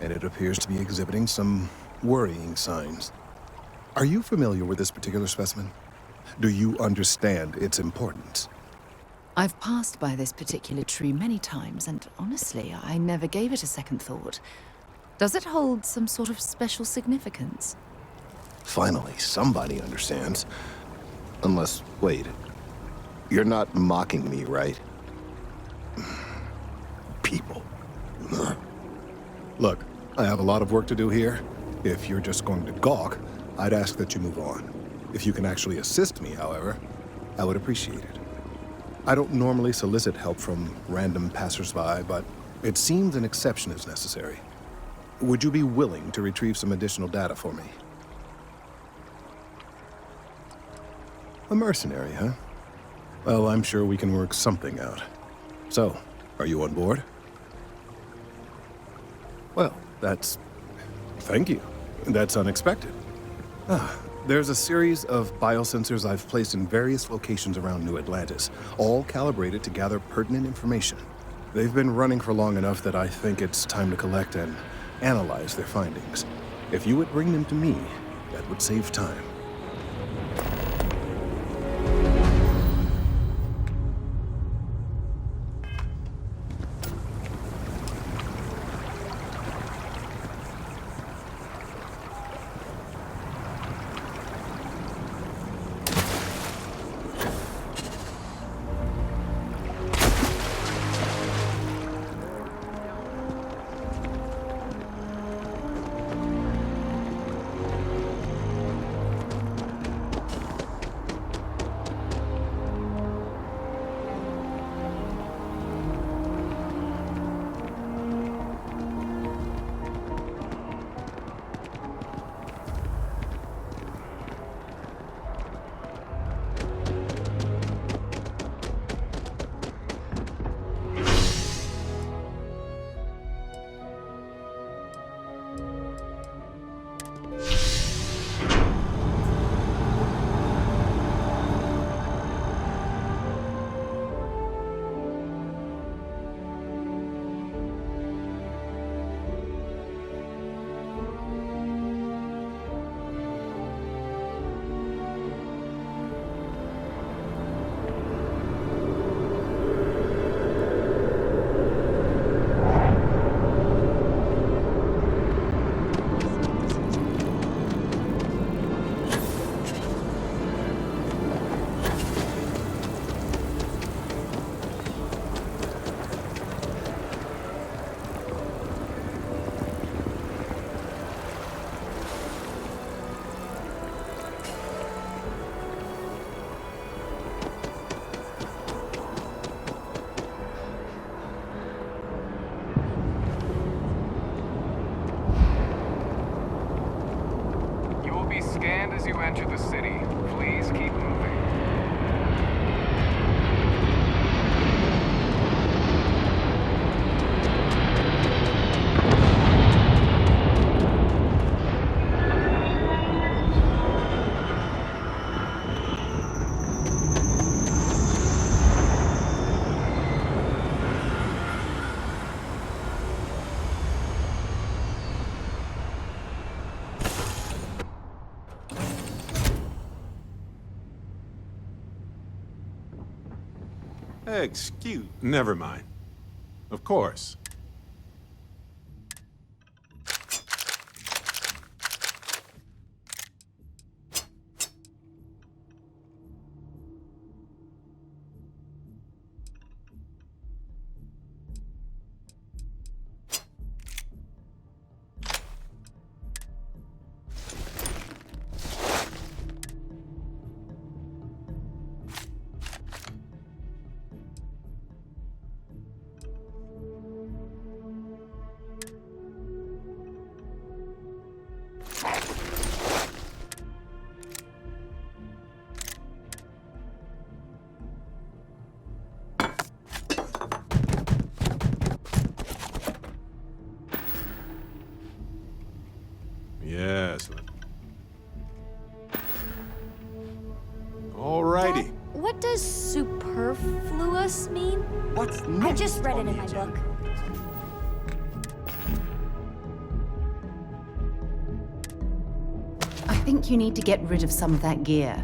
and it appears to be exhibiting some worrying signs. Are you familiar with this particular specimen? Do you understand its importance? I've passed by this particular tree many times, and honestly, I never gave it a second thought. Does it hold some sort of special significance? Finally, somebody understands. Unless, wait, you're not mocking me, right? People. Look, I have a lot of work to do here. If you're just going to gawk, I'd ask that you move on. If you can actually assist me, however, I would appreciate it. I don't normally solicit help from random passersby, but it seems an exception is necessary. Would you be willing to retrieve some additional data for me? A mercenary, huh? Well, I'm sure we can work something out. So, are you on board? Well, thank you. That's unexpected. There's a series of biosensors I've placed in various locations around New Atlantis, all calibrated to gather pertinent information. They've been running for long enough that I think it's time to collect and analyze their findings. If you would bring them to me, that would save time. Scanned as you enter the city. Please keep moving. Excuse... Never mind. Of course. Yes. Alrighty. What does superfluous mean? What's I next just read on it in the my agenda? book. I think you need to get rid of some of that gear.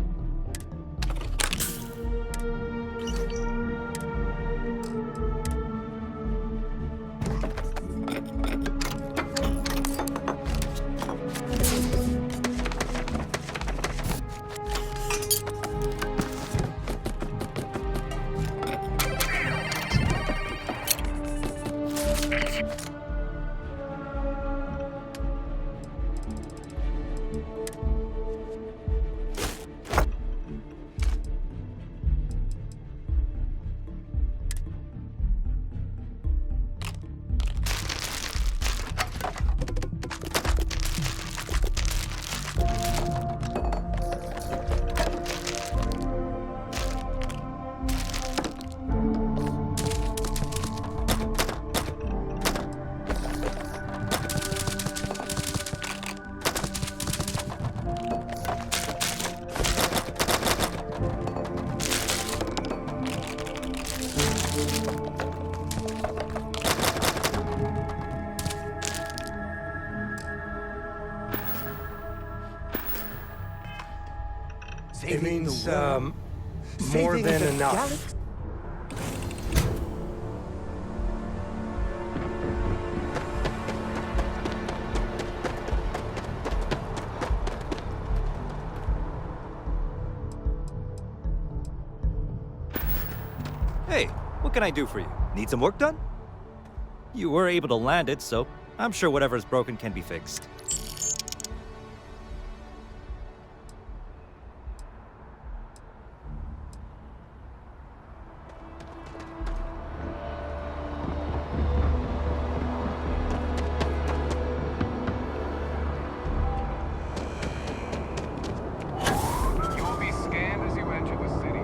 It means, more than enough. Hey, what can I do for you? Need some work done? You were able to land it, so I'm sure whatever's broken can be fixed. You will be scanned as you enter the city.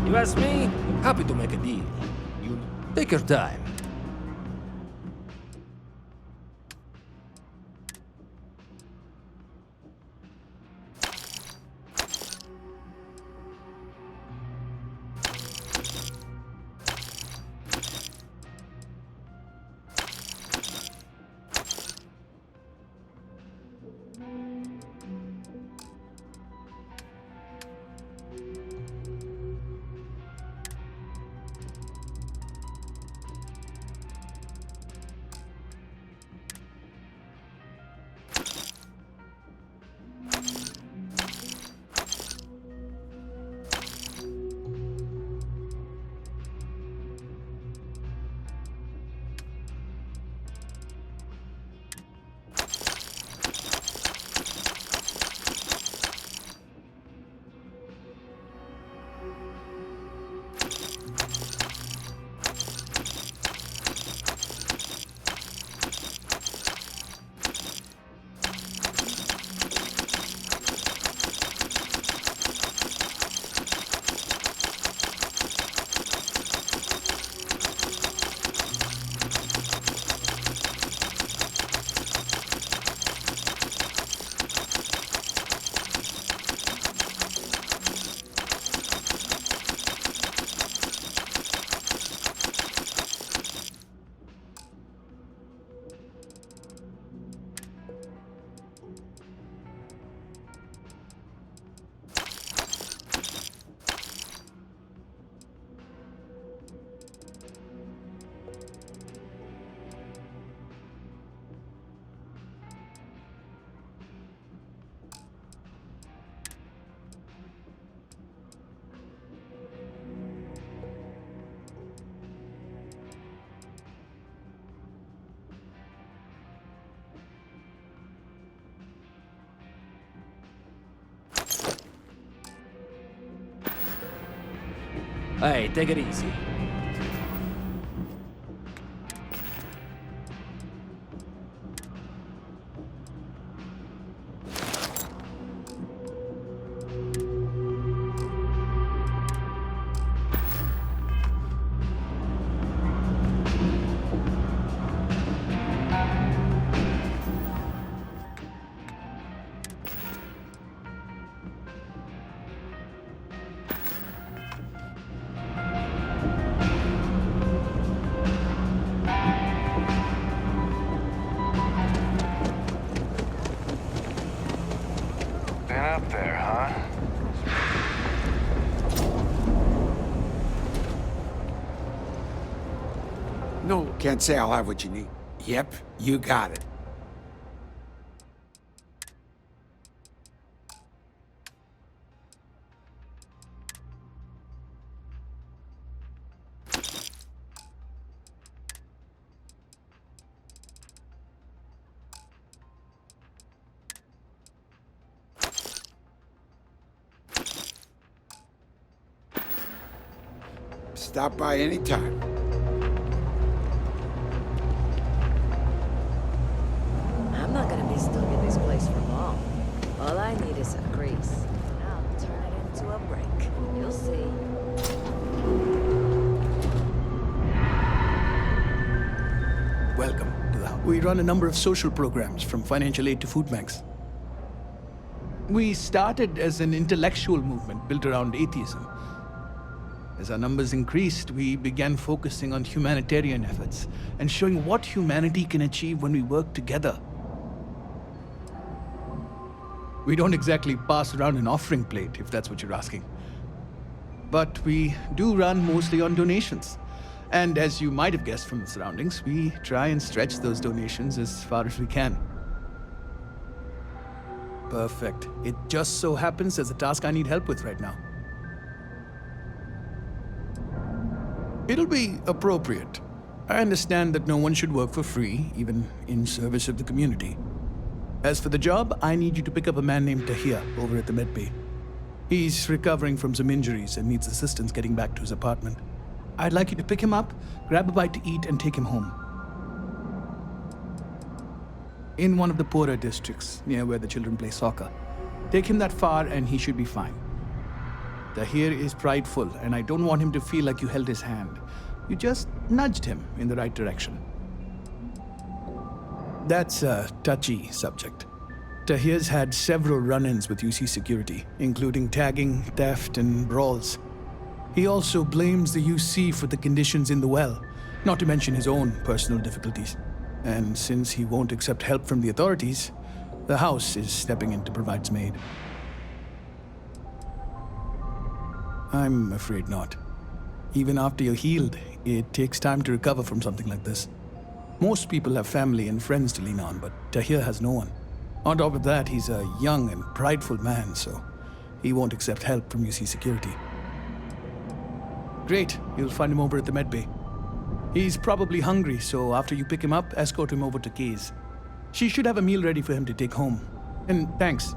You ask me, I'm happy to make a deal. You take your time. Hey, take it easy. Been up there, huh? No, can't say I'll have what you need. Yep, you got it. Stop by any time. I'm not gonna be stuck in this place for long. All I need is a grease. I'll turn it into a break. You'll see. Welcome to the house. We run a number of social programs, from financial aid to food banks. We started as an intellectual movement built around atheism. As our numbers increased, we began focusing on humanitarian efforts and showing what humanity can achieve when we work together. We don't exactly pass around an offering plate, if that's what you're asking. But we do run mostly on donations. And as you might have guessed from the surroundings, we try and stretch those donations as far as we can. Perfect. It just so happens there's a task I need help with right now. It'll be appropriate. I understand that no one should work for free, even in service of the community. As for the job, I need you to pick up a man named Tahir over at the medbay. He's recovering from some injuries and needs assistance getting back to his apartment. I'd like you to pick him up, grab a bite to eat, and take him home. In one of the poorer districts, near where the children play soccer. Take him that far and he should be fine. Tahir is prideful, and I don't want him to feel like you held his hand. You just nudged him in the right direction. That's a touchy subject. Tahir's had several run-ins with UC security, including tagging, theft, and brawls. He also blames the UC for the conditions in the well, not to mention his own personal difficulties. And since he won't accept help from the authorities, the house is stepping in to provide some aid. I'm afraid not. Even after you're healed, it takes time to recover from something like this. Most people have family and friends to lean on, but Tahir has no one. On top of that, he's a young and prideful man, so he won't accept help from UC security. Great, you'll find him over at the medbay. He's probably hungry, so after you pick him up, escort him over to Kay's. She should have a meal ready for him to take home. And thanks.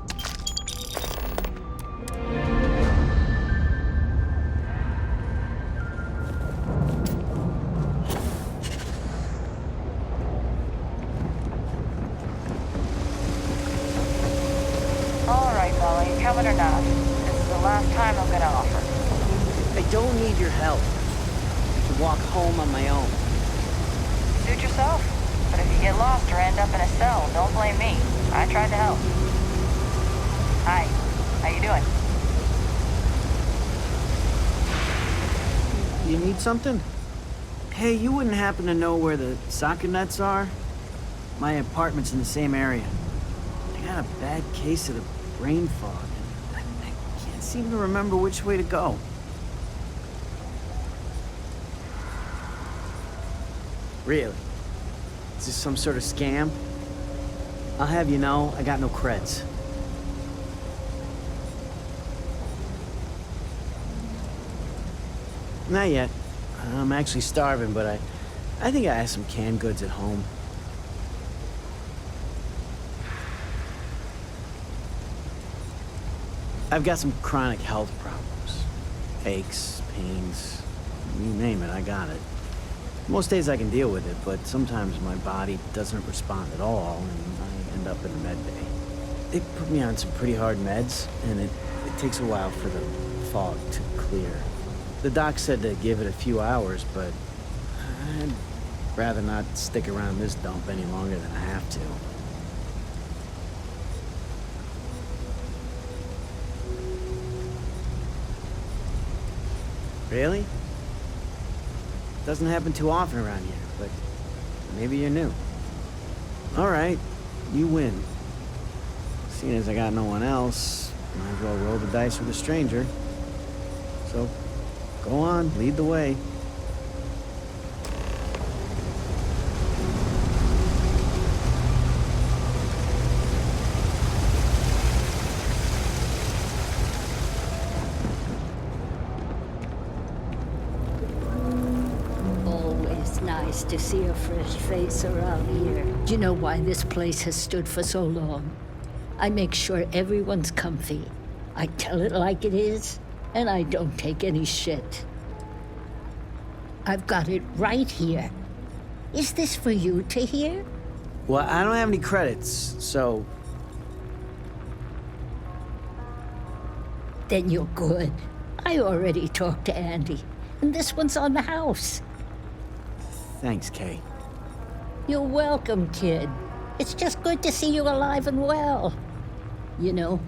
All right, Molly, coming or not, this is the last time I'm gonna offer. I don't need your help. I can walk home on my own. Suit yourself. But if you get lost or end up in a cell, don't blame me. I tried to help. Hi. How you doing? You need something? Hey, you wouldn't happen to know where the soccer nets are? My apartment's in the same area. I got a bad case of the brain fog, and I can't seem to remember which way to go. Really? Is this some sort of scam? I'll have you know, I got no creds. Not yet. I'm actually starving, but I think I have some canned goods at home. I've got some chronic health problems. Aches, pains, you name it, I got it. Most days I can deal with it, but sometimes my body doesn't respond at all, and I end up in the med bay. They put me on some pretty hard meds, and it takes a while for the fog to clear. The doc said to give it a few hours, but I'd rather not stick around this dump any longer than I have to. Really? Doesn't happen too often around here, but maybe you're new. All right, you win. Seeing as I got no one else, might as well roll the dice with a stranger. So, go on, lead the way. Nice to see a fresh face around here. Do you know why this place has stood for so long? I make sure everyone's comfy. I tell it like it is, and I don't take any shit. I've got it right here. Is this for you to hear? Well, I don't have any credits, so... Then you're good. I already talked to Andy, and this one's on the house. Thanks, Kay. You're welcome, kid. It's just good to see you alive and well. You know,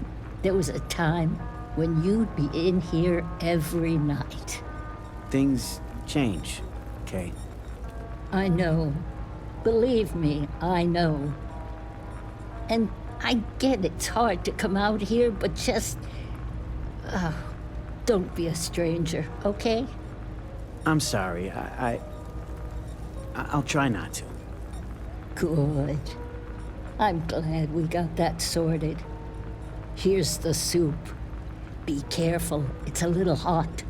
there was a time when you'd be in here every night. Things change, Kay. I know. Believe me, I know. And I get it's hard to come out here, but just... don't be a stranger, okay? I'm sorry. I'll try not to. Good. I'm glad we got that sorted. Here's the soup. Be careful, it's a little hot.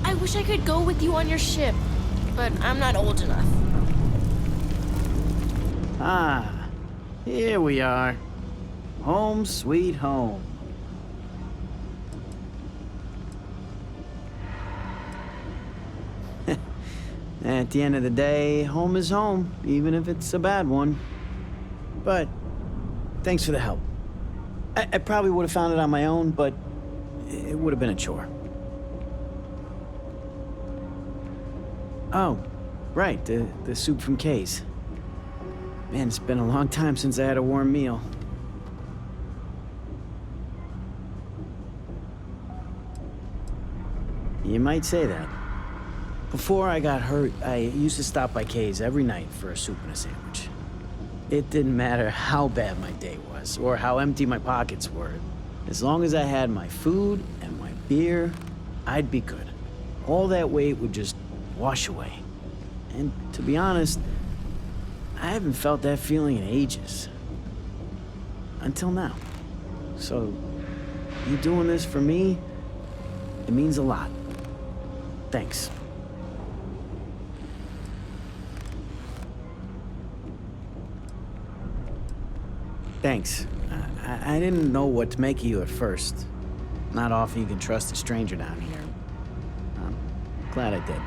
I wish I could go with you on your ship, but I'm not old enough. Ah, here we are. Home sweet home. At the end of the day, home is home, even if it's a bad one. But thanks for the help. I probably would have found it on my own, but it would have been a chore. Oh, right, the soup from Kay's. Man, it's been a long time since I had a warm meal. You might say that. Before I got hurt, I used to stop by Kay's every night for a soup and a sandwich. It didn't matter how bad my day was, or how empty my pockets were. As long as I had my food and my beer, I'd be good. All that weight would just wash away. And to be honest, I haven't felt that feeling in ages. Until now. So, you doing this for me, it means a lot. Thanks. Thanks. I didn't know what to make of you at first. Not often you can trust a stranger down here. I'm glad I did.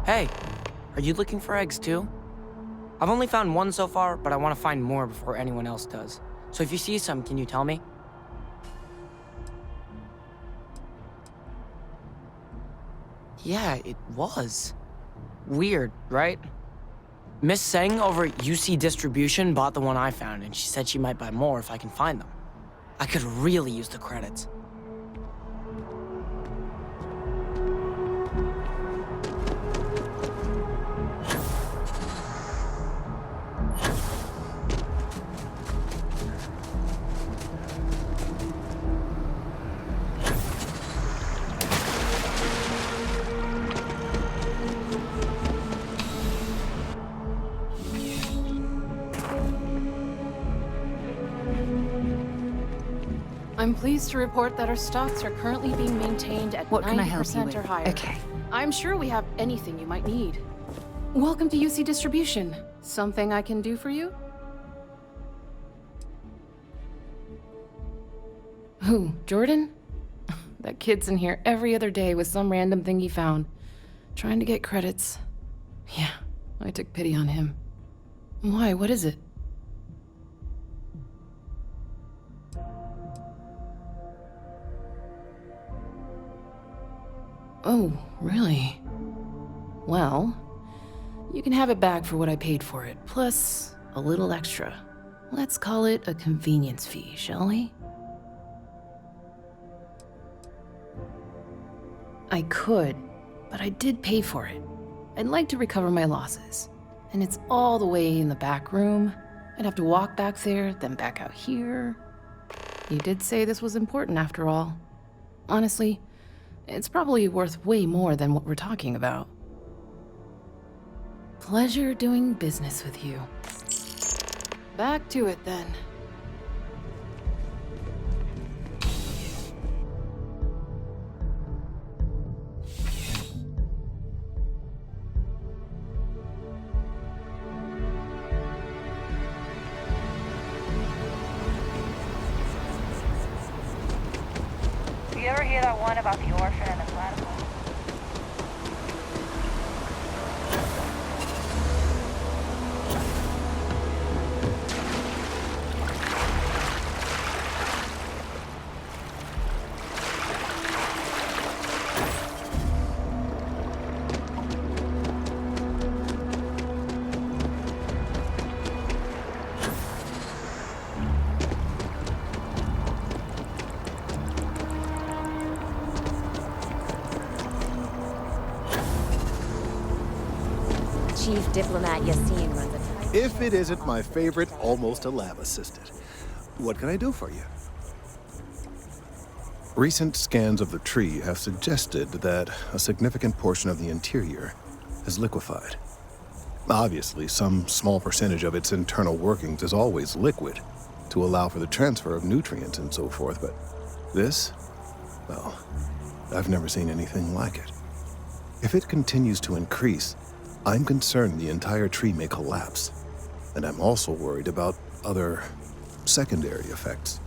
Hey, are you looking for eggs too? I've only found one so far, but I want to find more before anyone else does. So if you see some, can you tell me? Yeah, it was. Weird, right? Miss Seng over at UC Distribution bought the one I found, and she said she might buy more if I can find them. I could really use the credits. I'm pleased to report that our stocks are currently being maintained at 90% or higher. Okay. I'm sure we have anything you might need. Welcome to UC Distribution. Something I can do for you? Who, Jordan? That kid's in here every other day with some random thing he found. Trying to get credits. Yeah, I took pity on him. Why, what is it? Oh, really? Well, you can have it back for what I paid for it, plus a little extra. Let's call it a convenience fee, shall we? I could, but I did pay for it. I'd like to recover my losses. And it's all the way in the back room. I'd have to walk back there, then back out here. He did say this was important after all. Honestly, it's probably worth way more than what we're talking about. Pleasure doing business with you. Back to it then. You ever hear that one about the orphan and the platypus? Chief Diplomat Yassine runs a tight... If it isn't my favorite almost a lab assistant. What can I do for you? Recent scans of the tree have suggested that a significant portion of the interior is liquefied. Obviously, some small percentage of its internal workings is always liquid to allow for the transfer of nutrients and so forth, but this, well, I've never seen anything like it. If it continues to increase, I'm concerned the entire tree may collapse, and I'm also worried about other secondary effects.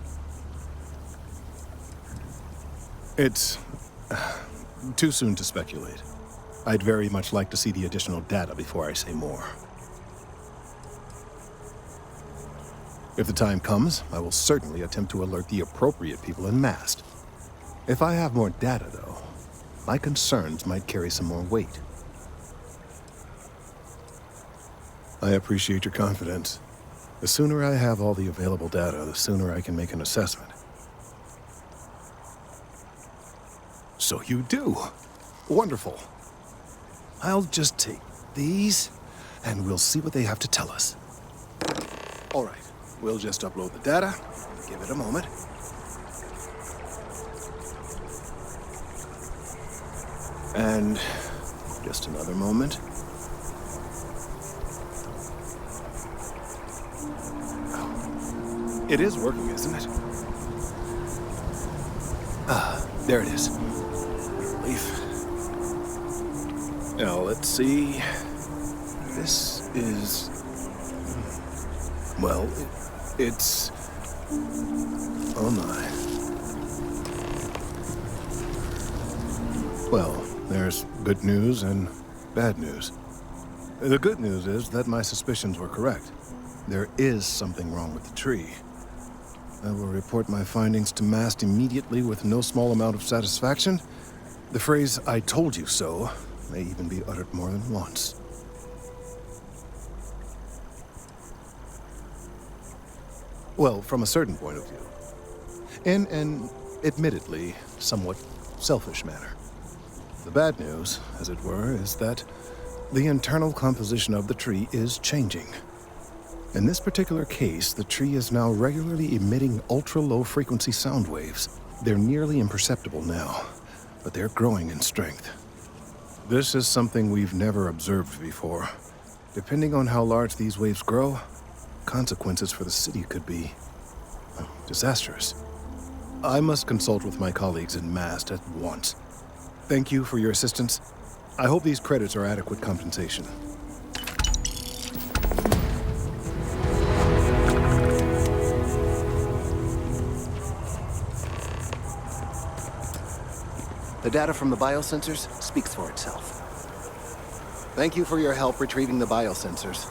It's too soon to speculate. I'd very much like to see the additional data before I say more. If the time comes, I will certainly attempt to alert the appropriate people in Mast. If I have more data, though, my concerns might carry some more weight. I appreciate your confidence. The sooner I have all the available data, the sooner I can make an assessment. So you do. Wonderful. I'll just take these, and we'll see what they have to tell us. All right, we'll just upload the data. Give it a moment. And just another moment. It is working, isn't it? Ah, there it is. Relief. Now, let's see. This is... well, it's... oh my. Well, there's good news and bad news. The good news is that my suspicions were correct. There is something wrong with the tree. I will report my findings to Mast immediately with no small amount of satisfaction. The phrase, "I told you so," may even be uttered more than once. Well, from a certain point of view. In an, admittedly, somewhat selfish manner. The bad news, as it were, is that the internal composition of the tree is changing. In this particular case, the tree is now regularly emitting ultra-low frequency sound waves. They're nearly imperceptible now, but they're growing in strength. This is something we've never observed before. Depending on how large these waves grow, consequences for the city could be disastrous. I must consult with my colleagues in Mast at once. Thank you for your assistance. I hope these credits are adequate compensation. The data from the biosensors speaks for itself. Thank you for your help retrieving the biosensors.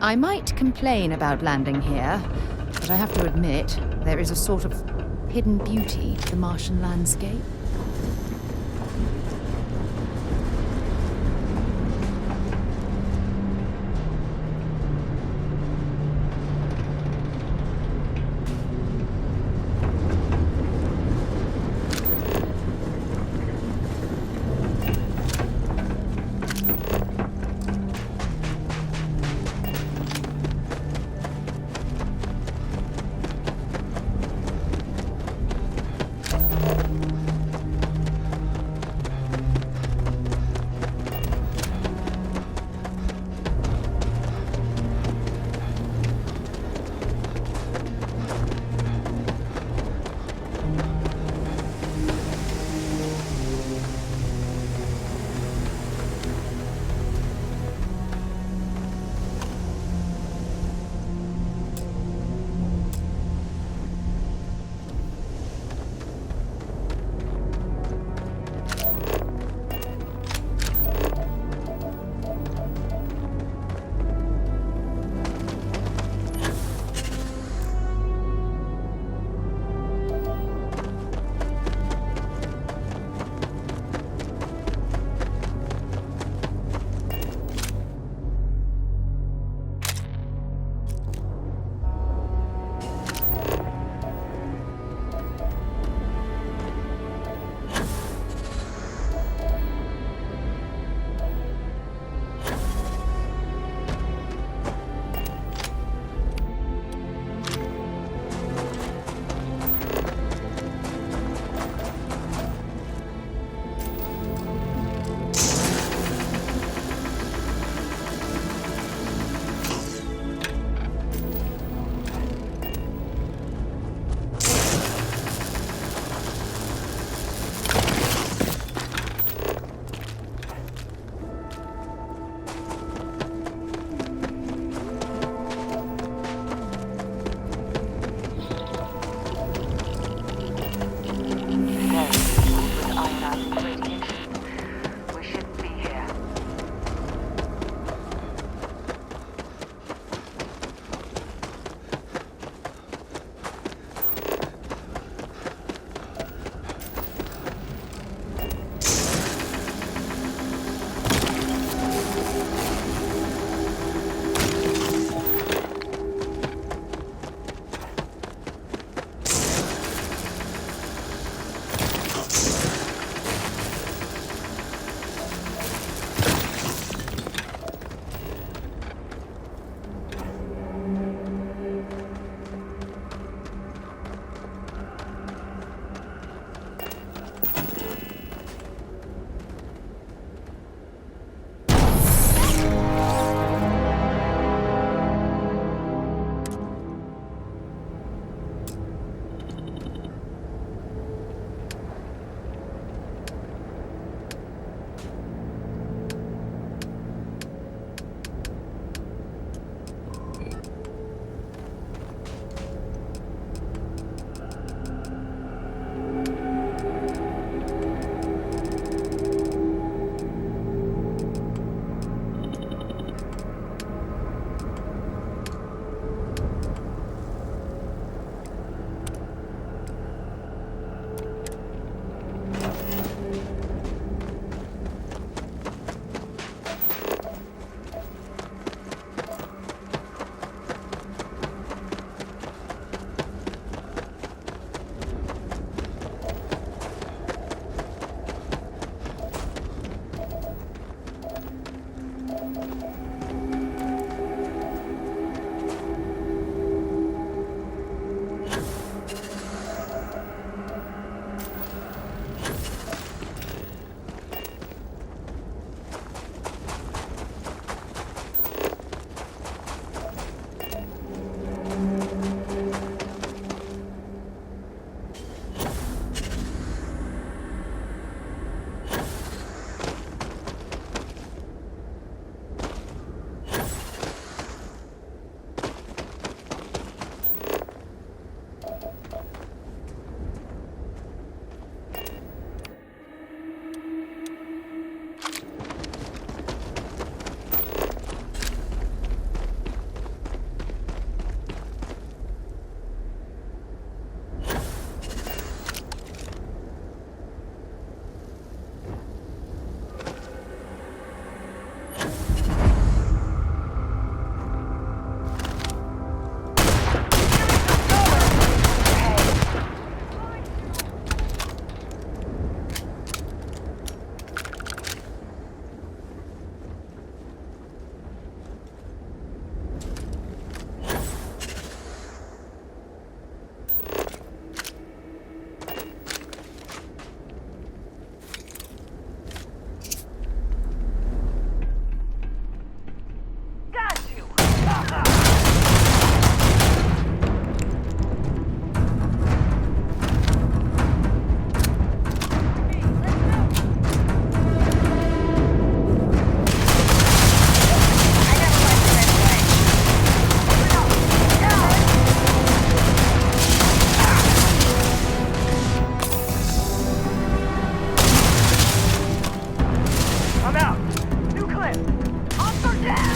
I might complain about landing here, but I have to admit, there is a sort of hidden beauty to the Martian landscape. I'm out. New clip. Officer down!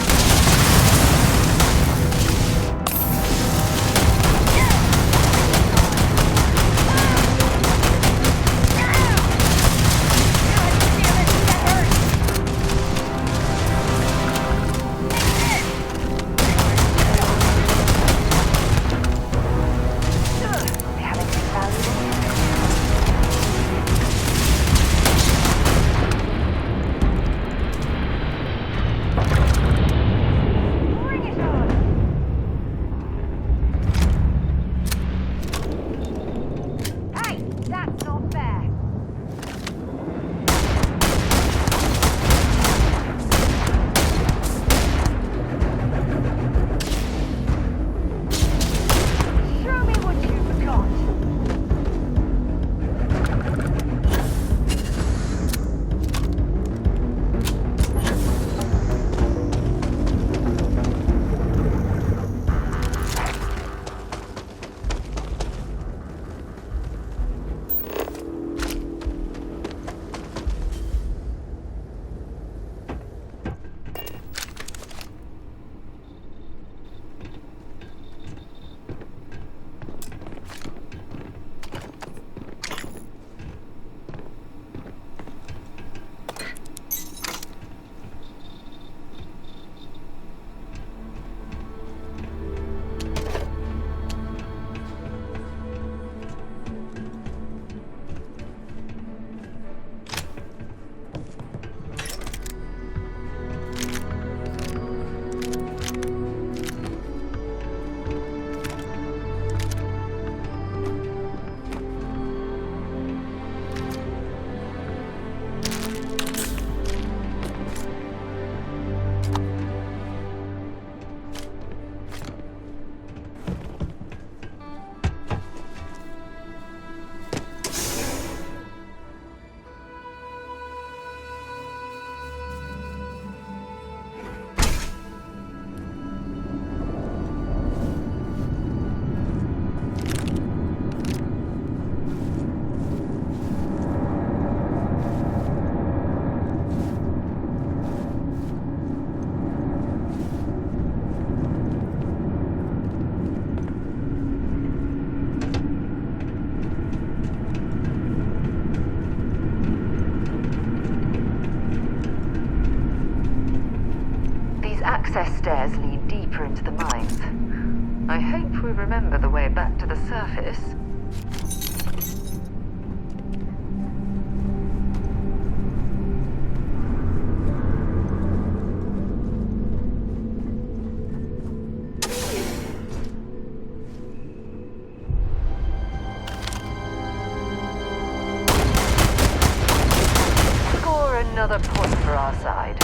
Access stairs lead deeper into the mines. I hope we remember the way back to the surface. Score another point for our side.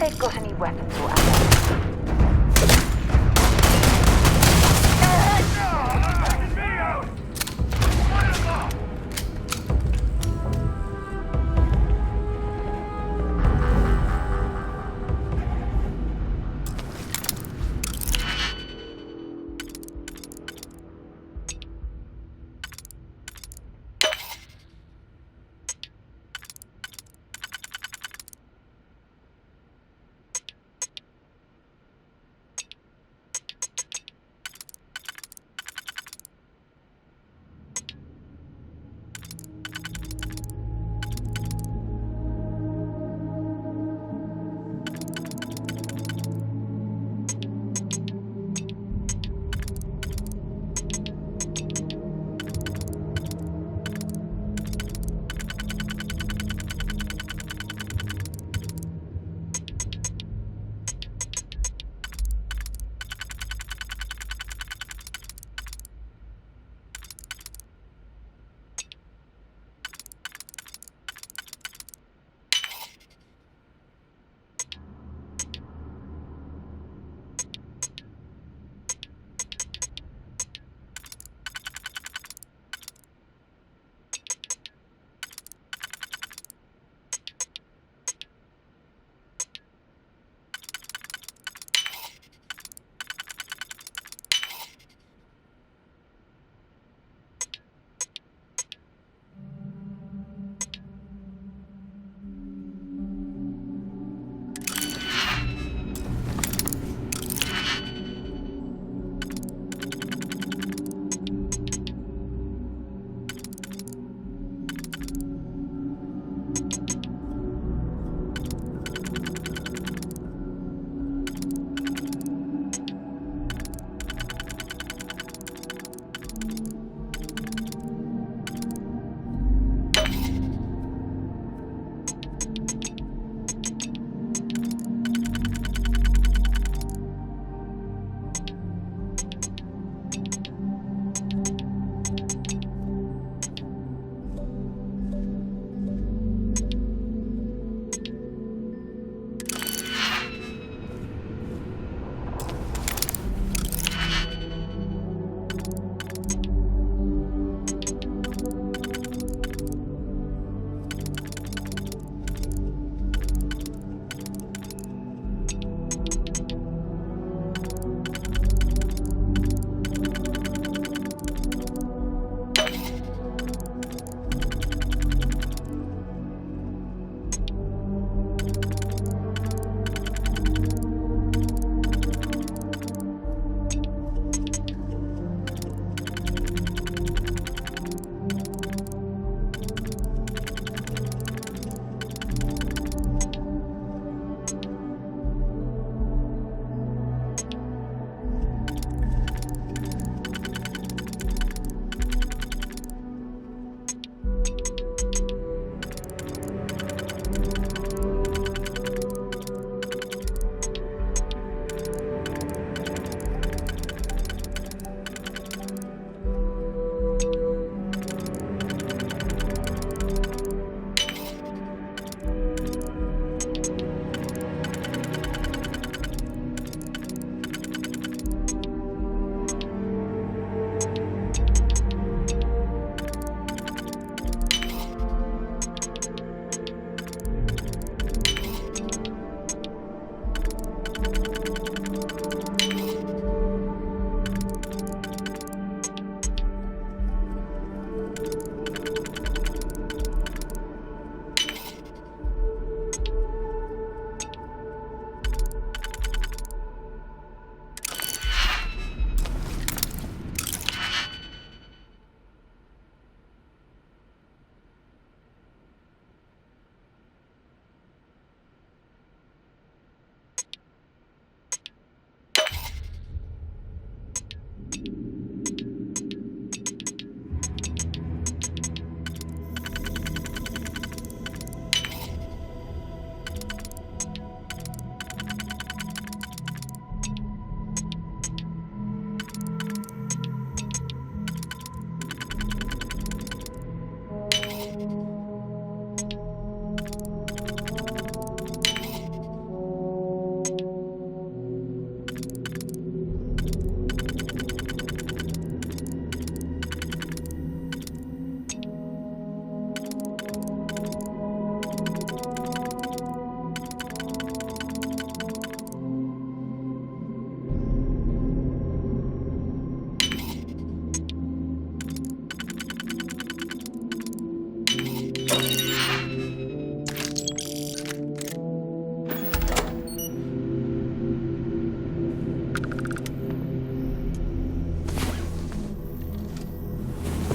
they've got any weapons or ammo.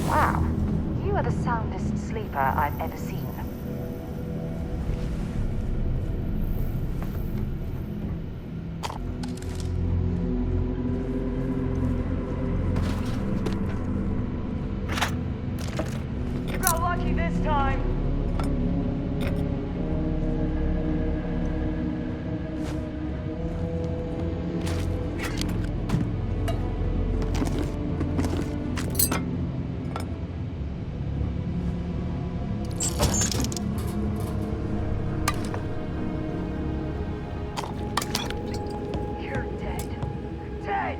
Wow, you are the soundest sleeper I've ever seen. You got lucky this time. You're dead. Dead!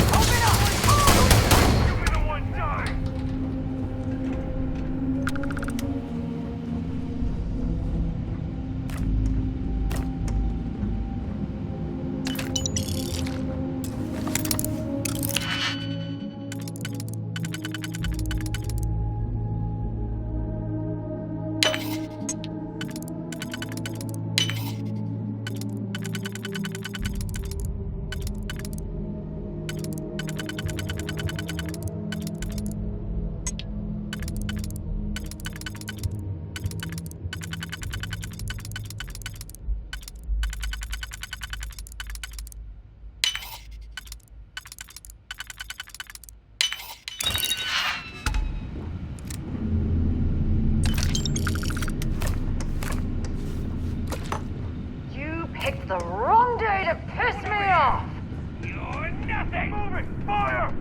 Open up! You'll be the one dying! You picked the wrong day to piss me off! You're nothing! Move it! Fire!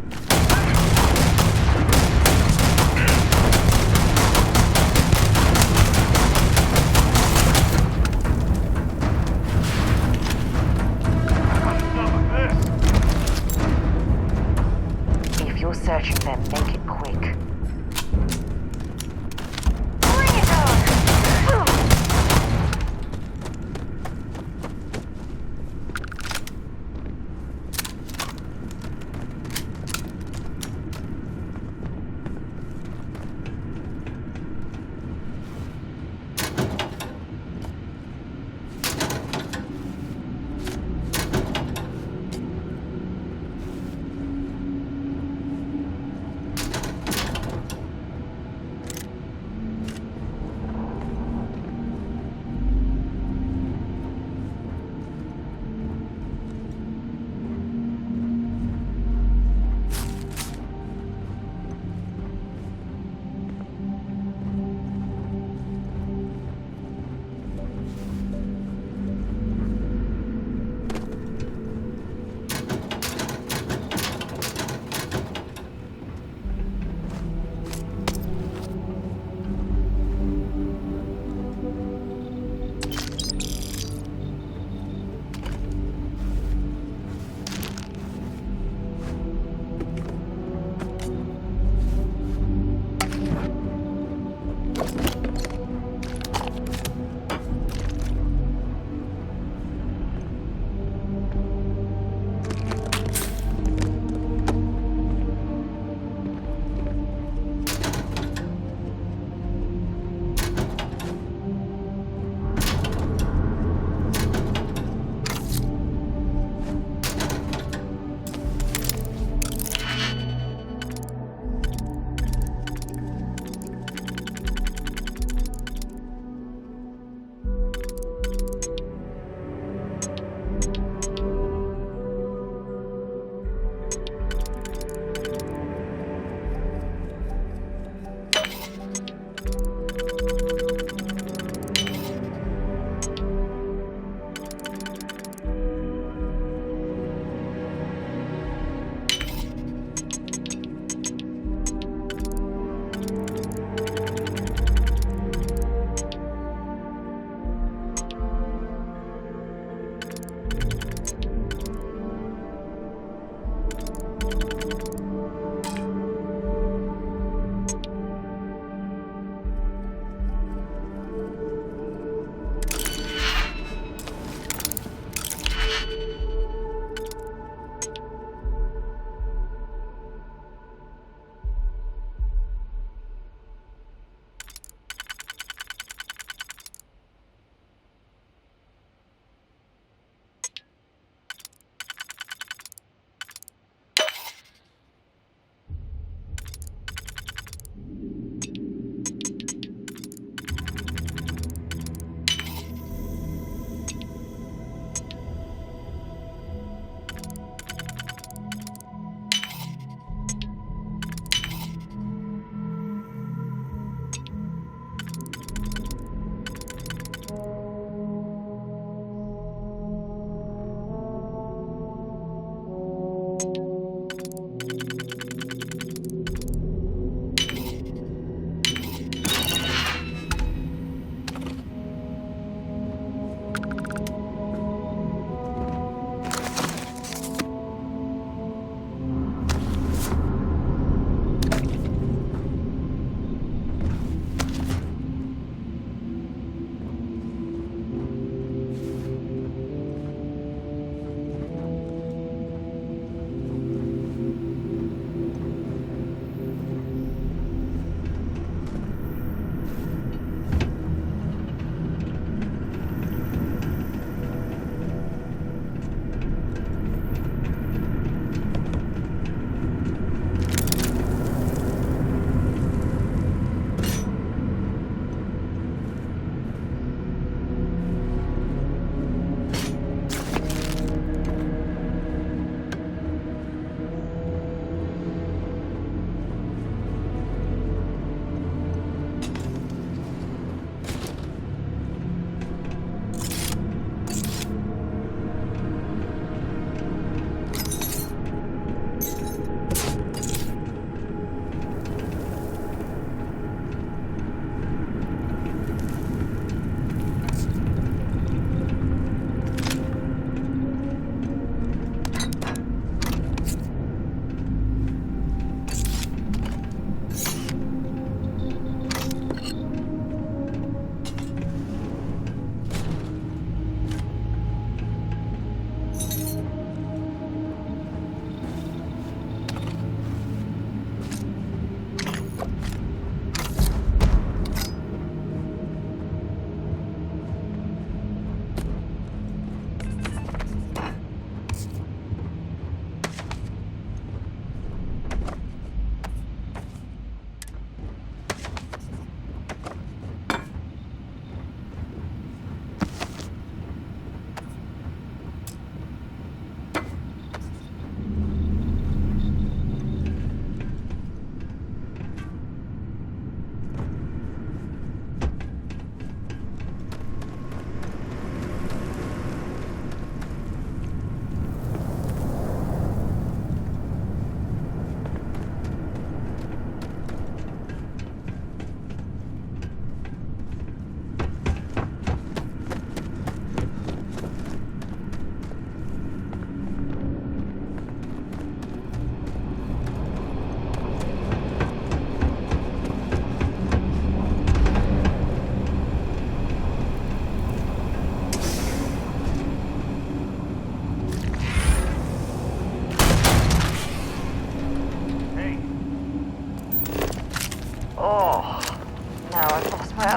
If you're searching them, make it quick.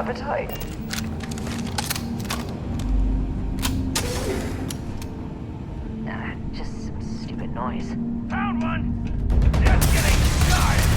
appetite. Nah, just some stupid noise. Found one! Just getting started!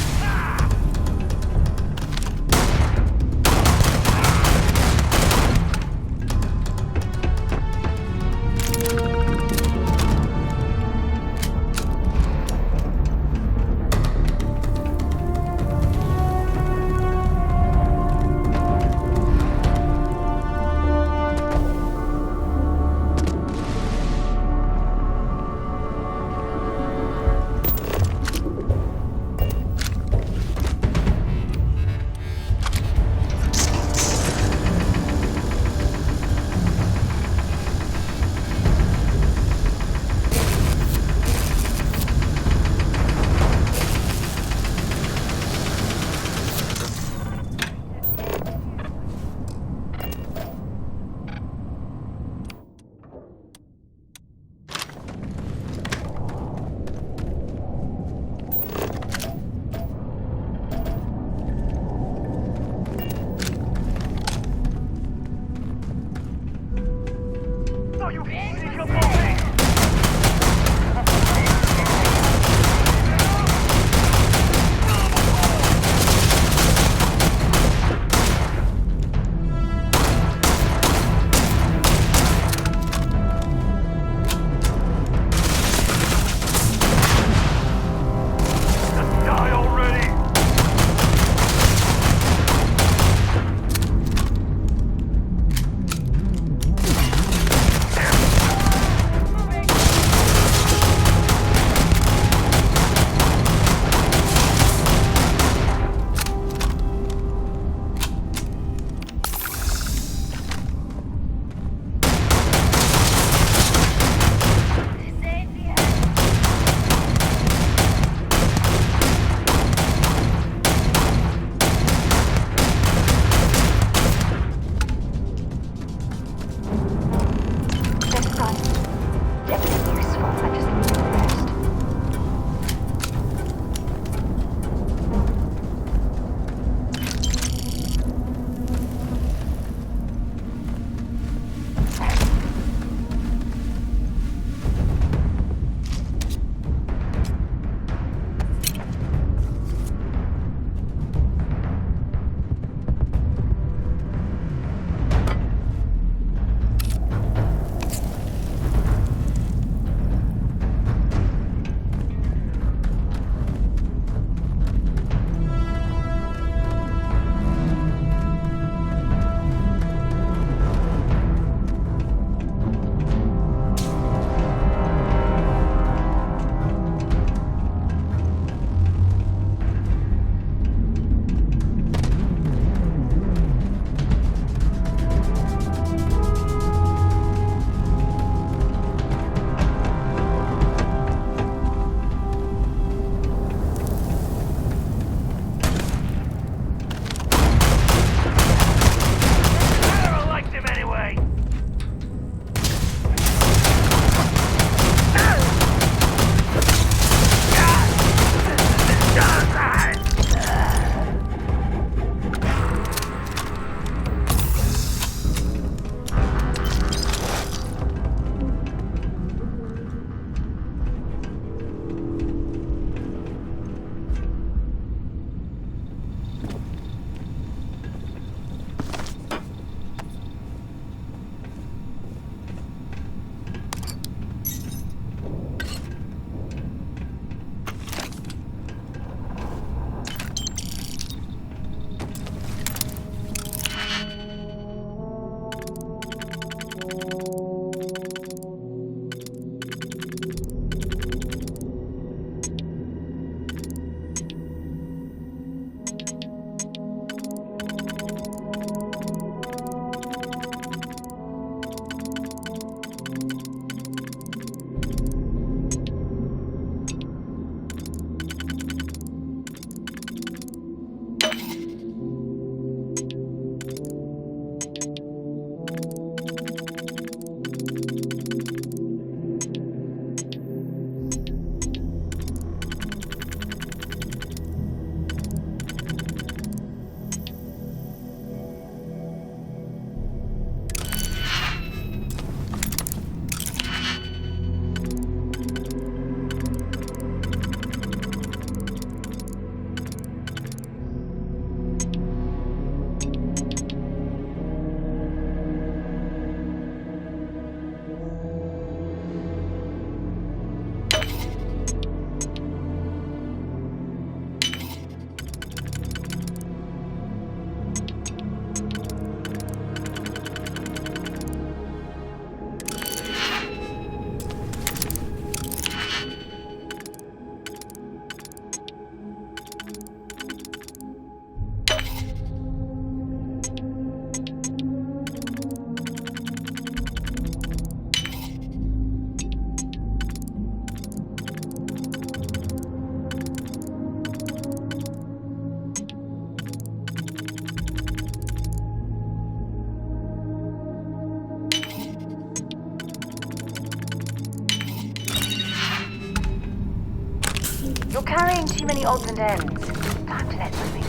You're carrying too many odds and ends. Time to let something go.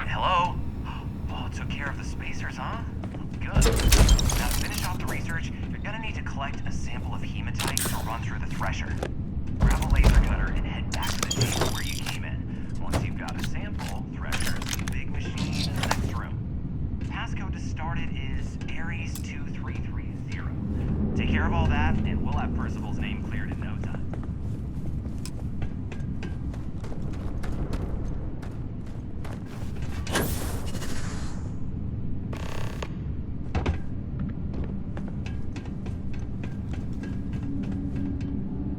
Hello? Oh, took care of the spacers, huh? Good. Now to finish off the research, you're gonna need to collect a sample of hematite to run through the thresher. Grab a laser cutter and head back to the chamber where you came in. Once you've got a sample, thresher is the big machine in the next room. Passcode to start it is Ares 2330. Take care of all that, and we'll have Percival's name cleared in no time.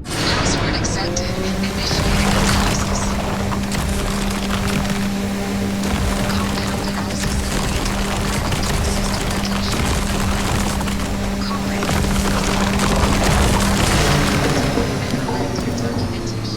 Password accepted. Initiating analysis. Compound analysis complete. Adding to system rotation. Calling. Collecting documentation.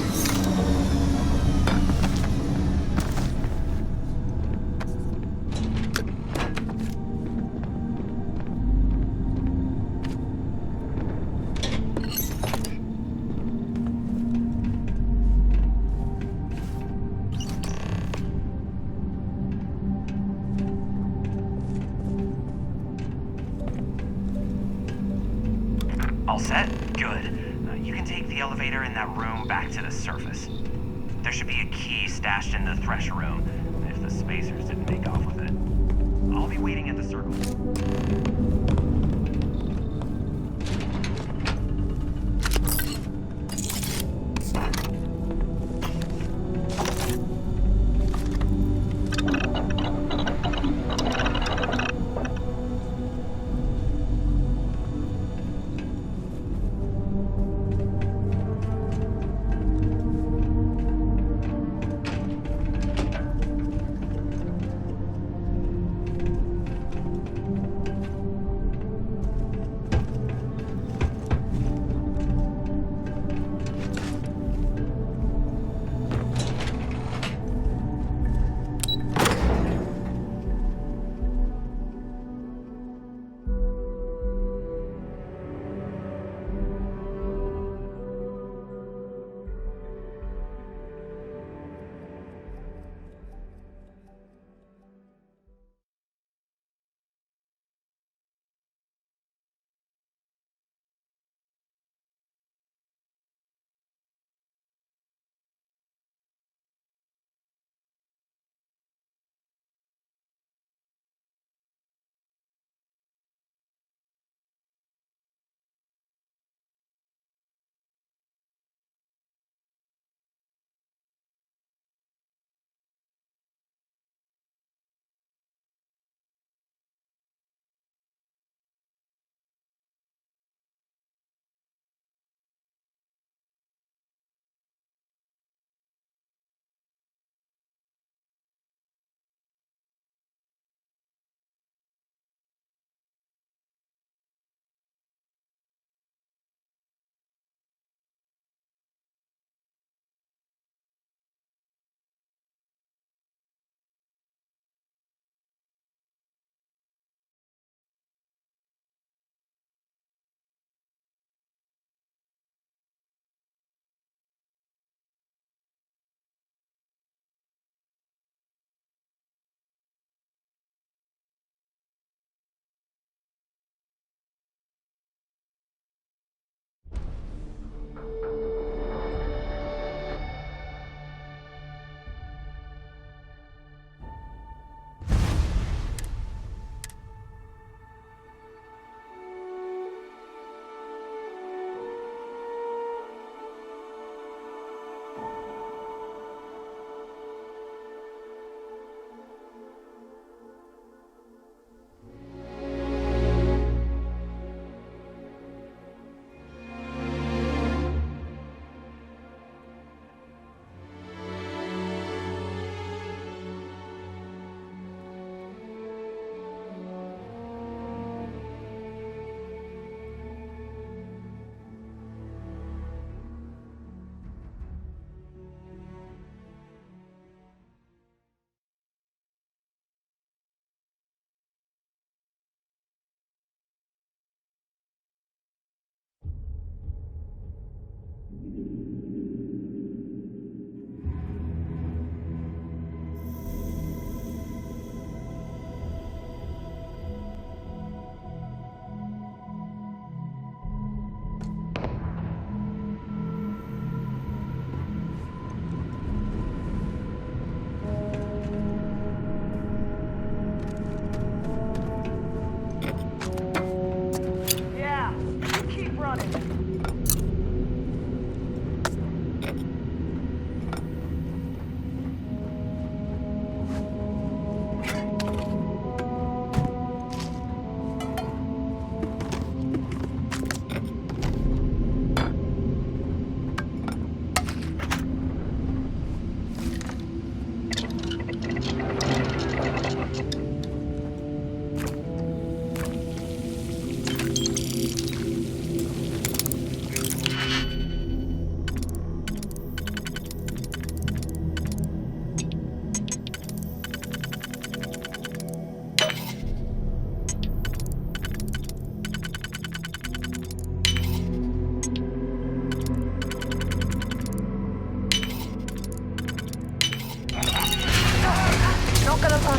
All set? Good. You can take the elevator in that room back to the surface. There should be a key stashed in the thresher room, if the spacers didn't make off with it. I'll be waiting at the circle.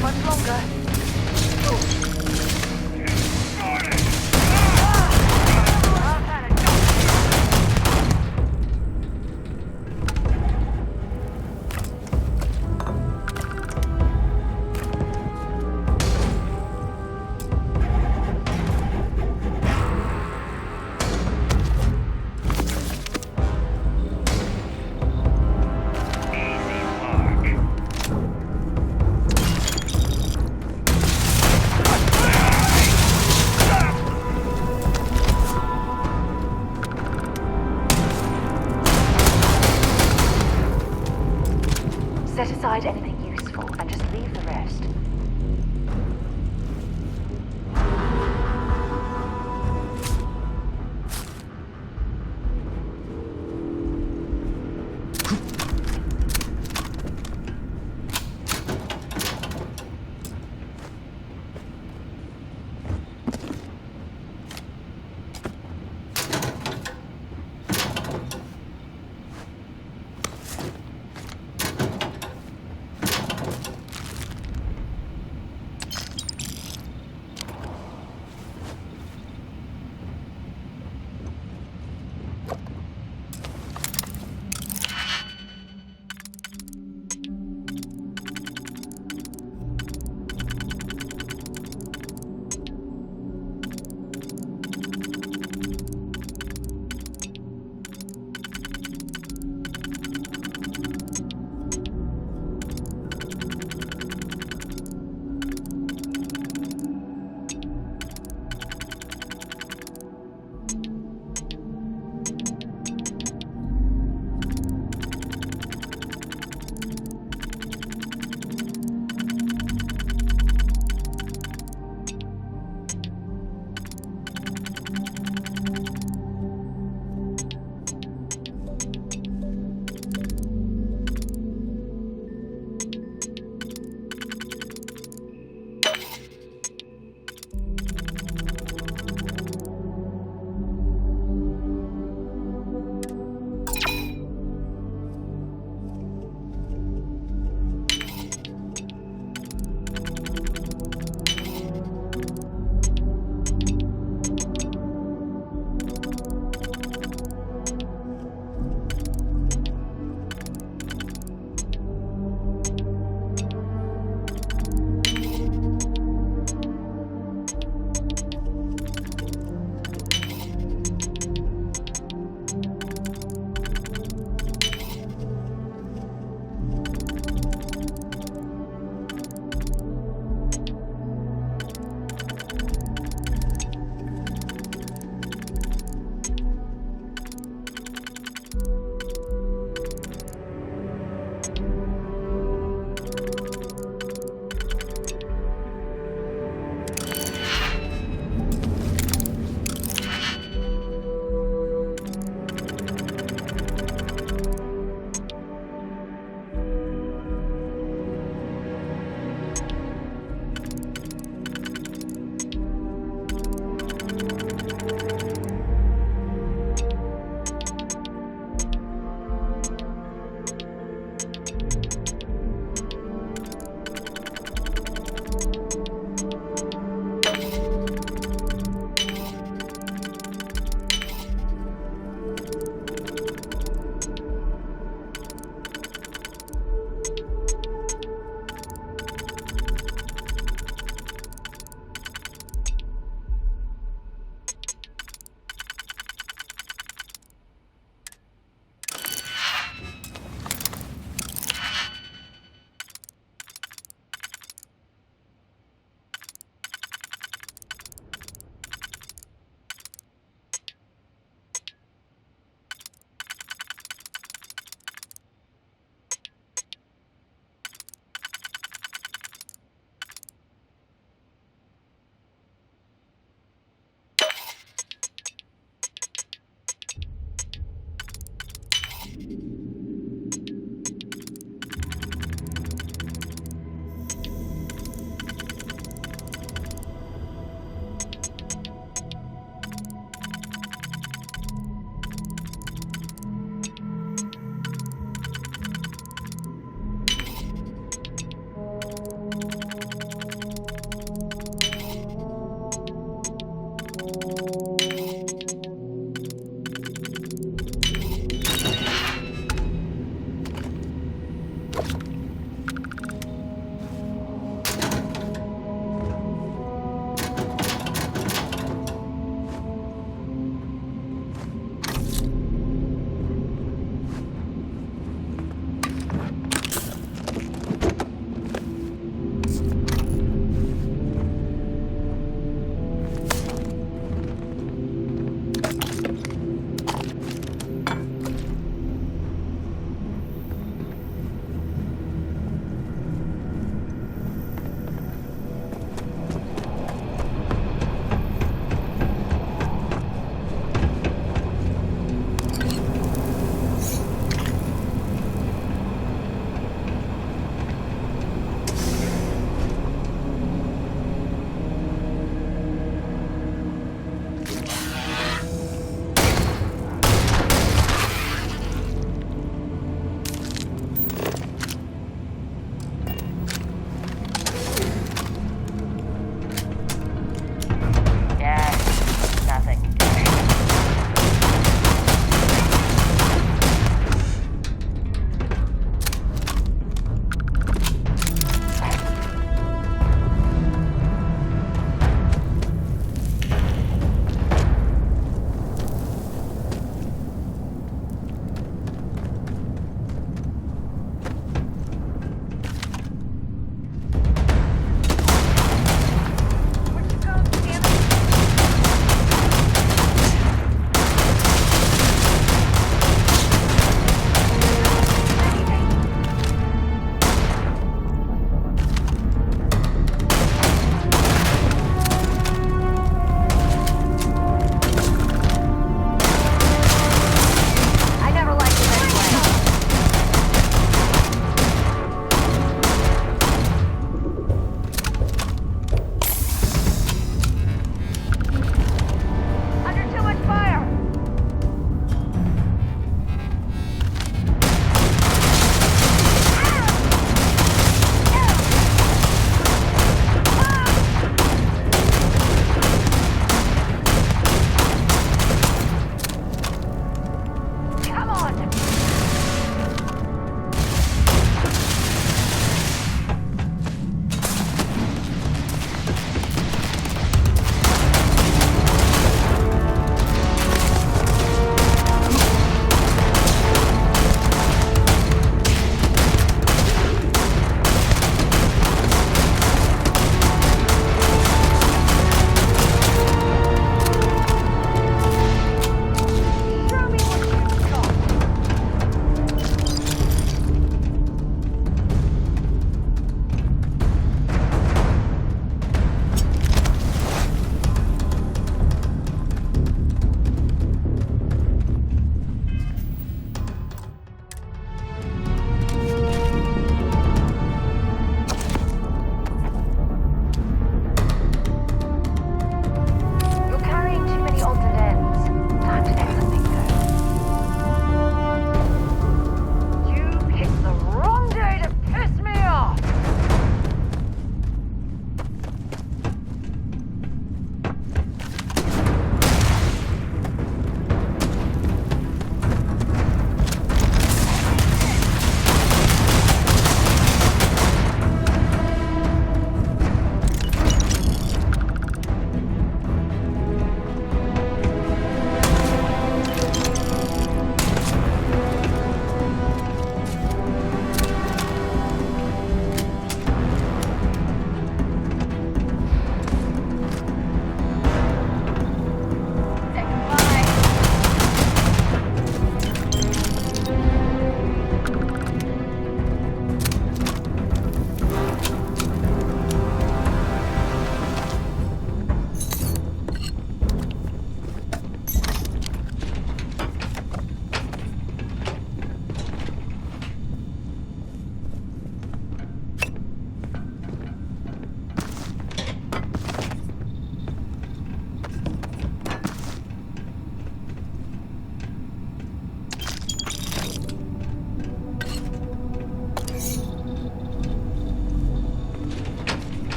last much longer. Set aside anything useful and just leave the rest.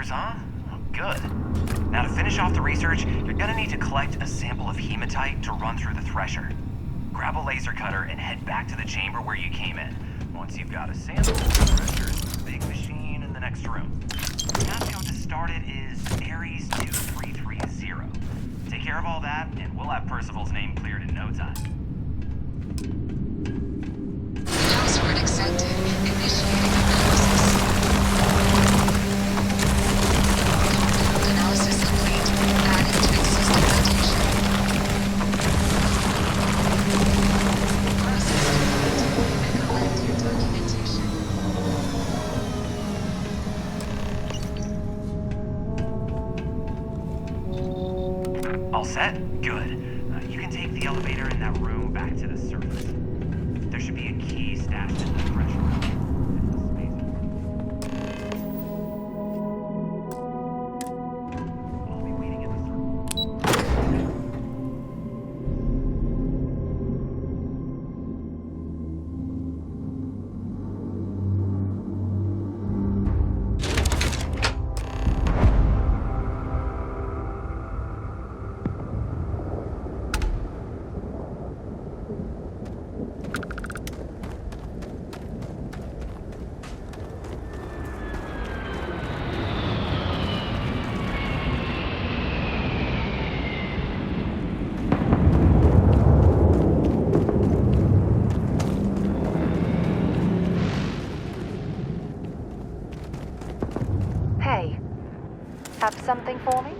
spacers, huh? Good. Now to finish off the research, you're gonna need to collect a sample of hematite to run through the thresher. Grab a laser cutter and head back to the chamber where you came in. Once you've got a sample, the thresher's the big machine in the next room. The passcode to start it is Ares 2330. Take care of all that, and we'll have Percival's name cleared in no time. Password accepted. Initiating analysis complete. Adding to existing location. Process complete. Collecting documentation. All set? Good. You can take the elevator in that room back to the surface. There should be a key stashed in the thresher. I'll be waiting in the Hey, have something for me?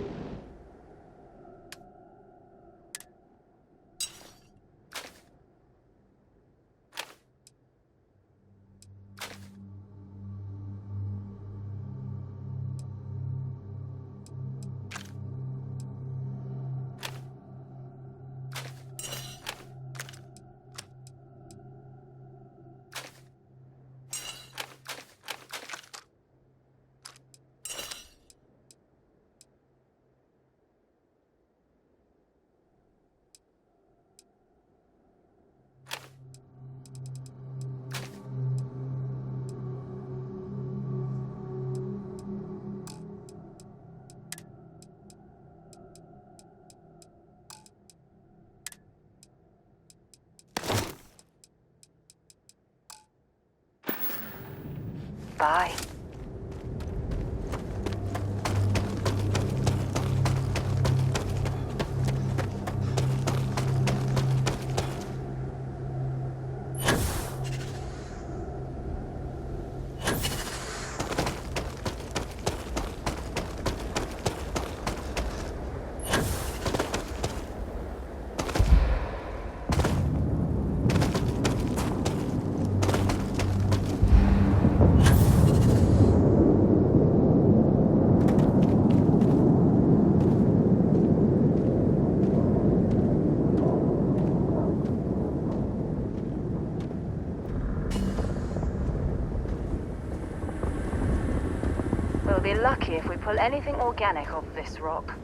Bye. We'll be lucky if we pull anything organic off this rock.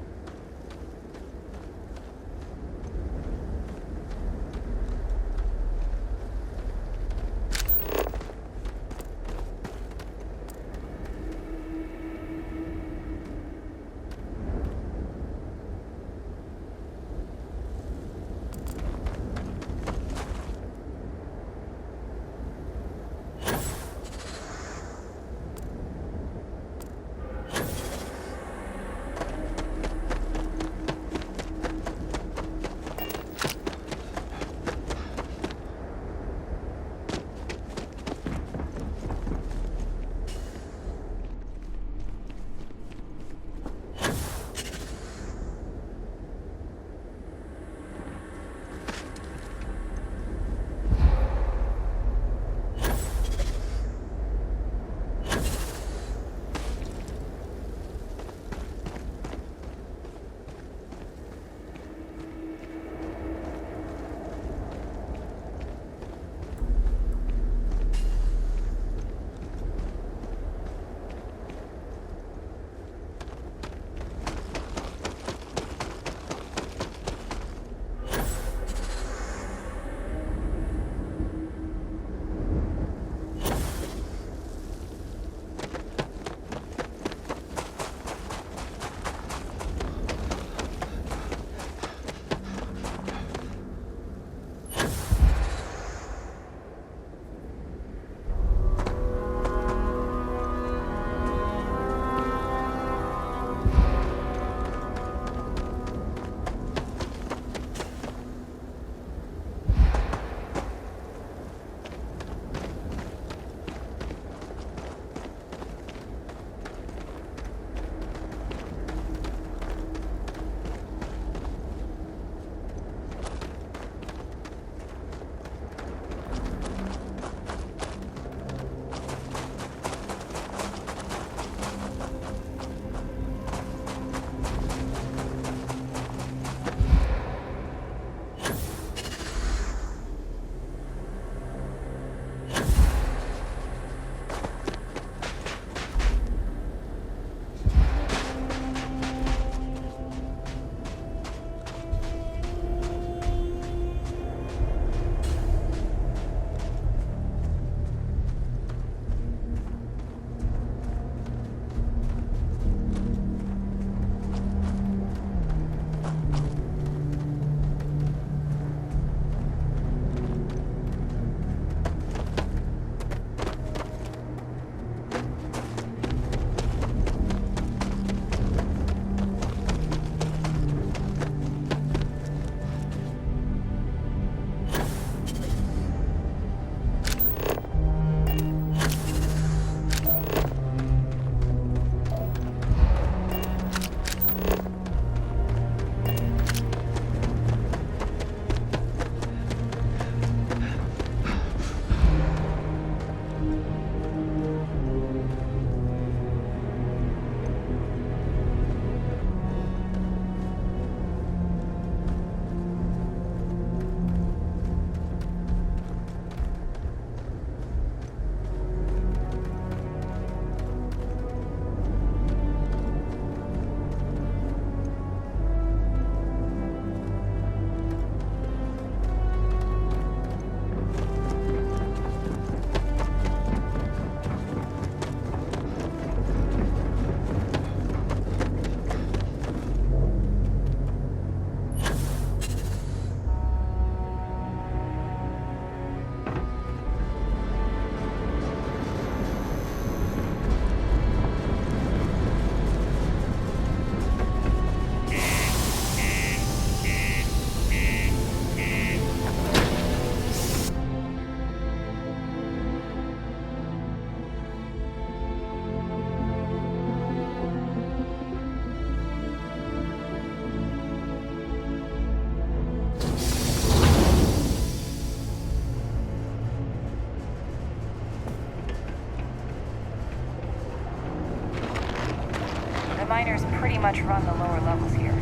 much run the lower levels here.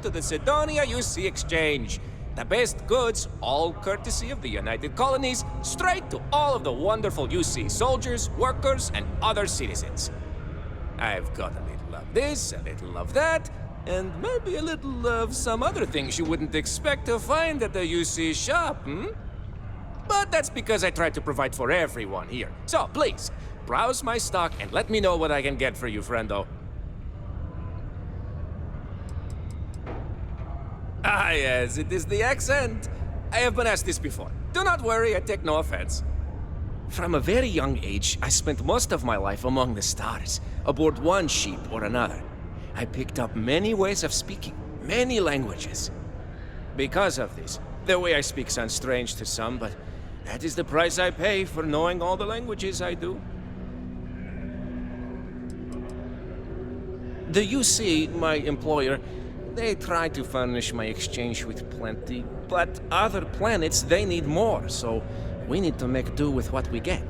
To the Sidonia UC Exchange. The best goods, all courtesy of the United Colonies, straight to all of the wonderful UC soldiers, workers, and other citizens. I've got a little of this, a little of that, and maybe a little of some other things you wouldn't expect to find at the UC shop, But that's because I try to provide for everyone here. So please, browse my stock and let me know what I can get for you, friendo. Ah, yes, it is the accent. I have been asked this before. Do not worry, I take no offense. From a very young age, I spent most of my life among the stars, aboard one ship or another. I picked up many ways of speaking, many languages. Because of this, the way I speak sounds strange to some, but that is the price I pay for knowing all the languages I do. The UC, my employer, they try to furnish my exchange with plenty, but other planets, they need more, so we need to make do with what we get.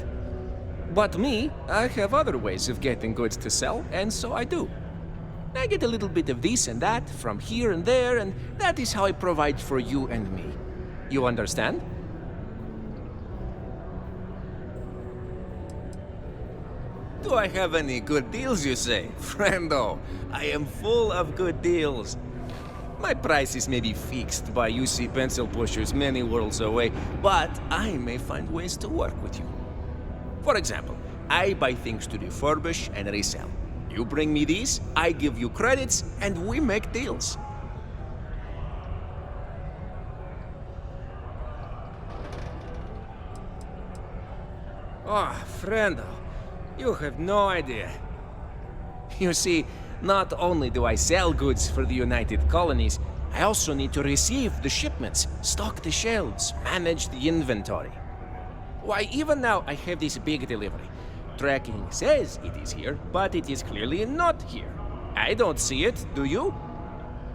But me, I have other ways of getting goods to sell, and so I do. I get a little bit of this and that from here and there, and that is how I provide for you and me. You understand? Do I have any good deals, you say? Friendo, I am full of good deals. My prices may be fixed by UC pencil pushers many worlds away, but I may find ways to work with you. For example, I buy things to refurbish and resell. You bring me these, I give you credits, and we make deals. Oh, friendo, you have no idea. You see, not only do I sell goods for the United Colonies, I also need to receive the shipments, stock the shelves, manage the inventory. Why, even now I have this big delivery. Tracking says it is here, but it is clearly not here. I don't see it, do you?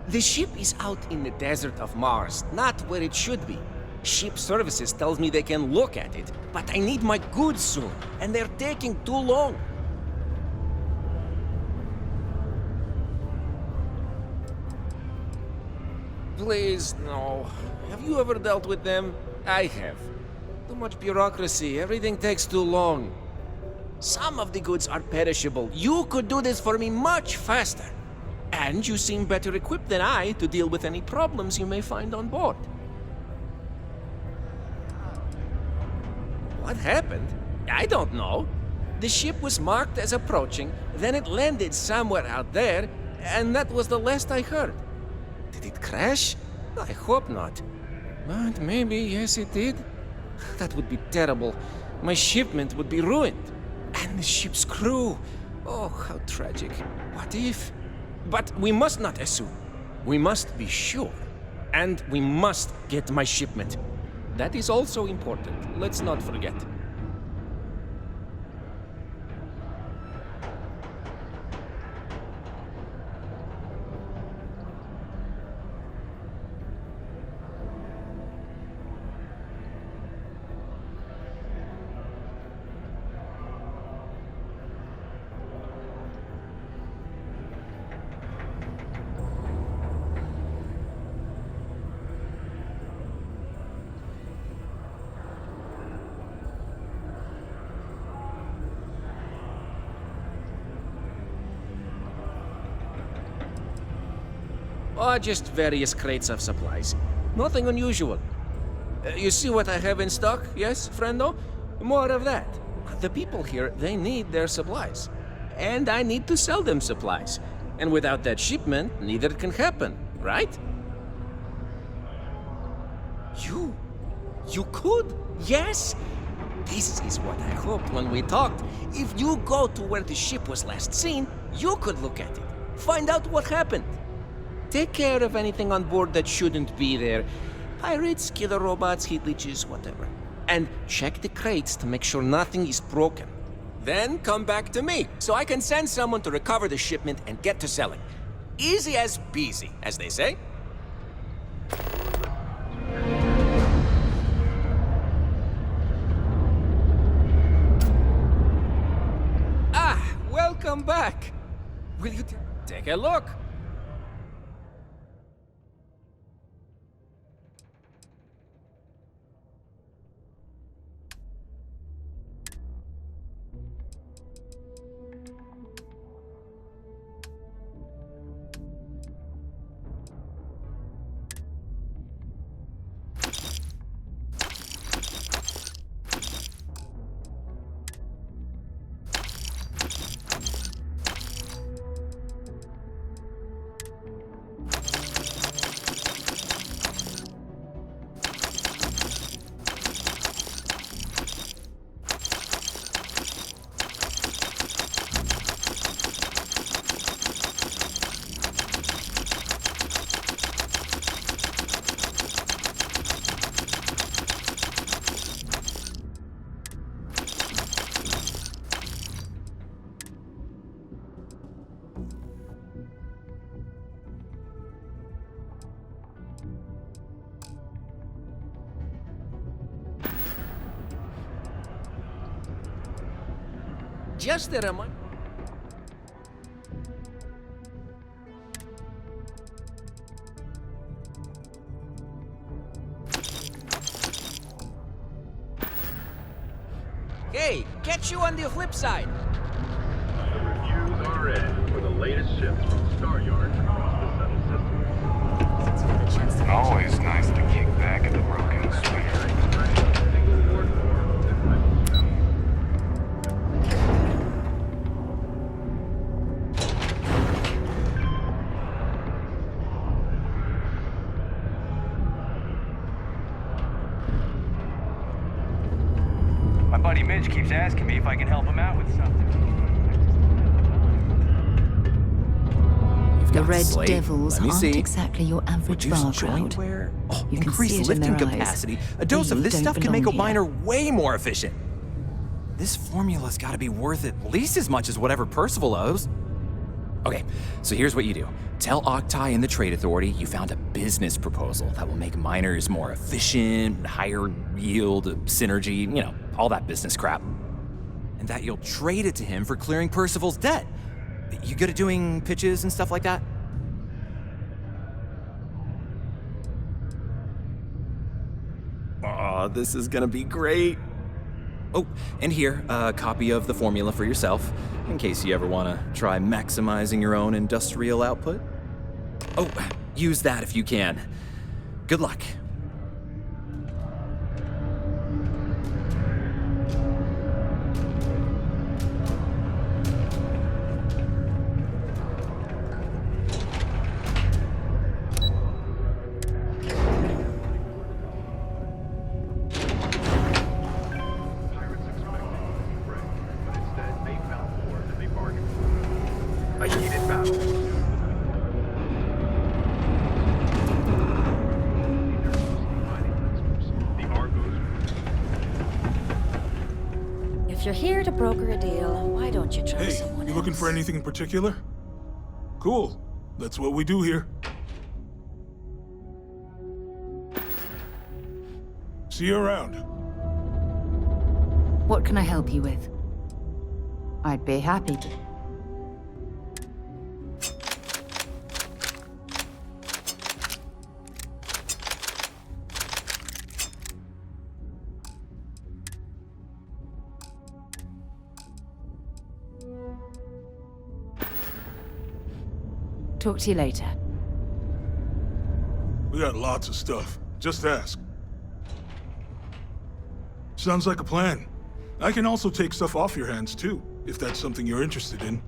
The ship is out in the desert of Mars, not where it should be. Ship services tells me they can look at it, but I need my goods soon, and they're taking too long. Please, no. Have you ever dealt with them? I have. Too much bureaucracy, everything takes too long. Some of the goods are perishable. You could do this for me much faster. And you seem better equipped than I to deal with any problems you may find on board. What happened? I don't know. The ship was marked as approaching, then it landed somewhere out there, and that was the last I heard. Did it crash? I hope not. But maybe, yes, it did. That would be terrible. My shipment would be ruined. And the ship's crew. Oh, how tragic. What if? But we must not assume. We must be sure. And we must get my shipment. That is also important. Let's not forget. or just various crates of supplies. Nothing unusual. You see what I have in stock, yes, friendo? More of that. The people here, they need their supplies. And I need to sell them supplies. And without that shipment, neither can happen, right? You could? Yes? This is what I hoped when we talked. If you go to where the ship was last seen, you could look at it. Find out what happened. Take care of anything on board that shouldn't be there. Pirates, killer robots, heat leeches, whatever. And check the crates to make sure nothing is broken. Then come back to me, so I can send someone to recover the shipment and get to selling. Easy as beasy, as they say. Welcome back. Will you take a look? Just a reminder. Hey, catch you on the flip side. The reviews are in for the latest ships from Star Yards across the settled system. Always nice to kick back at the broken swing. My buddy Midge keeps asking me if I can help him out with something. The Red Devils aren't exactly your average bar crowd. Oh, You can increased see it in lifting their eyes. capacity. A dose of You this don't stuff can make a belong here. miner way more efficient. This formula's got to be worth at least as much as whatever Percival owes. Okay, so here's what you do. Tell Octai and the Trade Authority you found a business proposal that will make miners more efficient, higher yield, synergy, you know, all that business crap. And that you'll trade it to him for clearing Percival's debt. You good at doing pitches and stuff like that? Oh, this is gonna be great. Oh, and here, a copy of the formula for yourself, in case you ever want to try maximizing your own industrial output. Oh, use that if you can. Good luck. A heated battle. The Argos. If you're here to broker a deal, why don't you try Hey, someone you looking for anything in particular? Cool. That's what we do here. See you around. What can I help you with? I'd be happy to. Talk to you later. We got lots of stuff. Just ask. Sounds like a plan. I can also take stuff off your hands, too, if that's something you're interested in.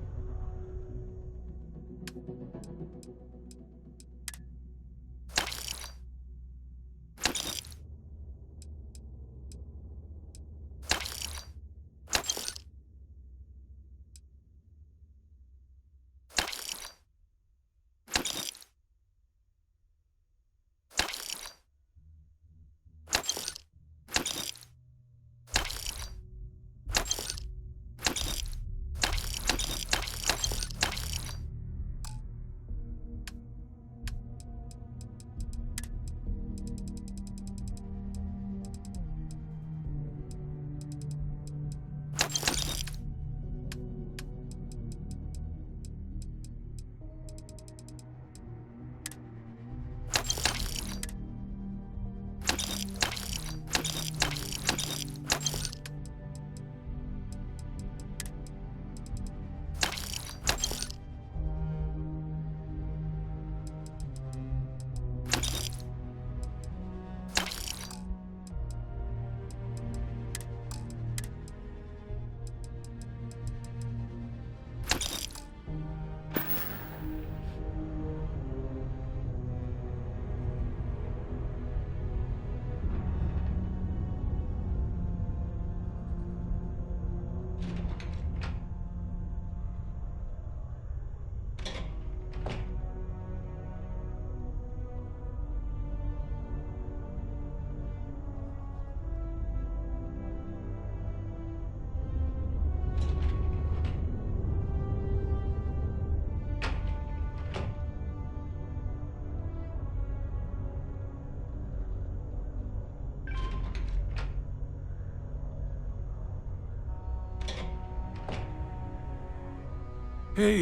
Hey,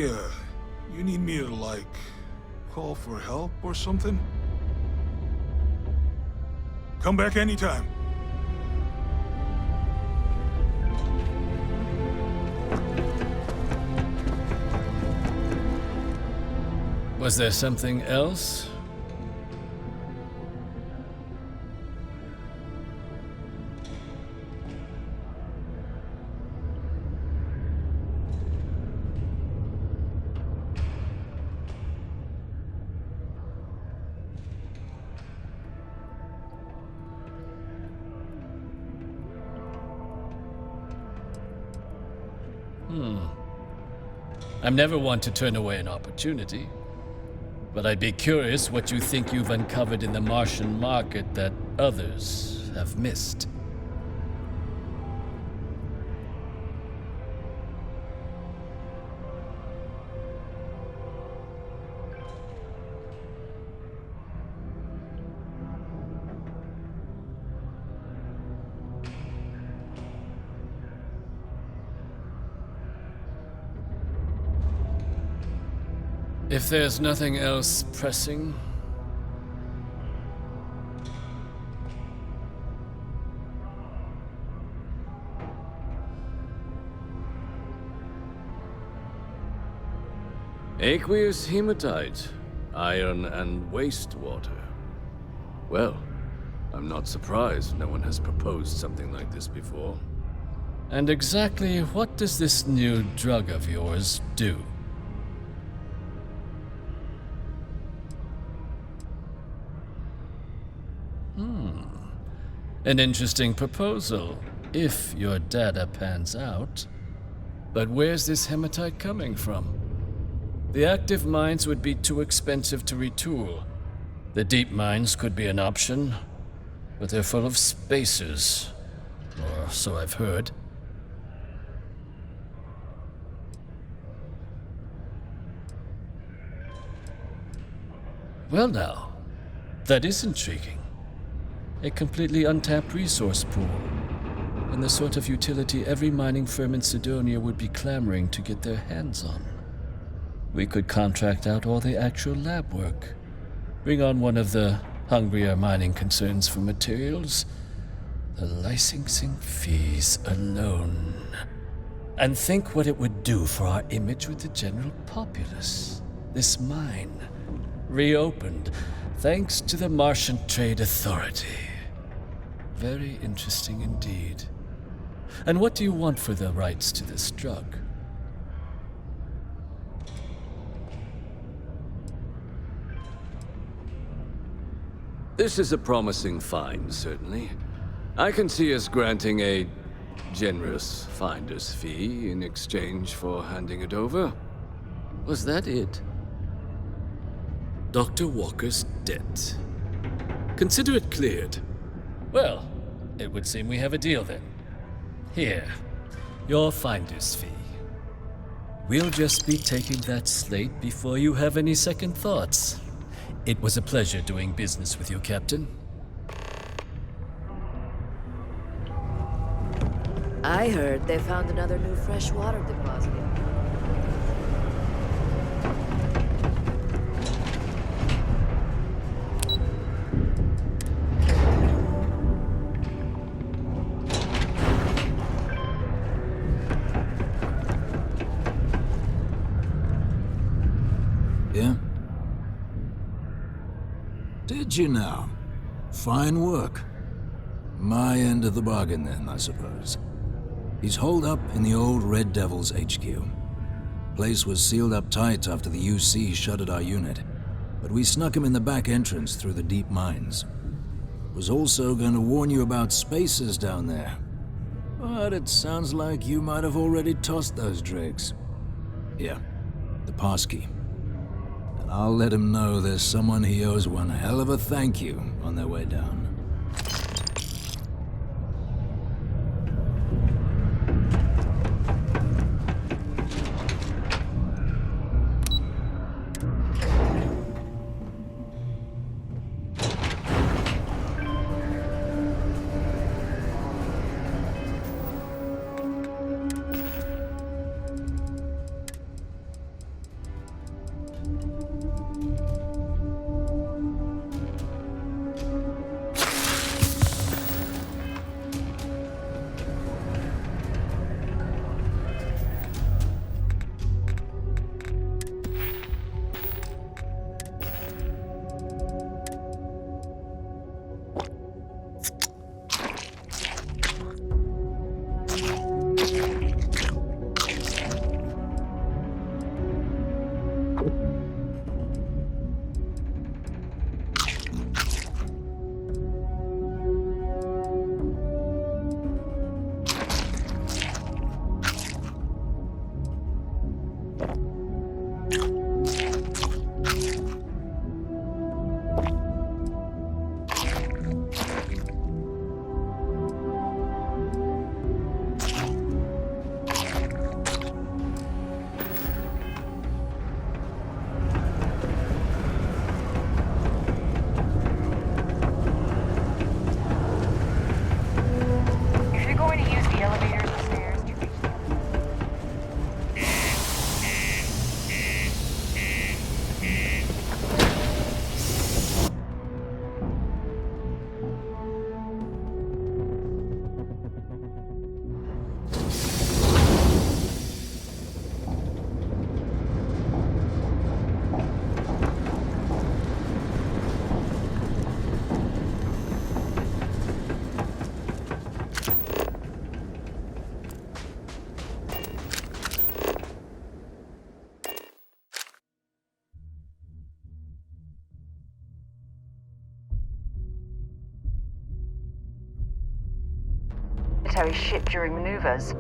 you need me to, like, call for help or something? Come back anytime. Was there something else? I'm never one to turn away an opportunity, but I'd be curious what you think you've uncovered in the Martian market that others have missed. If there's nothing else pressing... Aqueous hematite, iron and wastewater. Well, I'm not surprised no one has proposed something like this before. And exactly what does this new drug of yours do? An interesting proposal, if your data pans out. But where's this hematite coming from? The active mines would be too expensive to retool. The deep mines could be an option, but they're full of spacers, or so I've heard. Well now, that is intriguing. A completely untapped resource pool, and the sort of utility every mining firm in Sidonia would be clamoring to get their hands on. We could contract out all the actual lab work, bring on one of the hungrier mining concerns for materials, the licensing fees alone. And think what it would do for our image with the general populace. This mine, reopened, Thanks to the Martian Trade Authority. Very interesting indeed. And what do you want for the rights to this drug? This is a promising find, certainly. I can see us granting a generous finder's fee in exchange for handing it over. Was that it? Dr. Walker's debt. Consider it cleared. Well, it would seem we have a deal then. Here, your finder's fee. We'll just be taking that slate before you have any second thoughts. It was a pleasure doing business with you, Captain. I heard they found another new freshwater deposit. Yeah? Did you now? Fine work. My end of the bargain then, I suppose. He's holed up in the old Red Devil's HQ. Place was sealed up tight after the UC shuttered our unit, but we snuck him in the back entrance through the deep mines. Was also going to warn you about spacers down there, but it sounds like you might have already tossed those drakes. Here, the passkey. And I'll let him know there's someone he owes one hell of a thank you on their way down. Military ship during maneuvers.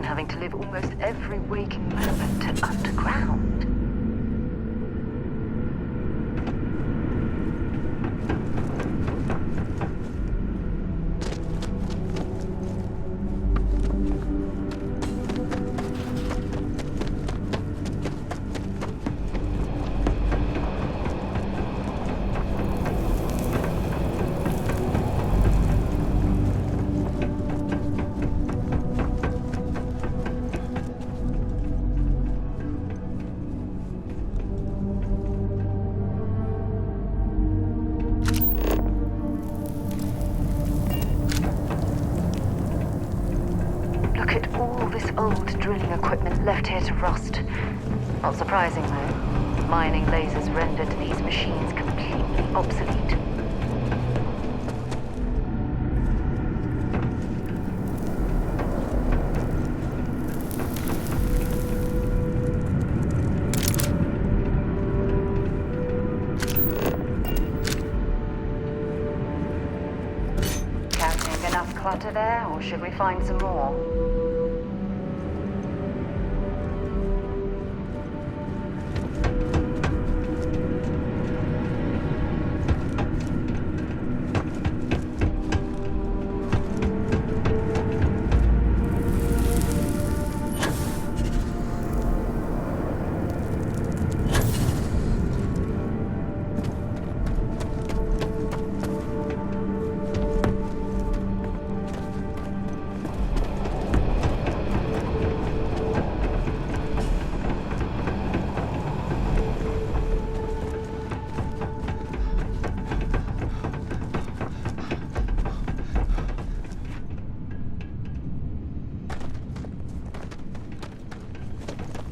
imagine having to live almost every waking moment underground. Left here to rust. Not surprising, though. Mining lasers rendered these machines completely obsolete. Counting enough clutter there, or should we find some more?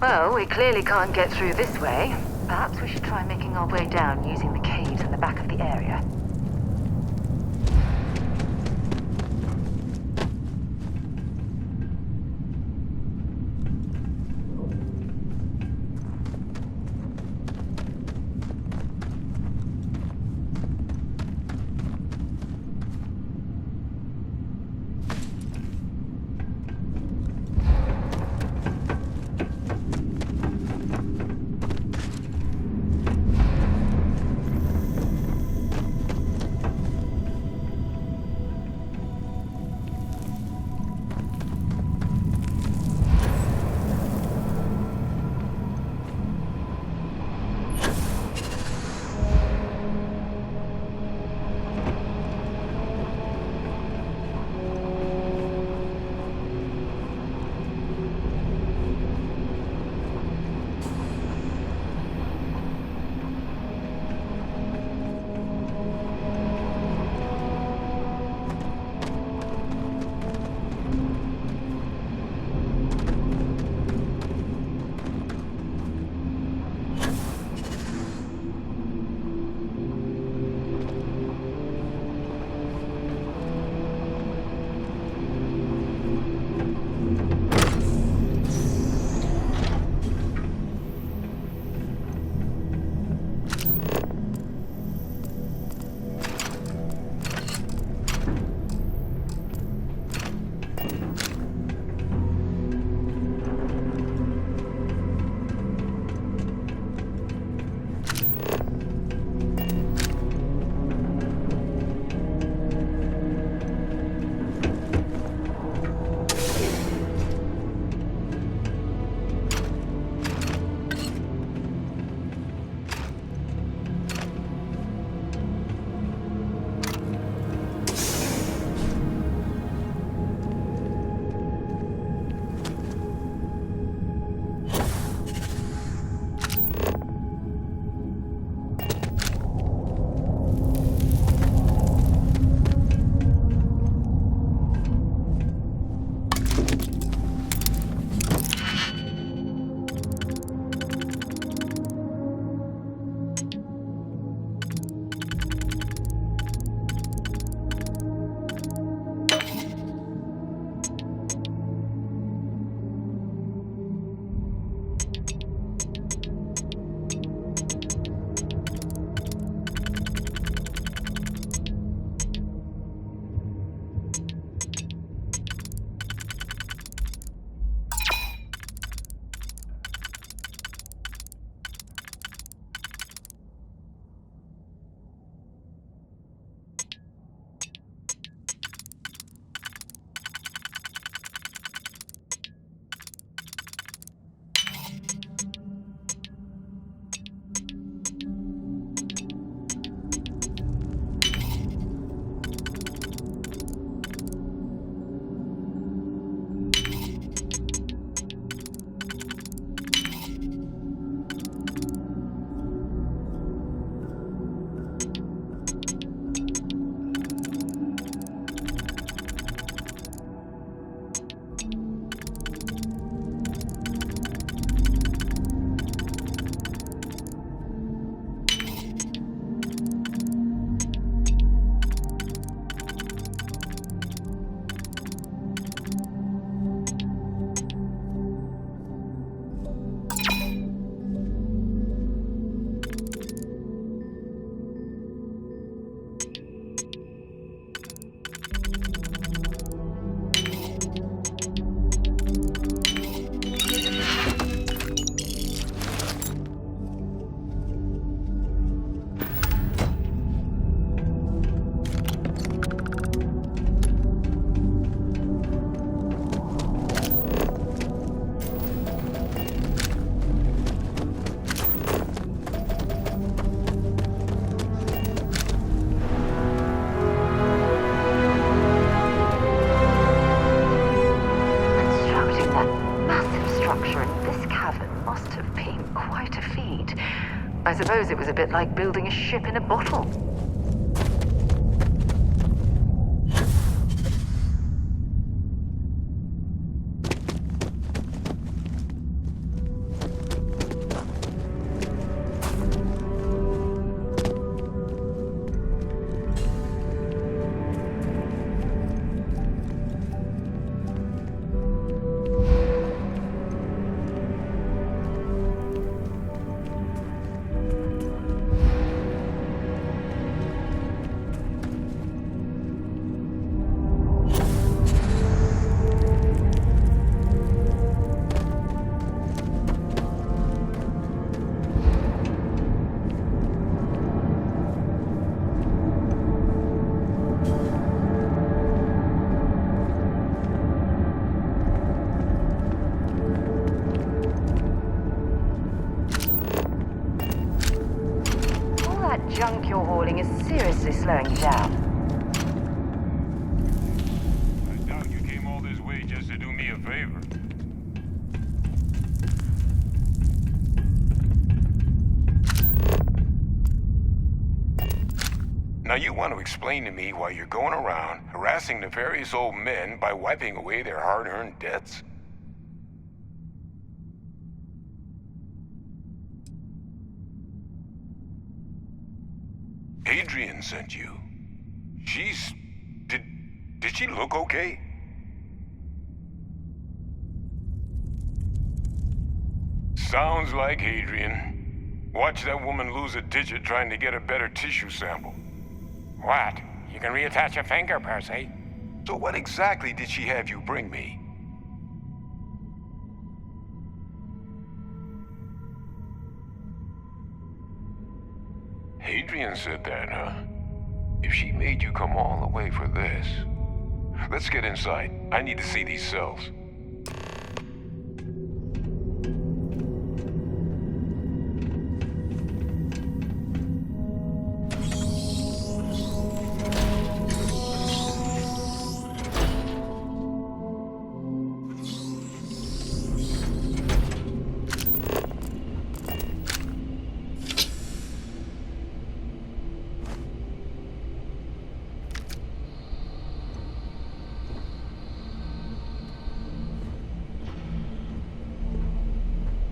Well, we clearly can't get through this way. Perhaps we should try making our way down using the caves in the back of the area. must have been quite a feat. I suppose it was a bit like building a ship in a bottle. Junk you're hauling is seriously slowing you down. I doubt you came all this way just to do me a favor. Now you want to explain to me why you're going around harassing nefarious old men by wiping away their hard-earned debts? Adrian sent you. Did she look okay? Sounds like Adrian. Watch that woman lose a digit trying to get a better tissue sample. What? You can reattach a finger, Percy. So what exactly did she have you bring me? Adrian said that, huh? If she made you come all the way for this... Let's get inside. I need to see these cells.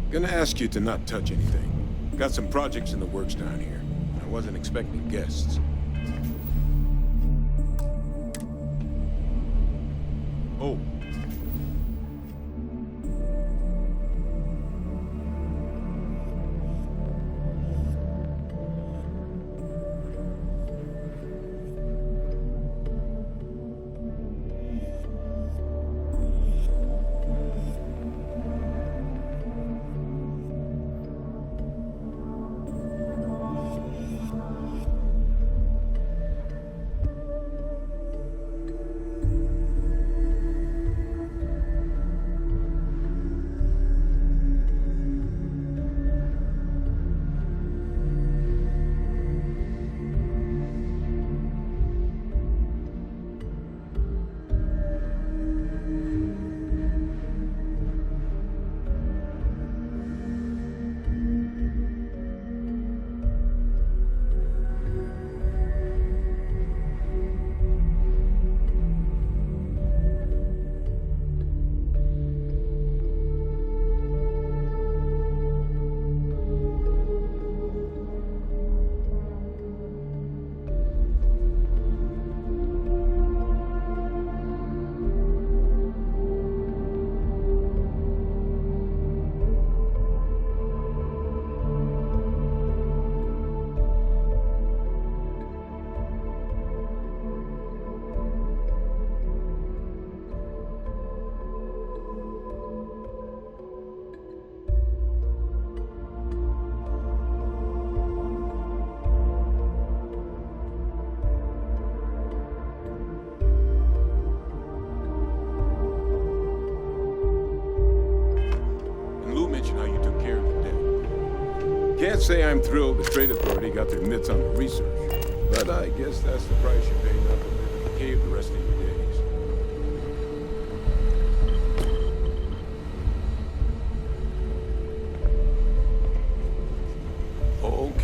Gonna ask you to not touch anything. Got some projects in the works down here. I wasn't expecting guests. Oh. Can't say I'm thrilled the Trade Authority got their mitts on the research, but I guess that's the price you pay not to live in the cave the rest of your days.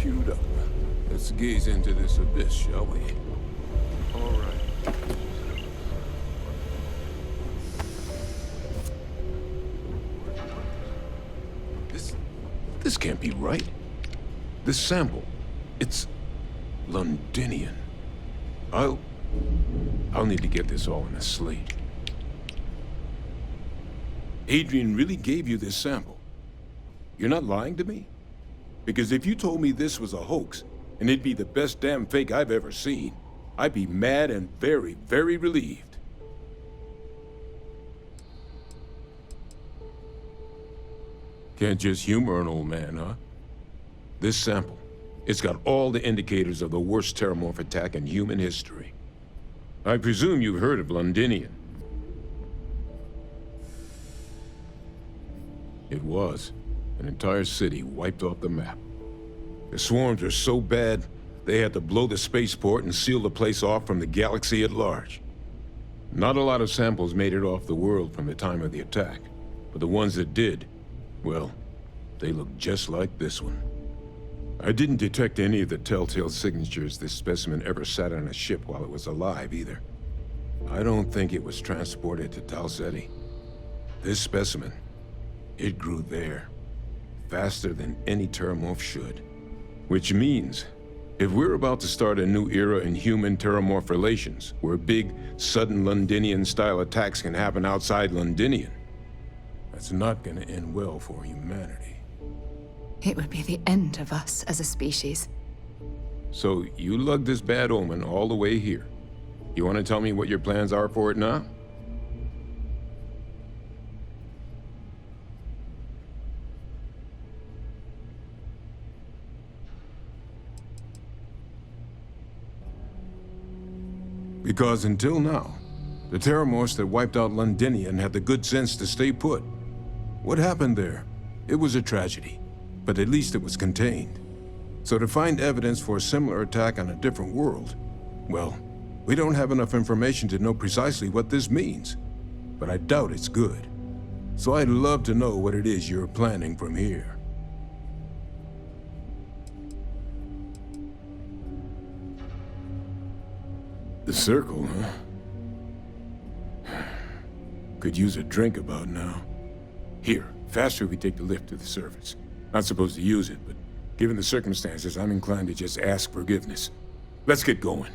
queued up. Let's gaze into this abyss, shall we? All right. This can't be right. This sample, it's Londinian. I'll need to get this all in a slate. Adrian really gave you this sample. You're not lying to me? Because if you told me this was a hoax, and it'd be the best damn fake I've ever seen, I'd be mad and very, very relieved. Can't just humor an old man, huh? This sample, it's got all the indicators of the worst terramorph attack in human history. I presume you've heard of Londinian. It was an entire city wiped off the map. The swarms were so bad, they had to blow the spaceport and seal the place off from the galaxy at large. Not a lot of samples made it off the world from the time of the attack, but the ones that did, well, they look just like this one. I didn't detect any of the telltale signatures this specimen ever sat on a ship while it was alive, either. I don't think it was transported to Tal Ceti. This specimen, it grew there, faster than any terramorph should. Which means, if we're about to start a new era in human-terramorph relations, where big, sudden Londinian-style attacks can happen outside Londinian, that's not gonna end well for humanity. It would be the end of us as a species. So, you lugged this bad omen all the way here. You want to tell me what your plans are for it now? Because until now, the terramorphs that wiped out Londinian had the good sense to stay put. What happened there? It was a tragedy, but at least it was contained. So to find evidence for a similar attack on a different world, well, we don't have enough information to know precisely what this means, but I doubt it's good. So I'd love to know what it is you're planning from here. The circle, huh? Could use a drink about now. Here, faster if we take the lift to the surface. Not supposed to use it, but given the circumstances, I'm inclined to just ask forgiveness. Let's get going.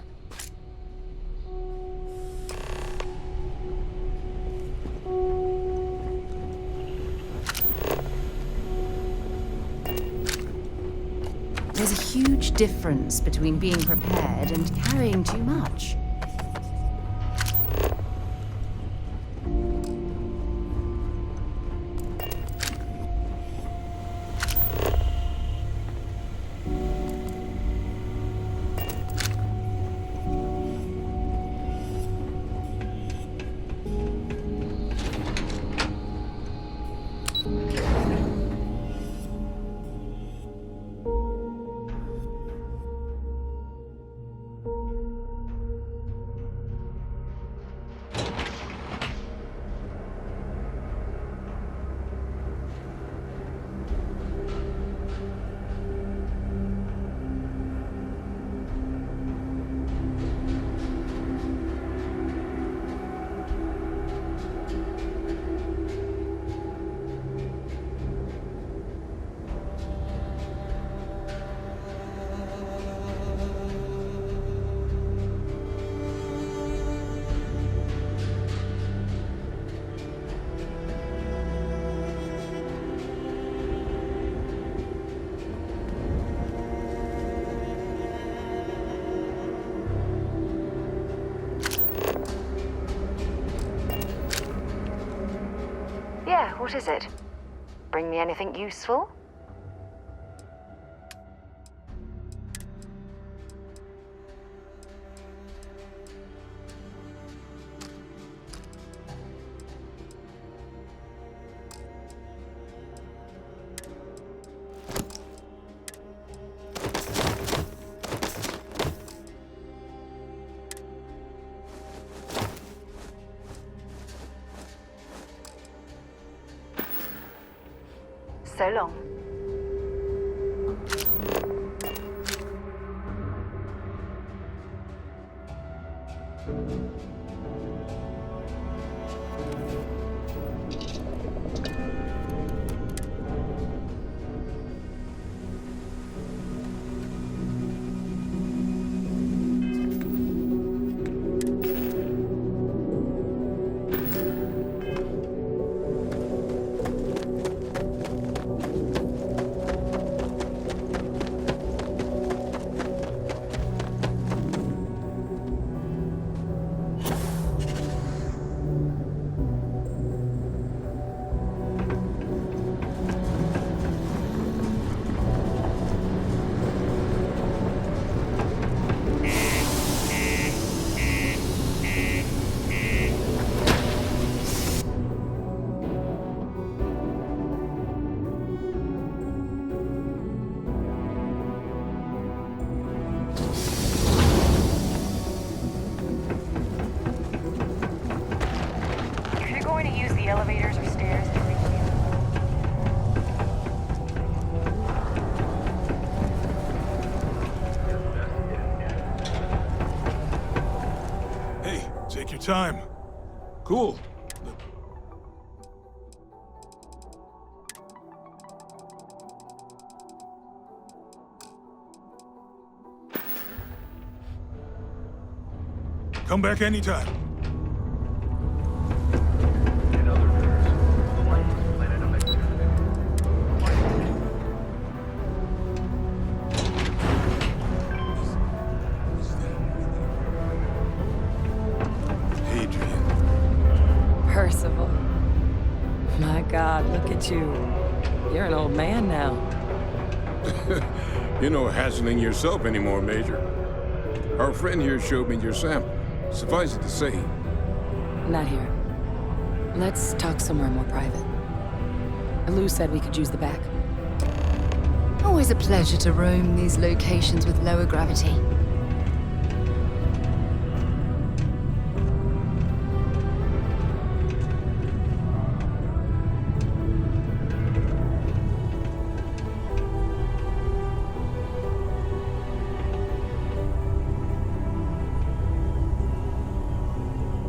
There's a huge difference between being prepared and carrying too much. Yeah, what is it? Bring me anything useful? So long. time. Cool. Come back anytime. Percival. My God, look at you. You're an old man now. You're no hassling yourself anymore, Major. Our friend here showed me your sample. Suffice it to say. Not here. Let's talk somewhere more private. Lou said we could use the back. Always a pleasure to roam these locations with lower gravity.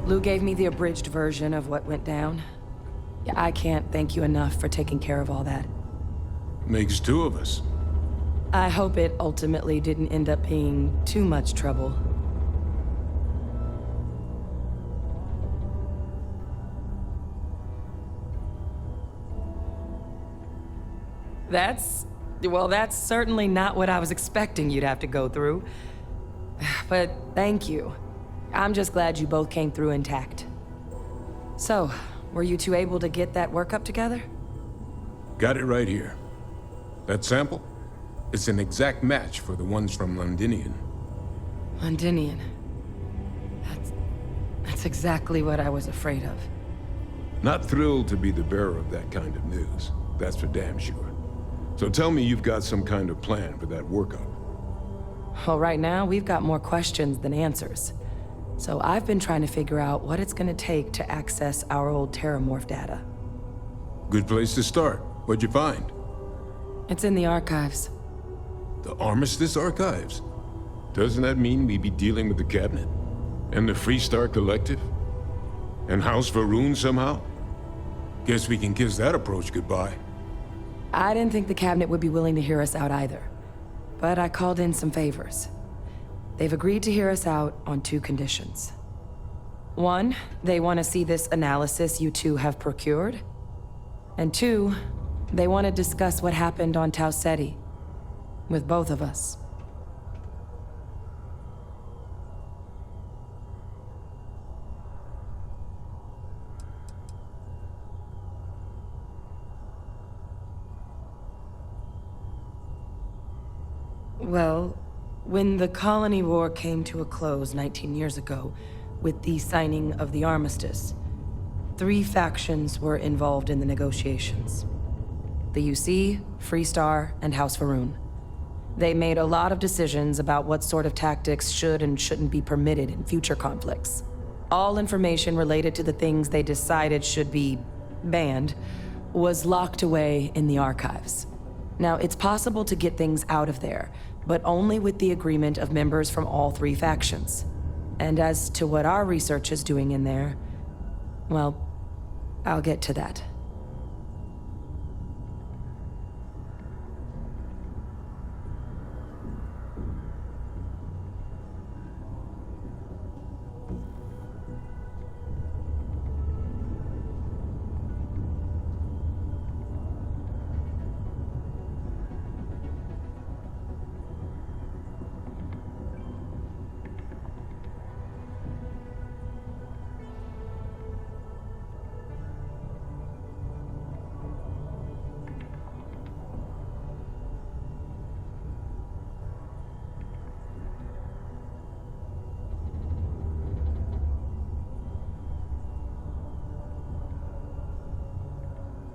Lou gave me the abridged version of what went down. Yeah, I can't thank you enough for taking care of all that. Makes two of us. I hope it ultimately didn't end up being too much trouble. Well, that's certainly not what I was expecting you'd have to go through. But thank you. I'm just glad you both came through intact. So, were you two able to get that workup together? Got it right here. That sample? It's an exact match for the ones from Londinian. Londinian. That's exactly what I was afraid of. Not thrilled to be the bearer of that kind of news. That's for damn sure. So tell me you've got some kind of plan for that workup. Well, right now, we've got more questions than answers. So I've been trying to figure out what it's gonna take to access our old Terramorph data. Good place to start. What'd you find? It's in the archives. The Armistice Archives? Doesn't that mean we'd be dealing with the Cabinet? And the Freestar Collective? And House Varun somehow? Guess we can kiss that approach goodbye. I didn't think the Cabinet would be willing to hear us out either. But I called in some favors. They've agreed to hear us out on two conditions. One, they want to see this analysis you two have procured. And two, they want to discuss what happened on Tau Ceti with both of us. Well, when the colony war came to a close 19 years ago, with the signing of the armistice, 3 factions were involved in the negotiations. The UC, Freestar, and House Varun. They made a lot of decisions about what sort of tactics should and shouldn't be permitted in future conflicts. All information related to the things they decided should be banned was locked away in the archives. Now, it's possible to get things out of there, but only with the agreement of members from all 3 factions. And as to what our research is doing in there, well, I'll get to that.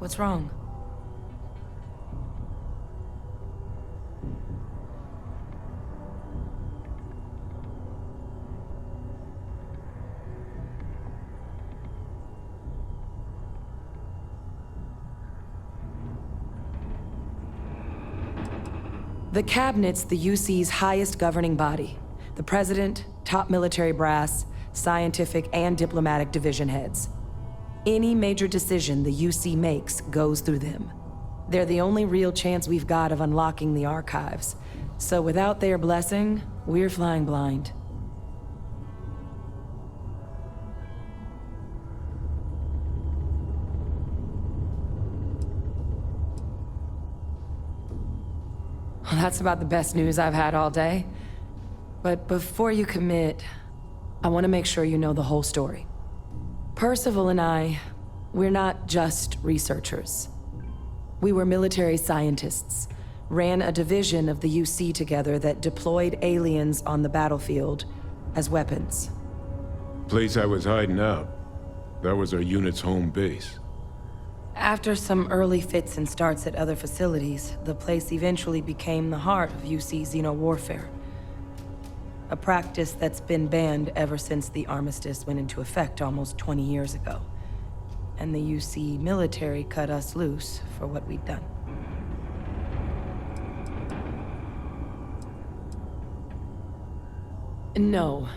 What's wrong? The Cabinet's the UC's highest governing body. The President, top military brass, scientific and diplomatic division heads. Any major decision the UC makes goes through them. They're the only real chance we've got of unlocking the archives. So without their blessing, we're flying blind. Well, that's about the best news I've had all day. But before you commit, I want to make sure you know the whole story. Percival and I, we're not just researchers. We were military scientists, ran a division of the UC together that deployed aliens on the battlefield as weapons. Place I was hiding out. That was our unit's home base. After some early fits and starts at other facilities, the place eventually became the heart of UC xeno-warfare. A practice that's been banned ever since the armistice went into effect almost 20 years ago. And the UC military cut us loose for what we'd done. No.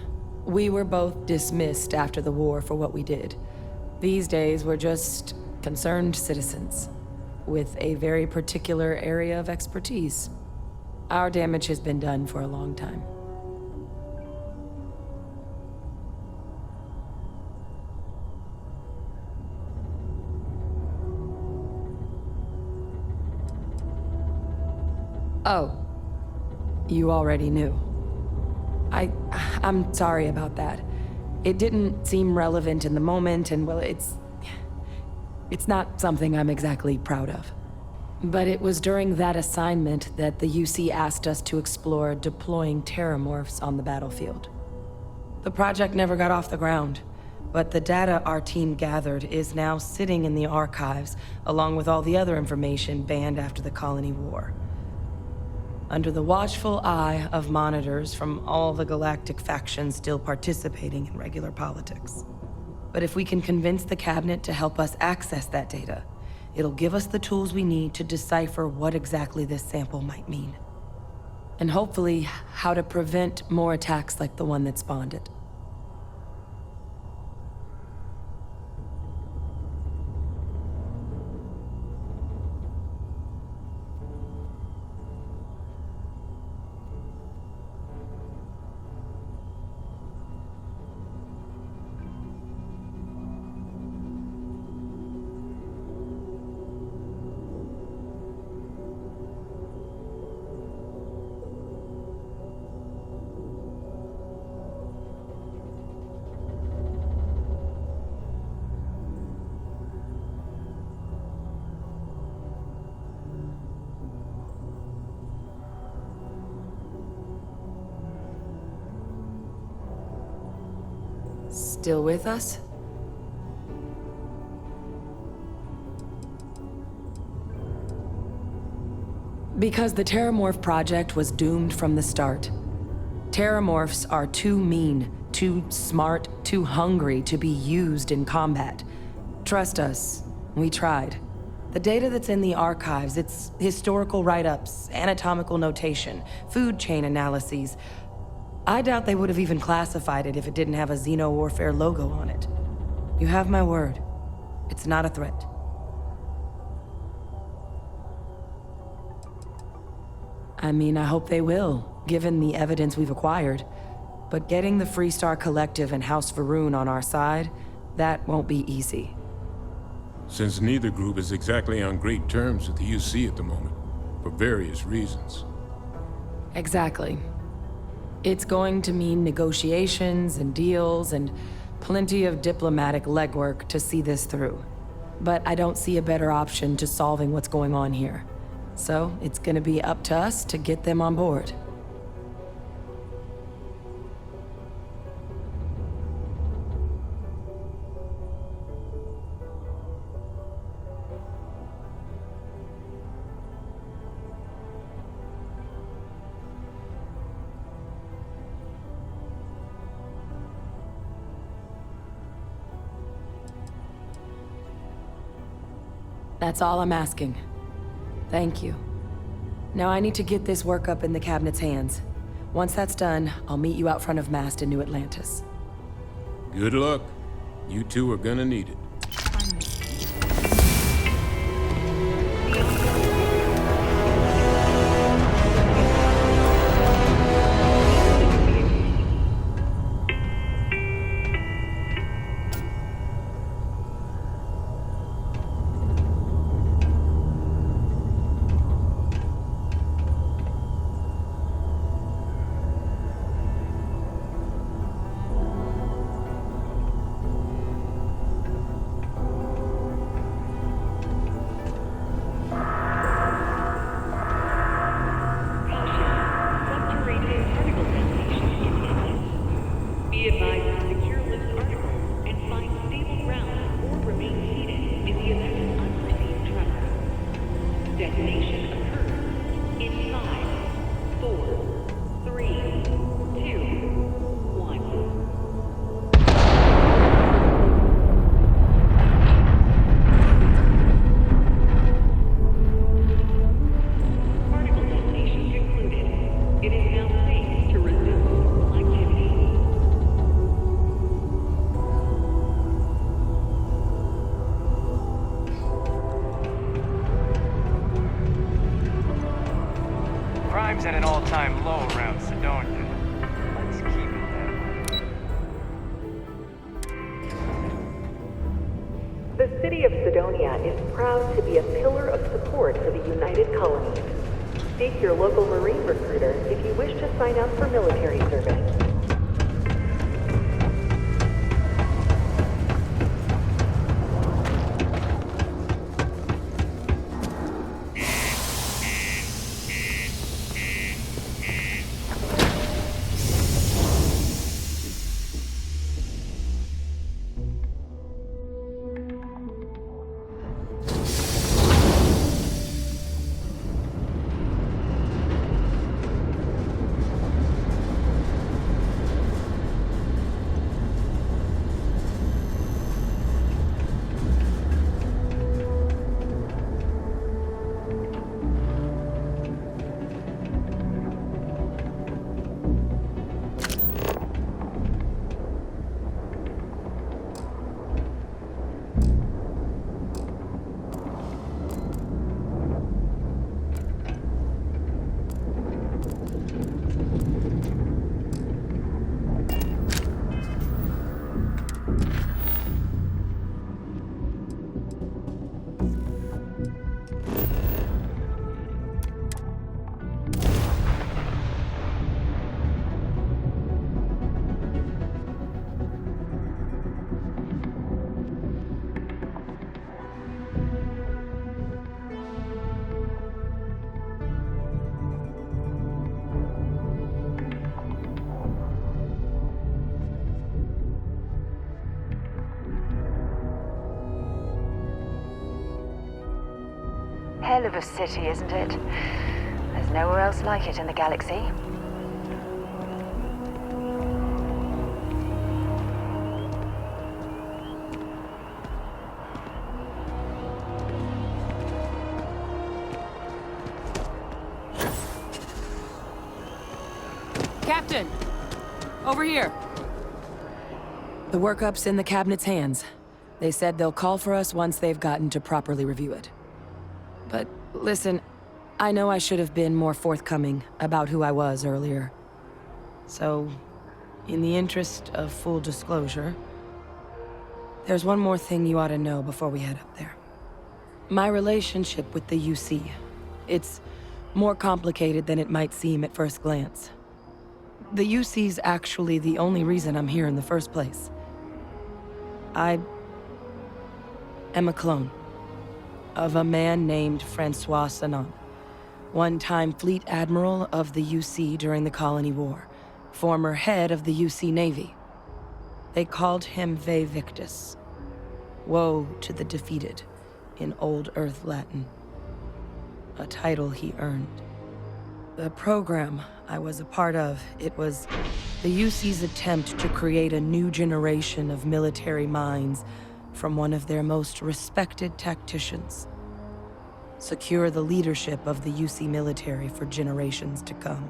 We were both dismissed after the war for what we did. These days, we're just concerned citizens with a very particular area of expertise. Our damage has been done for a long time. Oh, you already knew. I'm sorry about that. It didn't seem relevant in the moment, and well, it's not something I'm exactly proud of. But it was during that assignment that the UC asked us to explore deploying terramorphs on the battlefield. The project never got off the ground, but the data our team gathered is now sitting in the archives, along with all the other information banned after the Colony War. Under the watchful eye of monitors from all the galactic factions still participating in regular politics. But if we can convince the cabinet to help us access that data, it'll give us the tools we need to decipher what exactly this sample might mean. And hopefully, how to prevent more attacks like the one that spawned it. Still with us? Because the Terramorph project was doomed from the start. Terramorphs are too mean, too smart, too hungry to be used in combat. Trust us, we tried. The data that's in the archives, it's historical write-ups, anatomical notation, food chain analyses. I doubt they would have even classified it if it didn't have a xeno-warfare logo on it. You have my word. It's not a threat. I mean, I hope they will, given the evidence we've acquired. But getting the Freestar Collective and House Varun on our side, that won't be easy. Since neither group is exactly on great terms with the UC at the moment, for various reasons. Exactly. It's going to mean negotiations and deals and plenty of diplomatic legwork to see this through. But I don't see a better option to solving what's going on here. So it's gonna be up to us to get them on board. That's all I'm asking. Thank you. Now I need to get this work up in the cabinet's hands. Once that's done, I'll meet you out front of Mast in New Atlantis. Good luck. You two are gonna need it. Be advised to secure loose articles and find stable ground or remain seated in the event of unforeseen tremor. Detonation occurs in 5, 4, 3, 2, 1. Particle detonation concluded. It is now safe to resume normal activity. Crime's at an all-time low around Sidonia. Let's keep it that way. The city of Sidonia is proud to be a pillar of support for the United Colonies. Seek your local Marine recruiter if you wish to sign up for military service. Hell of a city, isn't it? There's nowhere else like it in the galaxy. Captain! Over here! The workup's in the cabinet's hands. They said they'll call for us once they've gotten to properly review it. But listen, I know I should have been more forthcoming about who I was earlier. So, in the interest of full disclosure, there's one more thing you ought to know before we head up there. My relationship with the UC. It's more complicated than it might seem at first glance. The UC's actually the only reason I'm here in the first place. I am a clone of a man named Francois Sanon, one-time fleet admiral of the UC during the Colony War, former head of the UC Navy. They called him Ve Victus, woe to the defeated, in Old Earth Latin, a title he earned. The program I was a part of, it was the UC's attempt to create a new generation of military minds from one of their most respected tacticians. Secure the leadership of the UC military for generations to come.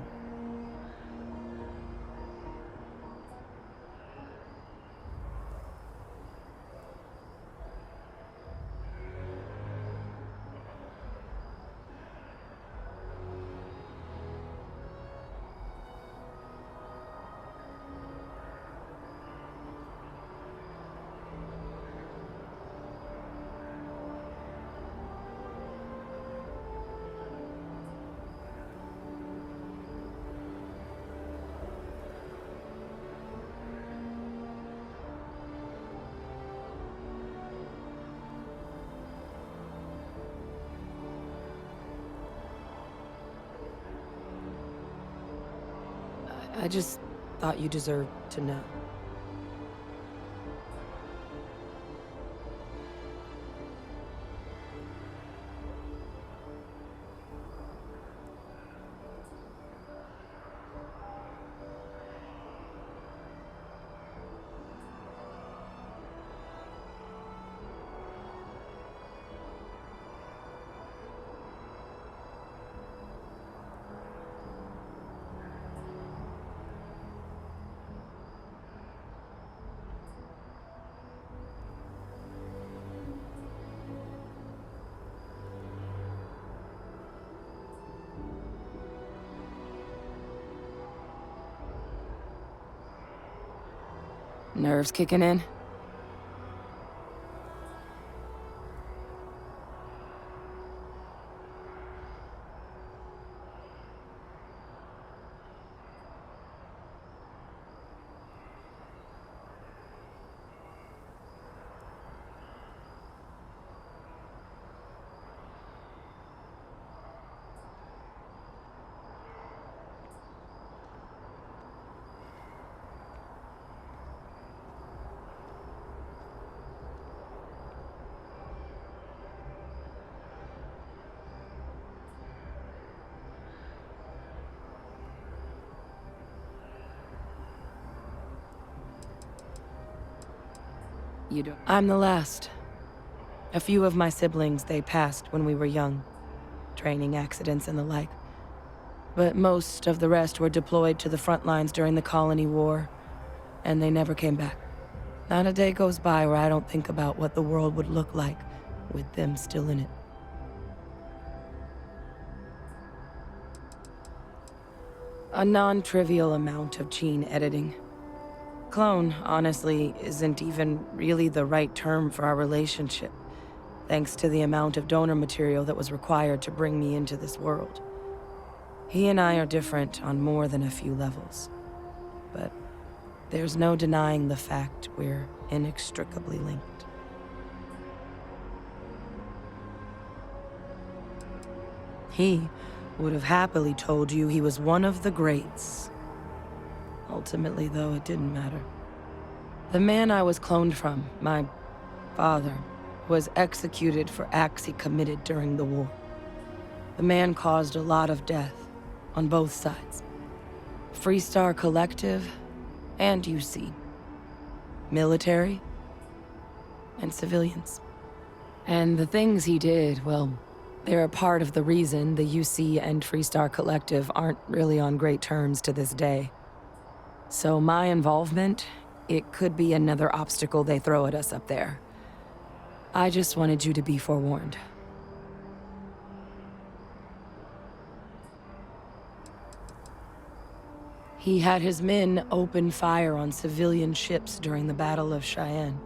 I just thought you deserved to know. Nerves kicking in? I'm the last. A few of my siblings, they passed when we were young. Training accidents and the like. But most of the rest were deployed to the front lines during the Colony War, and they never came back. Not a day goes by where I don't think about what the world would look like with them still in it. A non-trivial amount of gene editing. Clone, honestly, isn't even really the right term for our relationship, thanks to the amount of donor material that was required to bring me into this world. He and I are different on more than a few levels, but there's no denying the fact we're inextricably linked. He would have happily told you he was one of the greats. Ultimately, though, it didn't matter. The man I was cloned from, my father, was executed for acts he committed during the war. The man caused a lot of death, on both sides. Freestar Collective and UC. Military and civilians. And the things he did, well, they're a part of the reason the UC and Freestar Collective aren't really on great terms to this day. So my involvement, it could be another obstacle they throw at us up there. I just wanted you to be forewarned. He had his men open fire on civilian ships during the Battle of Cheyenne.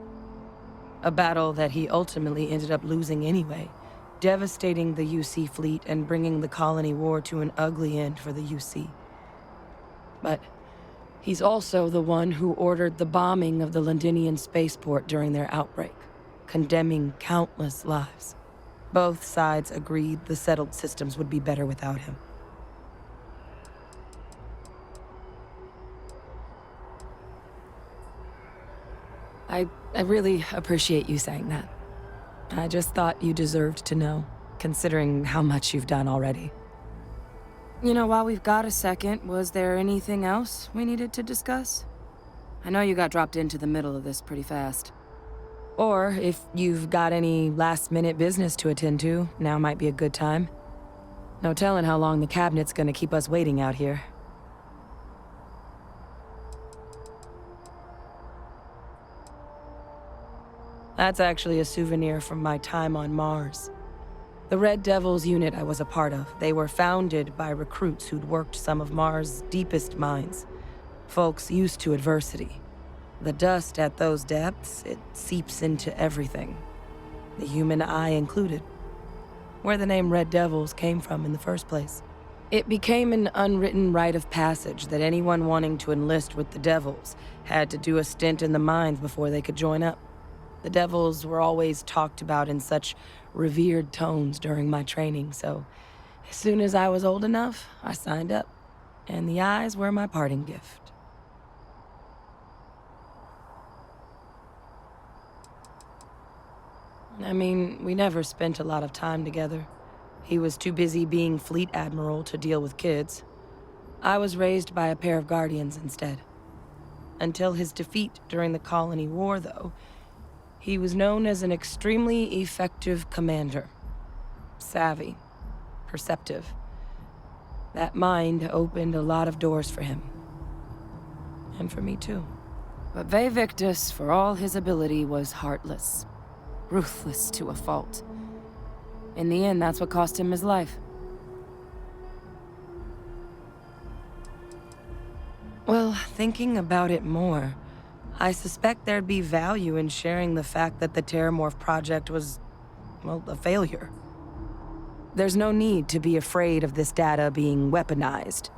A battle that he ultimately ended up losing anyway, devastating the UC fleet and bringing the Colony War to an ugly end for the UC. But he's also the one who ordered the bombing of the Londinian spaceport during their outbreak, condemning countless lives. Both sides agreed the settled systems would be better without him. I really appreciate you saying that. I just thought you deserved to know, considering how much you've done already. You know, while we've got a second, was there anything else we needed to discuss? I know you got dropped into the middle of this pretty fast. Or if you've got any last-minute business to attend to, now might be a good time. No telling how long the cabinet's gonna keep us waiting out here. That's actually a souvenir from my time on Mars. The Red Devils unit I was a part of, they were founded by recruits who'd worked some of Mars' deepest mines. Folks used to adversity. The dust at those depths, it seeps into everything. The human eye included. Where the name Red Devils came from in the first place. It became an unwritten rite of passage that anyone wanting to enlist with the Devils had to do a stint in the mines before they could join up. The Devils were always talked about in such revered tones during my training, so as soon as I was old enough, I signed up. And the eyes were my parting gift. I mean, we never spent a lot of time together. He was too busy being Fleet Admiral to deal with kids. I was raised by a pair of guardians instead. Until his defeat during the Colony War, though, he was known as an extremely effective commander. Savvy, perceptive. That mind opened a lot of doors for him. And for me, too. But Ve Victus, for all his ability, was heartless. Ruthless to a fault. In the end, that's what cost him his life. Well, thinking about it more, I suspect there'd be value in sharing the fact that the Terramorph project was, well, a failure. There's no need to be afraid of this data being weaponized.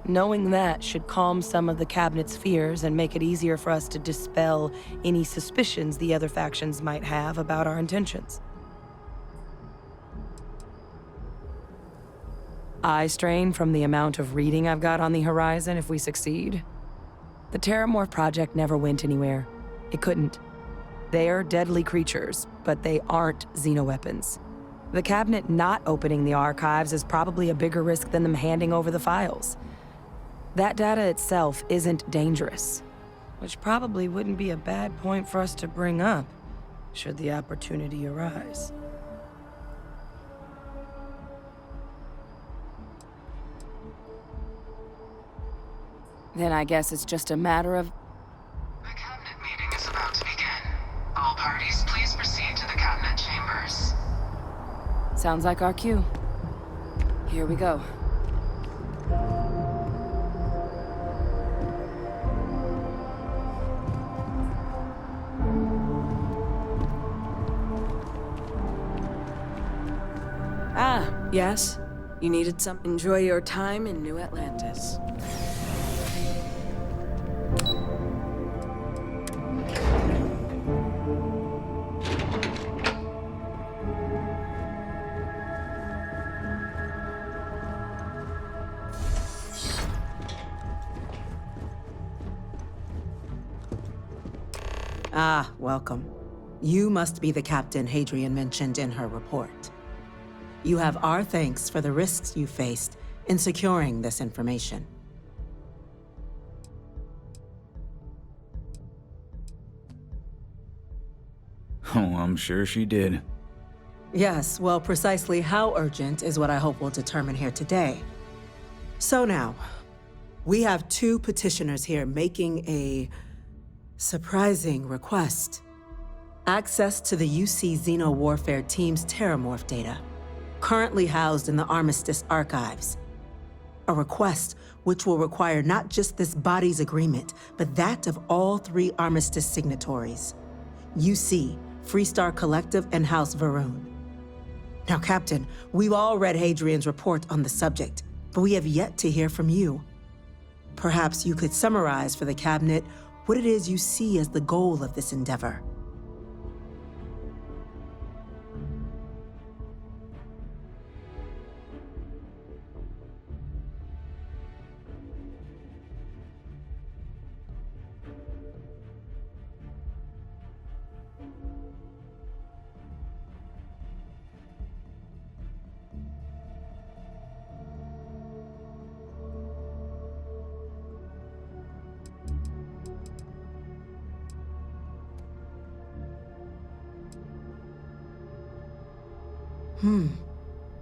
Knowing that should calm some of the Cabinet's fears and make it easier for us to dispel any suspicions the other factions might have about our intentions. I strain from the amount of reading I've got on the horizon if we succeed. The Terramorph project never went anywhere. It couldn't. They're deadly creatures, but they aren't xenoweapons. The Cabinet not opening the archives is probably a bigger risk than them handing over the files. That data itself isn't dangerous, which probably wouldn't be a bad point for us to bring up, should the opportunity arise. Then I guess it's just a matter of... The Cabinet meeting is about to begin. All parties, please proceed to the Cabinet chambers. Sounds like our cue. Here we go. Ah, yes. You needed some. Enjoy your time in New Atlantis. Ah, welcome. You must be the captain Hadrian mentioned in her report. You have our thanks for the risks you faced in securing this information. Oh, I'm sure she did. Yes, well, precisely how urgent is what I hope we'll determine here today. So now, we have two petitioners here making a surprising request. Access to the UC Xeno Warfare Team's Terramorph data, currently housed in the Armistice archives. A request which will require not just this body's agreement, but that of all 3 Armistice signatories. UC, Freestar Collective, and House Varun. Now, Captain, we've all read Hadrian's report on the subject, but we have yet to hear from you. Perhaps you could summarize for the Cabinet what it is you see as the goal of this endeavor.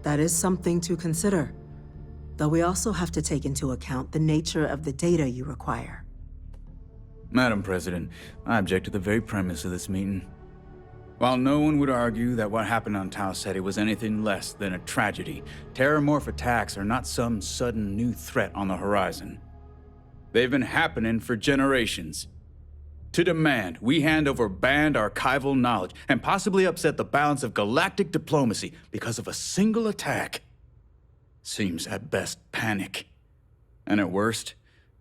That is something to consider. Though we also have to take into account the nature of the data you require. Madam President, I object to the very premise of this meeting. While no one would argue that what happened on Tau Ceti was anything less than a tragedy, Terramorph attacks are not some sudden new threat on the horizon. They've been happening for generations. To demand we hand over banned archival knowledge and possibly upset the balance of galactic diplomacy because of a single attack seems at best panic. And at worst,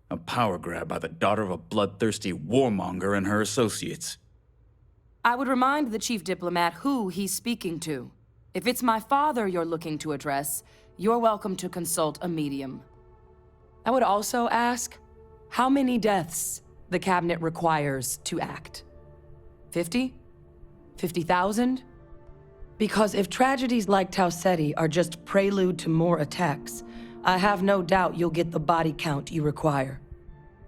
a power grab by the daughter of a bloodthirsty warmonger and her associates. I would remind the chief diplomat who he's speaking to. If it's my father you're looking to address, you're welcome to consult a medium. I would also ask how many deaths the cabinet requires to act. 50? 50,000? Because if tragedies like Tau Ceti are just prelude to more attacks, I have no doubt you'll get the body count you require.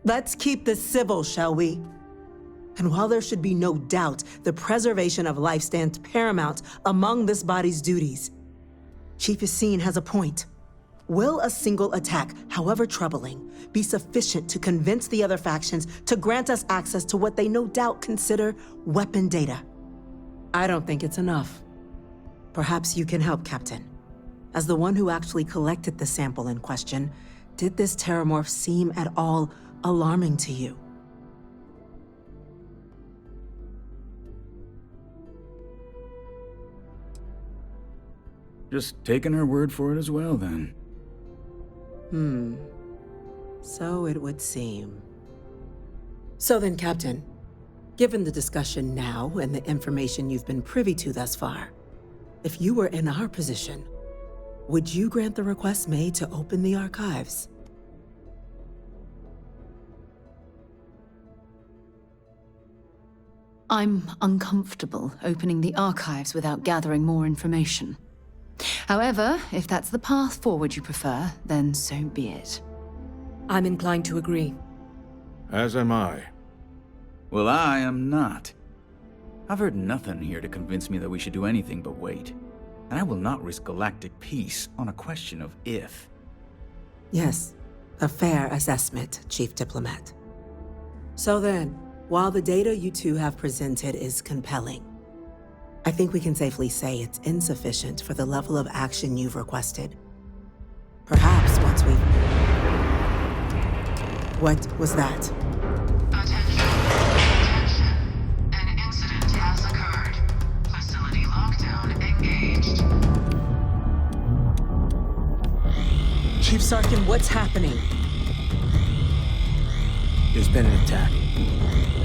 Let's keep this civil, shall we? And while there should be no doubt the preservation of life stands paramount among this body's duties, Chief Yassine has a point. Will a single attack, however troubling, be sufficient to convince the other factions to grant us access to what they no doubt consider weapon data? I don't think it's enough. Perhaps you can help, Captain. As the one who actually collected the sample in question, did this terramorph seem at all alarming to you? Just taking her word for it as well, then. So it would seem. So then, Captain, given the discussion now and the information you've been privy to thus far, if you were in our position, would you grant the request made to open the archives? I'm uncomfortable opening the archives without gathering more information. However, if that's the path forward you prefer, then so be it. I'm inclined to agree. As am I. Well, I am not. I've heard nothing here to convince me that we should do anything but wait. And I will not risk galactic peace on a question of if. Yes, a fair assessment, Chief Diplomat. So then, while the data you two have presented is compelling, I think we can safely say it's insufficient for the level of action you've requested. Perhaps once we... What was that? Attention. An incident has occurred. Facility lockdown engaged. Chief Sarkin, what's happening? There's been an attack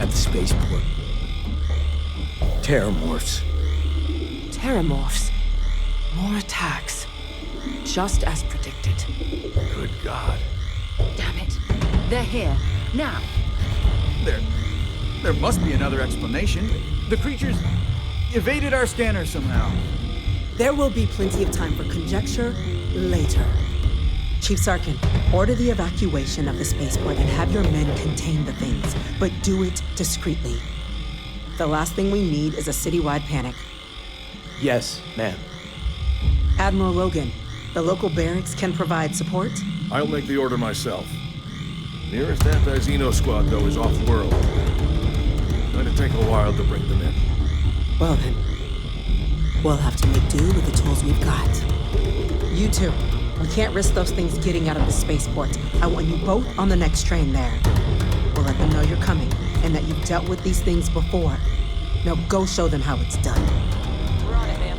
at the spaceport. Terramorphs. Terramorphs. More attacks. Just as predicted. Good God. Damn it. They're here. Now. There must be another explanation. The creatures evaded our scanner somehow. There will be plenty of time for conjecture later. Chief Sarkin, order the evacuation of the spaceport and have your men contain the things, but do it discreetly. The last thing we need is a citywide panic. Yes, ma'am. Admiral Logan, the local barracks can provide support? I'll make the order myself. Nearest anti-Xeno squad, though, is off-world. Going to take a while to bring them in. Well then, we'll have to make do with the tools we've got. You two, we can't risk those things getting out of the spaceport. I want you both on the next train there. We'll let them know you're coming and that you've dealt with these things before. Now go show them how it's done. We're on it, ma'am.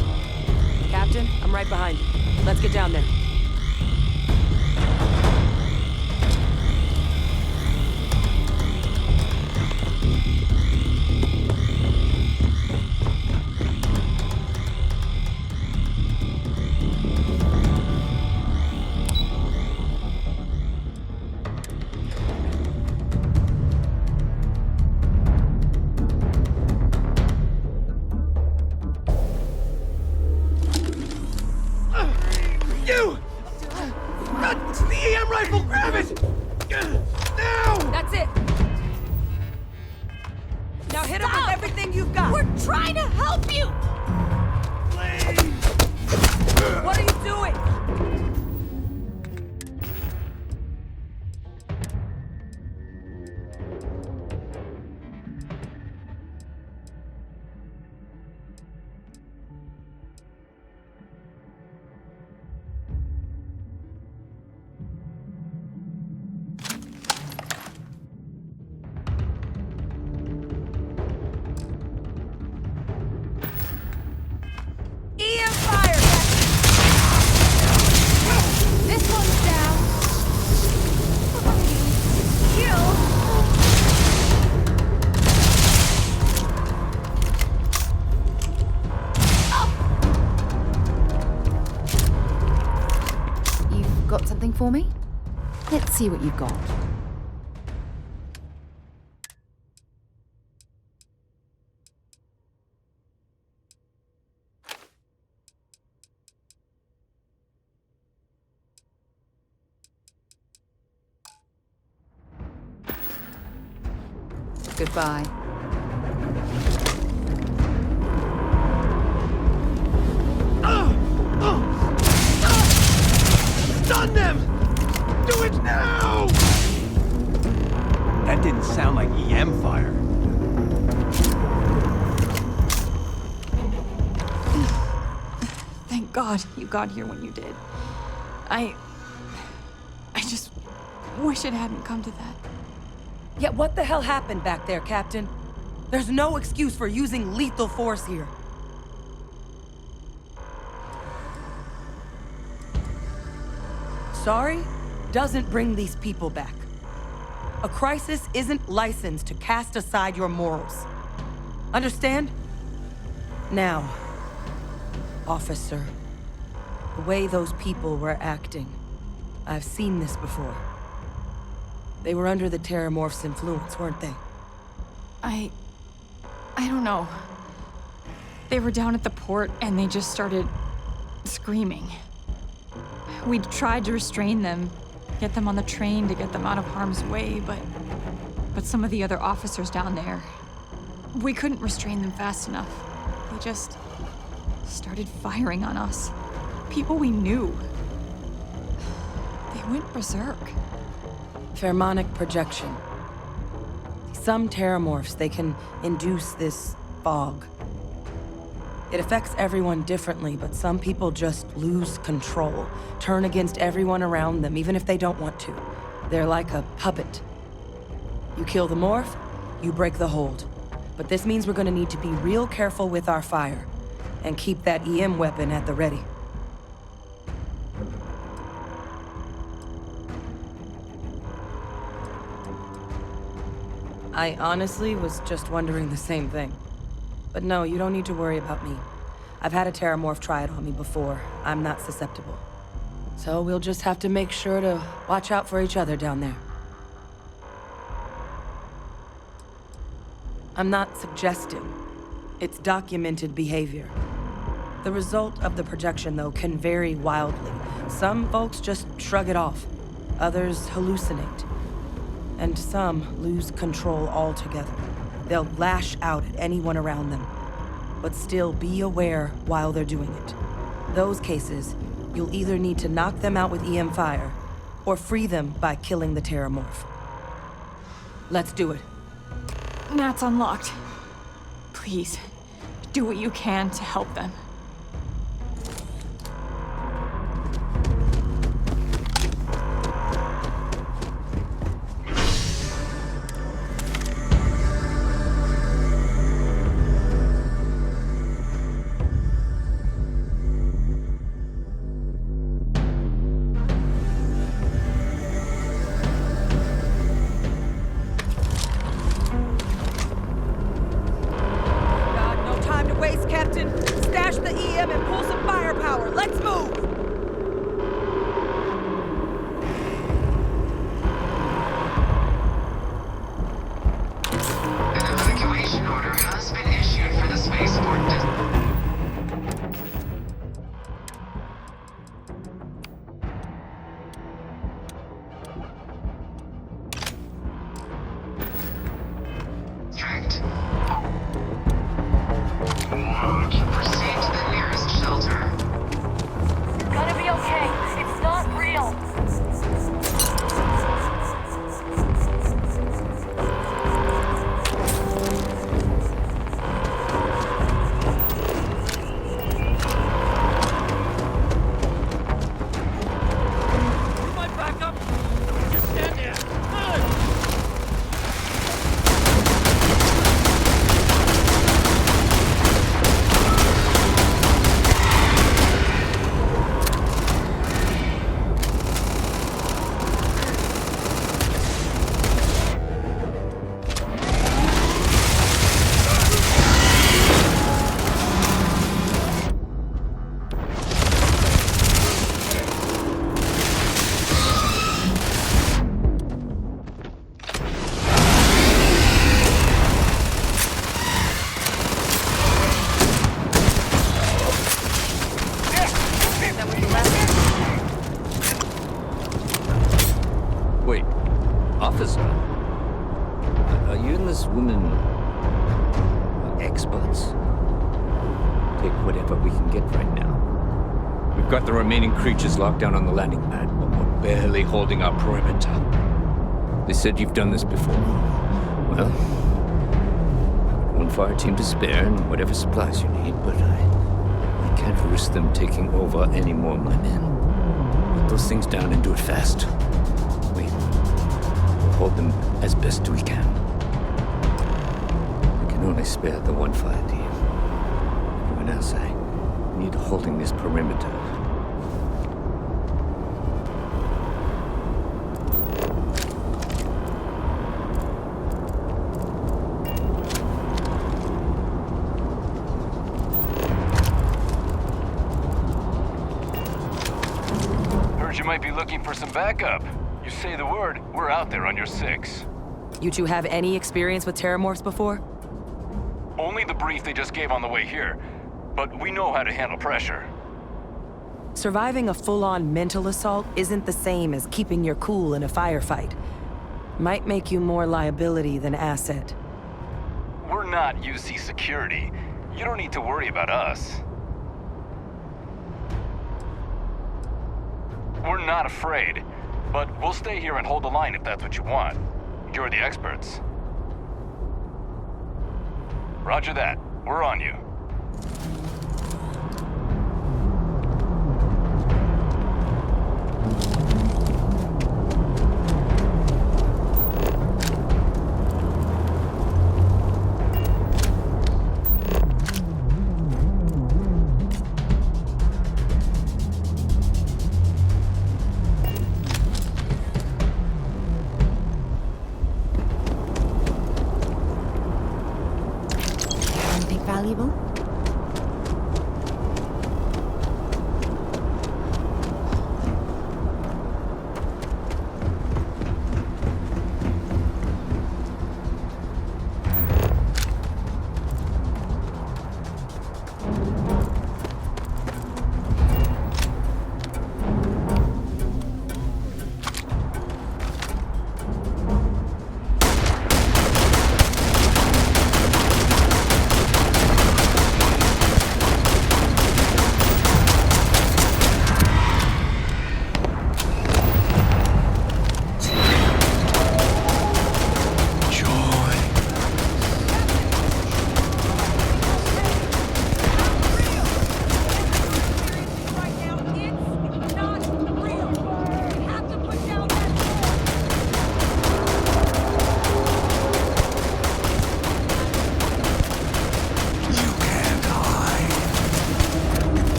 Captain, I'm right behind you. Let's get down there. That's it! Now hit him with everything you've got! We're trying to help you! What are you doing? This one's down. Kill. You've got something for me? Let's see what you've got. Goodbye. Stun them! Do it now! That didn't sound like EM fire. Thank God you got here when you did. I just wish it hadn't come to that. Yeah, what the hell happened back there, Captain? There's no excuse for using lethal force here. Sorry doesn't bring these people back. A crisis isn't licensed to cast aside your morals. Understand? Now, officer, the way those people were acting, I've seen this before. They were under the Terramorph's influence, weren't they? I don't know. They were down at the port and they just started screaming. We tried to restrain them, get them on the train to get them out of harm's way, but some of the other officers down there, we couldn't restrain them fast enough. They just started firing on us. People we knew. They went berserk. Pheromonic projection. Some Terramorphs, they can induce this fog. It affects everyone differently, but some people just lose control, turn against everyone around them, even if they don't want to. They're like a puppet. You kill the morph, you break the hold. But this means we're gonna need to be real careful with our fire, and keep that EM weapon at the ready. I honestly was just wondering the same thing. But no, you don't need to worry about me. I've had a Terramorph try it on me before. I'm not susceptible. So we'll just have to make sure to watch out for each other down there. I'm not suggesting. It's documented behavior. The result of the projection, though, can vary wildly. Some folks just shrug it off. Others hallucinate. And some lose control altogether. They'll lash out at anyone around them, but still be aware while they're doing it. Those cases, you'll either need to knock them out with EM fire, or free them by killing the Terramorph. Let's do it. Nat's unlocked. Please, do what you can to help them. Stash the Officer, are you and this woman experts? Take whatever we can get right now. We've got the remaining creatures locked down on the landing pad, but we're barely holding our perimeter. They said you've done this before. Well, one fire team to spare and whatever supplies you need, but I can't risk them taking over any more of my men. Put those things down and do it fast. We'll hold them as best we can. I can only spare the one fire team. Everyone else, I need holding this perimeter. Heard you might be looking for some backup. You say the word, we're out there on your 6. You two have any experience with terramorphs before? Only the brief they just gave on the way here, but we know how to handle pressure. Surviving a full-on mental assault isn't the same as keeping your cool in a firefight. Might make you more liability than asset. We're not UC security. You don't need to worry about us. We're not afraid, but we'll stay here and hold the line if that's what you want. You're the experts. Roger that. We're on you. Anything valuable?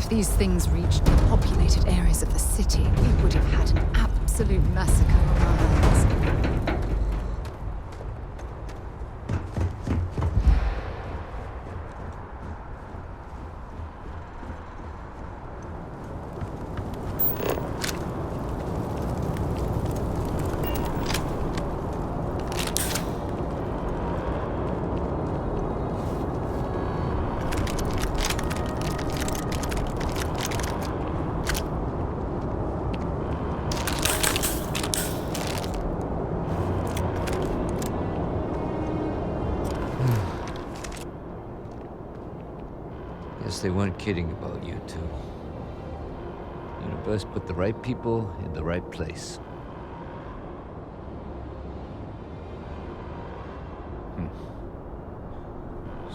These things reached the populated areas of the city, we would have had an absolute massacre on our hands. Guess they weren't kidding about you two. Universe put the right people in the right place.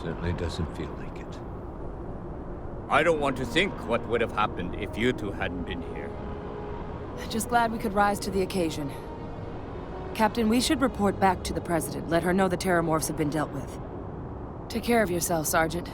Certainly doesn't feel like it. I don't want to think what would have happened if you two hadn't been here. Just glad we could rise to the occasion. Captain, we should report back to the President. Let her know the Terramorphs have been dealt with. Take care of yourself, Sergeant.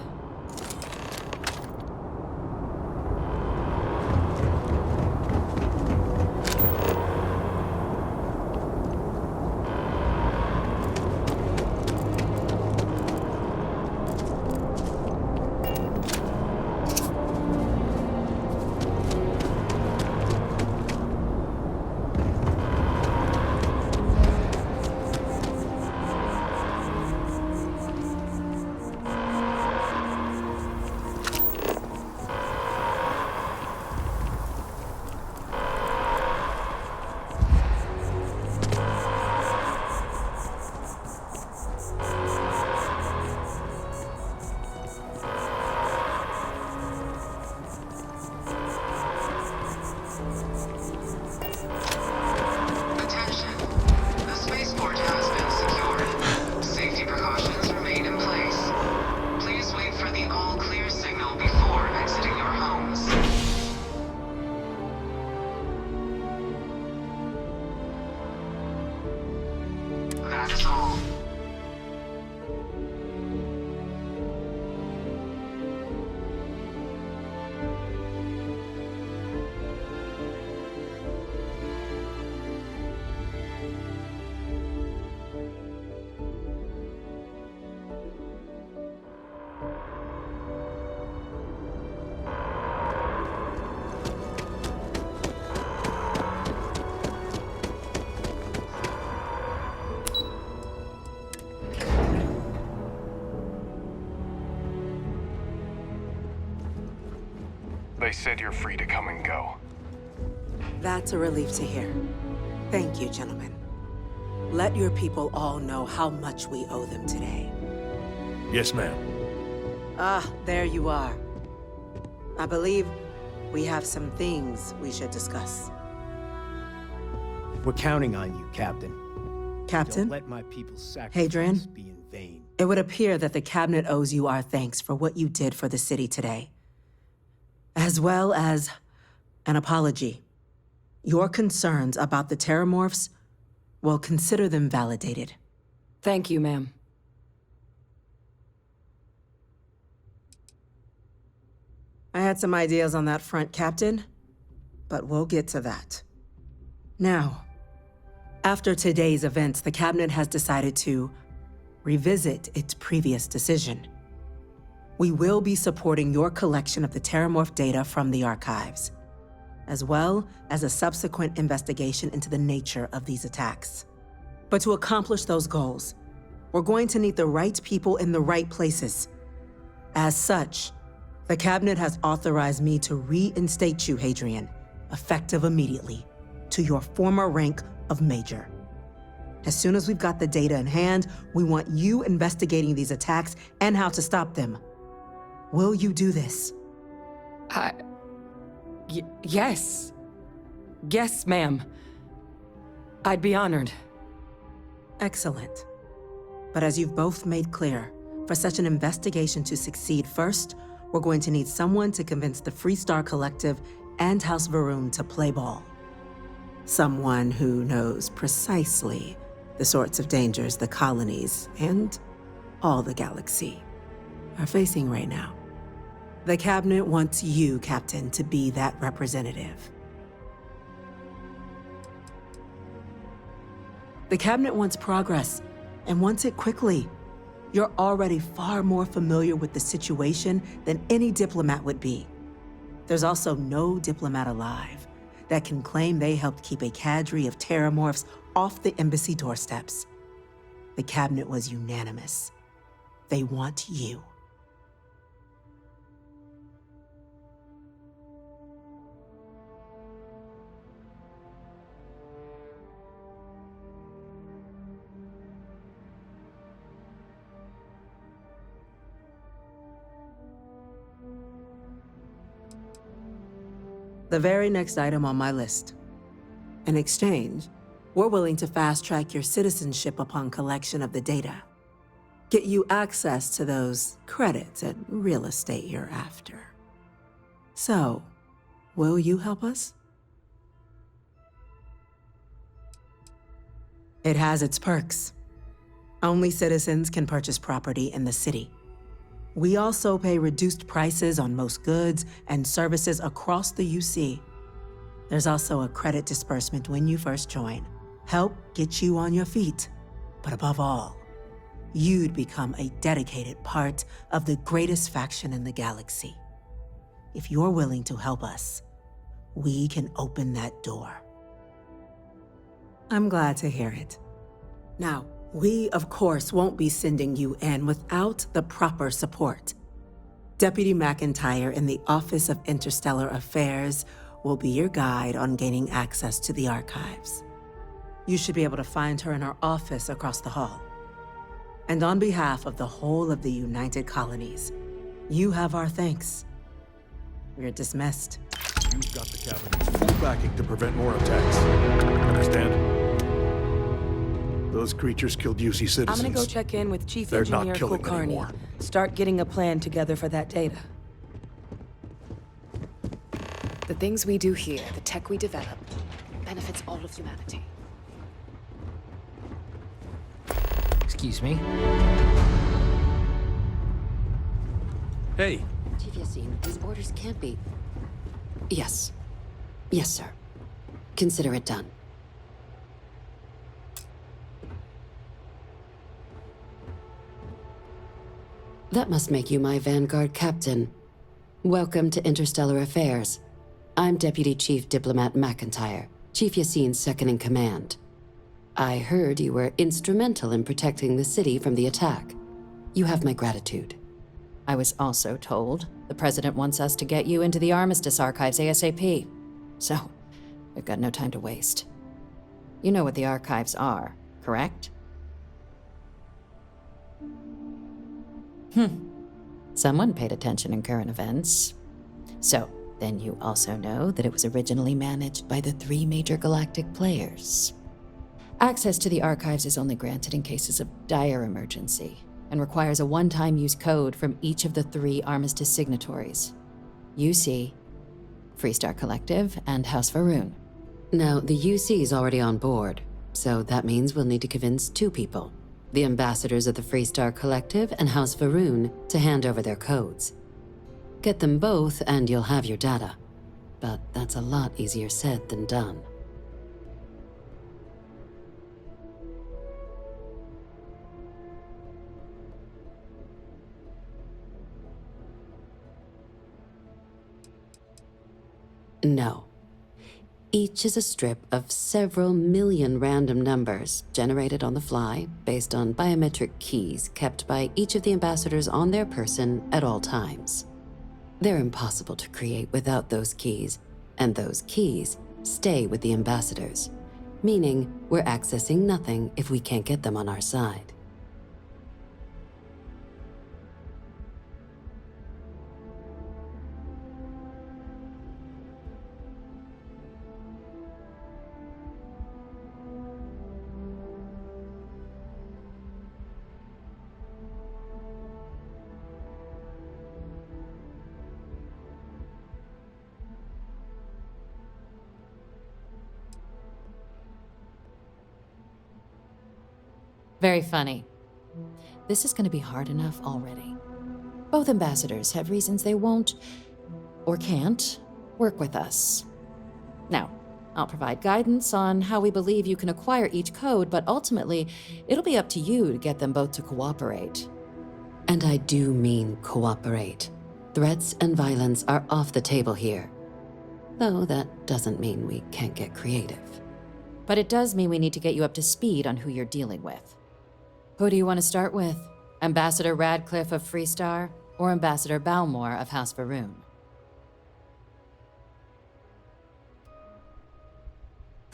That is all. They said you're free to come and go. That's a relief to hear. Thank you, gentlemen. Let your people all know how much we owe them today. Yes, ma'am. Ah, there you are. I believe we have some things we should discuss. We're counting on you, Captain. Captain? Don't let my people's sacrifice Hadrian? be in vain. It would appear that the Cabinet owes you our thanks for what you did for the city today, as well as an apology. Your concerns about the Terramorphs, well, consider them validated. Thank you, ma'am. I had some ideas on that front, Captain, but we'll get to that. Now, after today's events, the Cabinet has decided to revisit its previous decision. We will be supporting your collection of the Terramorph data from the archives, as well as a subsequent investigation into the nature of these attacks. But to accomplish those goals, we're going to need the right people in the right places. As such, the Cabinet has authorized me to reinstate you, Hadrian, effective immediately, to your former rank of Major. As soon as we've got the data in hand, we want you investigating these attacks and how to stop them. Will you do this? Yes. Yes, ma'am. I'd be honored. Excellent. But as you've both made clear, for such an investigation to succeed first, we're going to need someone to convince the Freestar Collective and House Varun to play ball. Someone who knows precisely the sorts of dangers the colonies and all the galaxy are facing right now. The Cabinet wants you, Captain, to be that representative. The Cabinet wants progress, and wants it quickly. You're already far more familiar with the situation than any diplomat would be. There's also no diplomat alive that can claim they helped keep a cadre of Terramorphs off the embassy doorsteps. The Cabinet was unanimous. They want you. The very next item on my list. In exchange, we're willing to fast-track your citizenship upon collection of the data. Get you access to those credits and real estate you're after. So, will you help us? It has its perks. Only citizens can purchase property in the city. We also pay reduced prices on most goods and services across the UC. There's also a credit disbursement when you first join. Help get you on your feet. But above all, you'd become a dedicated part of the greatest faction in the galaxy. If you're willing to help us, we can open that door. I'm glad to hear it. Now, we, of course, won't be sending you in without the proper support. Deputy McIntyre in the Office of Interstellar Affairs will be your guide on gaining access to the archives. You should be able to find her in her office across the hall. And on behalf of the whole of the United Colonies, you have our thanks. You're dismissed. You've got the Cabinet's full backing to prevent more attacks. Understand? Those creatures killed UC citizens. I'm gonna go check in with Chief They're not Engineer killing Kulkarni. anymore. Start getting a plan together for that data. The things we do here, the tech we develop, benefits all of humanity. Excuse me? Hey. Chief Yassine, these orders can't be... Yes. Yes, sir. Consider it done. That must make you my Vanguard captain. Welcome to Interstellar Affairs. I'm Deputy Chief Diplomat McIntyre, Chief Yassine's second-in-command. I heard you were instrumental in protecting the city from the attack. You have my gratitude. I was also told the President wants us to get you into the Armistice archives ASAP. So, we've got no time to waste. You know what the archives are, correct? Someone paid attention in current events. So, then you also know that it was originally managed by the 3 major galactic players. Access to the archives is only granted in cases of dire emergency, and requires a one-time use code from each of the 3 Armistice signatories. UC, Freestar Collective, and House Varun. Now, the UC is already on board, so that means we'll need to convince 2 people. The ambassadors of the Freestar Collective and House Varun to hand over their codes. Get them both and you'll have your data. But that's a lot easier said than done. No. Each is a strip of several million random numbers generated on the fly based on biometric keys kept by each of the ambassadors on their person at all times. They're impossible to create without those keys, and those keys stay with the ambassadors, meaning we're accessing nothing if we can't get them on our side. Very funny. This is going to be hard enough already. Both ambassadors have reasons they won't, or can't, work with us. Now, I'll provide guidance on how we believe you can acquire each code, but ultimately, it'll be up to you to get them both to cooperate. And I do mean cooperate. Threats and violence are off the table here. Though that doesn't mean we can't get creative. But it does mean we need to get you up to speed on who you're dealing with. Who do you want to start with? Ambassador Radcliffe of Freestar, or Ambassador Balmore of House Varun?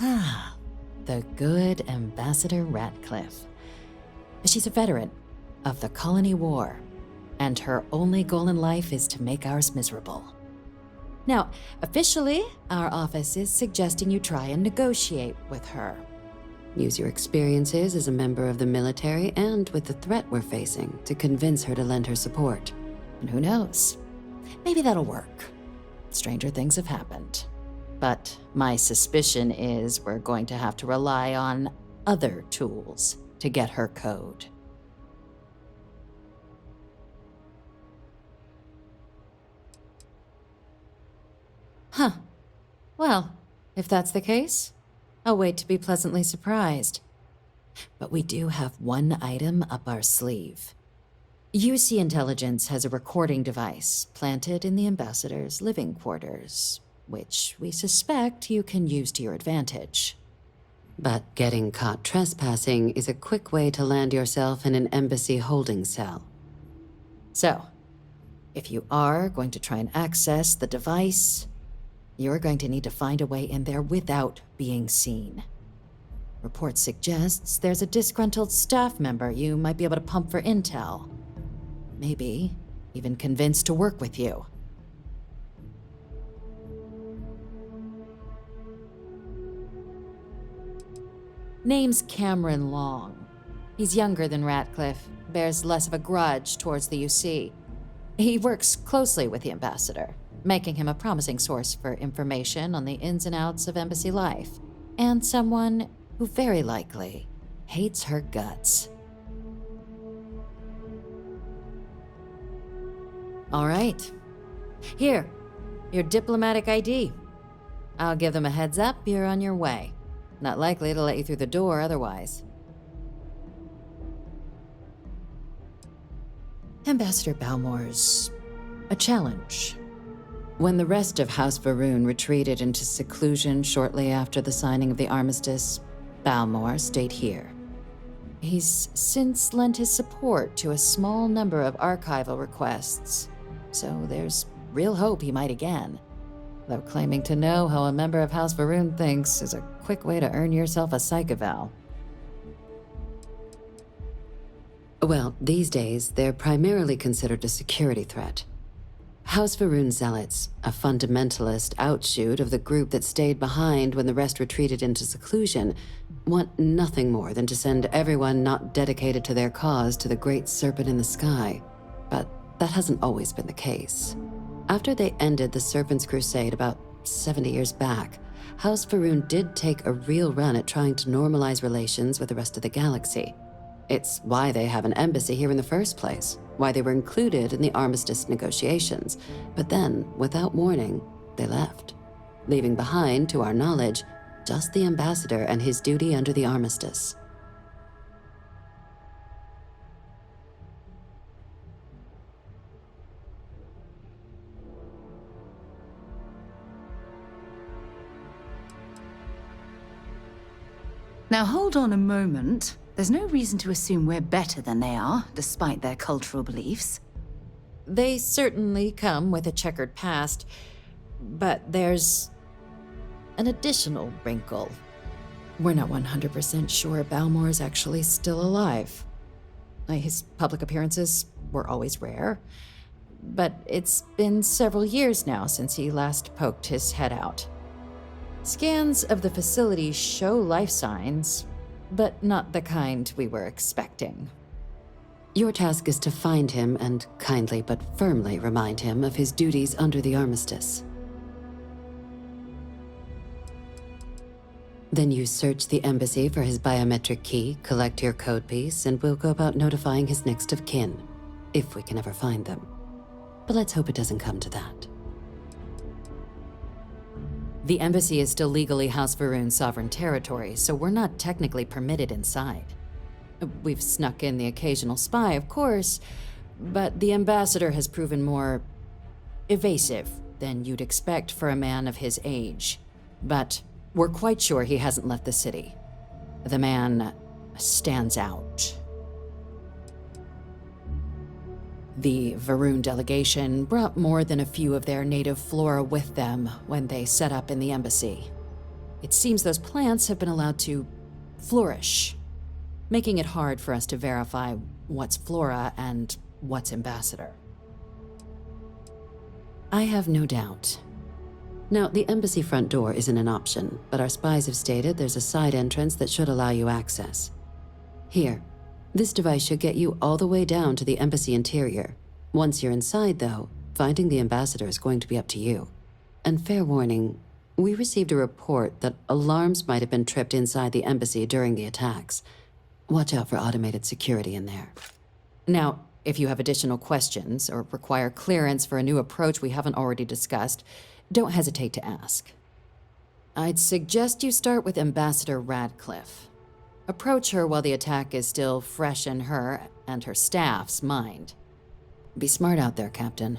Ah, the good Ambassador Radcliffe. She's a veteran of the Colony War, and her only goal in life is to make ours miserable. Now, officially, our office is suggesting you try and negotiate with her. Use your experiences as a member of the military and with the threat we're facing to convince her to lend her support. And who knows? Maybe that'll work. Stranger things have happened. But my suspicion is we're going to have to rely on other tools to get her code. Huh. Well, if that's the case, I'll wait to be pleasantly surprised. But we do have one item up our sleeve. UC Intelligence has a recording device planted in the ambassador's living quarters, which we suspect you can use to your advantage. But getting caught trespassing is a quick way to land yourself in an embassy holding cell. So, if you are going to try and access the device, you're going to need to find a way in there without being seen. Report suggests there's a disgruntled staff member you might be able to pump for intel. Maybe even convince to work with you. Name's Cameron Long. He's younger than Ratcliffe, bears less of a grudge towards the UC. He works closely with the ambassador, making him a promising source for information on the ins and outs of embassy life, and someone who very likely hates her guts. All right. Here, your diplomatic ID. I'll give them a heads up you're on your way. Not likely to let you through the door otherwise. Ambassador Balmore's a challenge. When the rest of House Varun retreated into seclusion shortly after the signing of the armistice, Balmore stayed here. He's since lent his support to a small number of archival requests, so there's real hope he might again. Though claiming to know how a member of House Varun thinks is a quick way to earn yourself a psych eval. Well, these days, they're primarily considered a security threat. House Varun Zealots, a fundamentalist outshoot of the group that stayed behind when the rest retreated into seclusion, want nothing more than to send everyone not dedicated to their cause to the great serpent in the sky. But that hasn't always been the case. After they ended the Serpent's Crusade about 70 years back, House Varun did take a real run at trying to normalize relations with the rest of the galaxy. It's why they have an embassy here in the first place, why they were included in the armistice negotiations. But then, without warning, they left, leaving behind, to our knowledge, just the ambassador and his duty under the armistice. Now hold on a moment. There's no reason to assume we're better than they are, despite their cultural beliefs. They certainly come with a checkered past, but there's an additional wrinkle. We're not 100% sure Balmore's actually still alive. His public appearances were always rare, but it's been several years now since he last poked his head out. Scans of the facility show life signs, but not the kind we were expecting. Your task is to find him and kindly but firmly remind him of his duties under the armistice. Then you search the embassy for his biometric key, collect your code piece, and we'll go about notifying his next of kin, if we can ever find them. But let's hope it doesn't come to that. The embassy is still legally House Varun's sovereign territory, so we're not technically permitted inside. We've snuck in the occasional spy, of course, but the ambassador has proven more evasive than you'd expect for a man of his age. But we're quite sure he hasn't left the city. The man stands out. The Varun delegation brought more than a few of their native flora with them when they set up in the embassy. It seems those plants have been allowed to flourish, making it hard for us to verify what's flora and what's ambassador. I have no doubt. Now, the embassy front door isn't an option, but our spies have stated there's a side entrance that should allow you access. Here, this device should get you all the way down to the embassy interior. Once you're inside, though, finding the ambassador is going to be up to you. And fair warning, we received a report that alarms might have been tripped inside the embassy during the attacks. Watch out for automated security in there. Now, if you have additional questions or require clearance for a new approach we haven't already discussed, don't hesitate to ask. I'd suggest you start with Ambassador Radcliffe. Approach her while the attack is still fresh in her and her staff's mind. Be smart out there, Captain.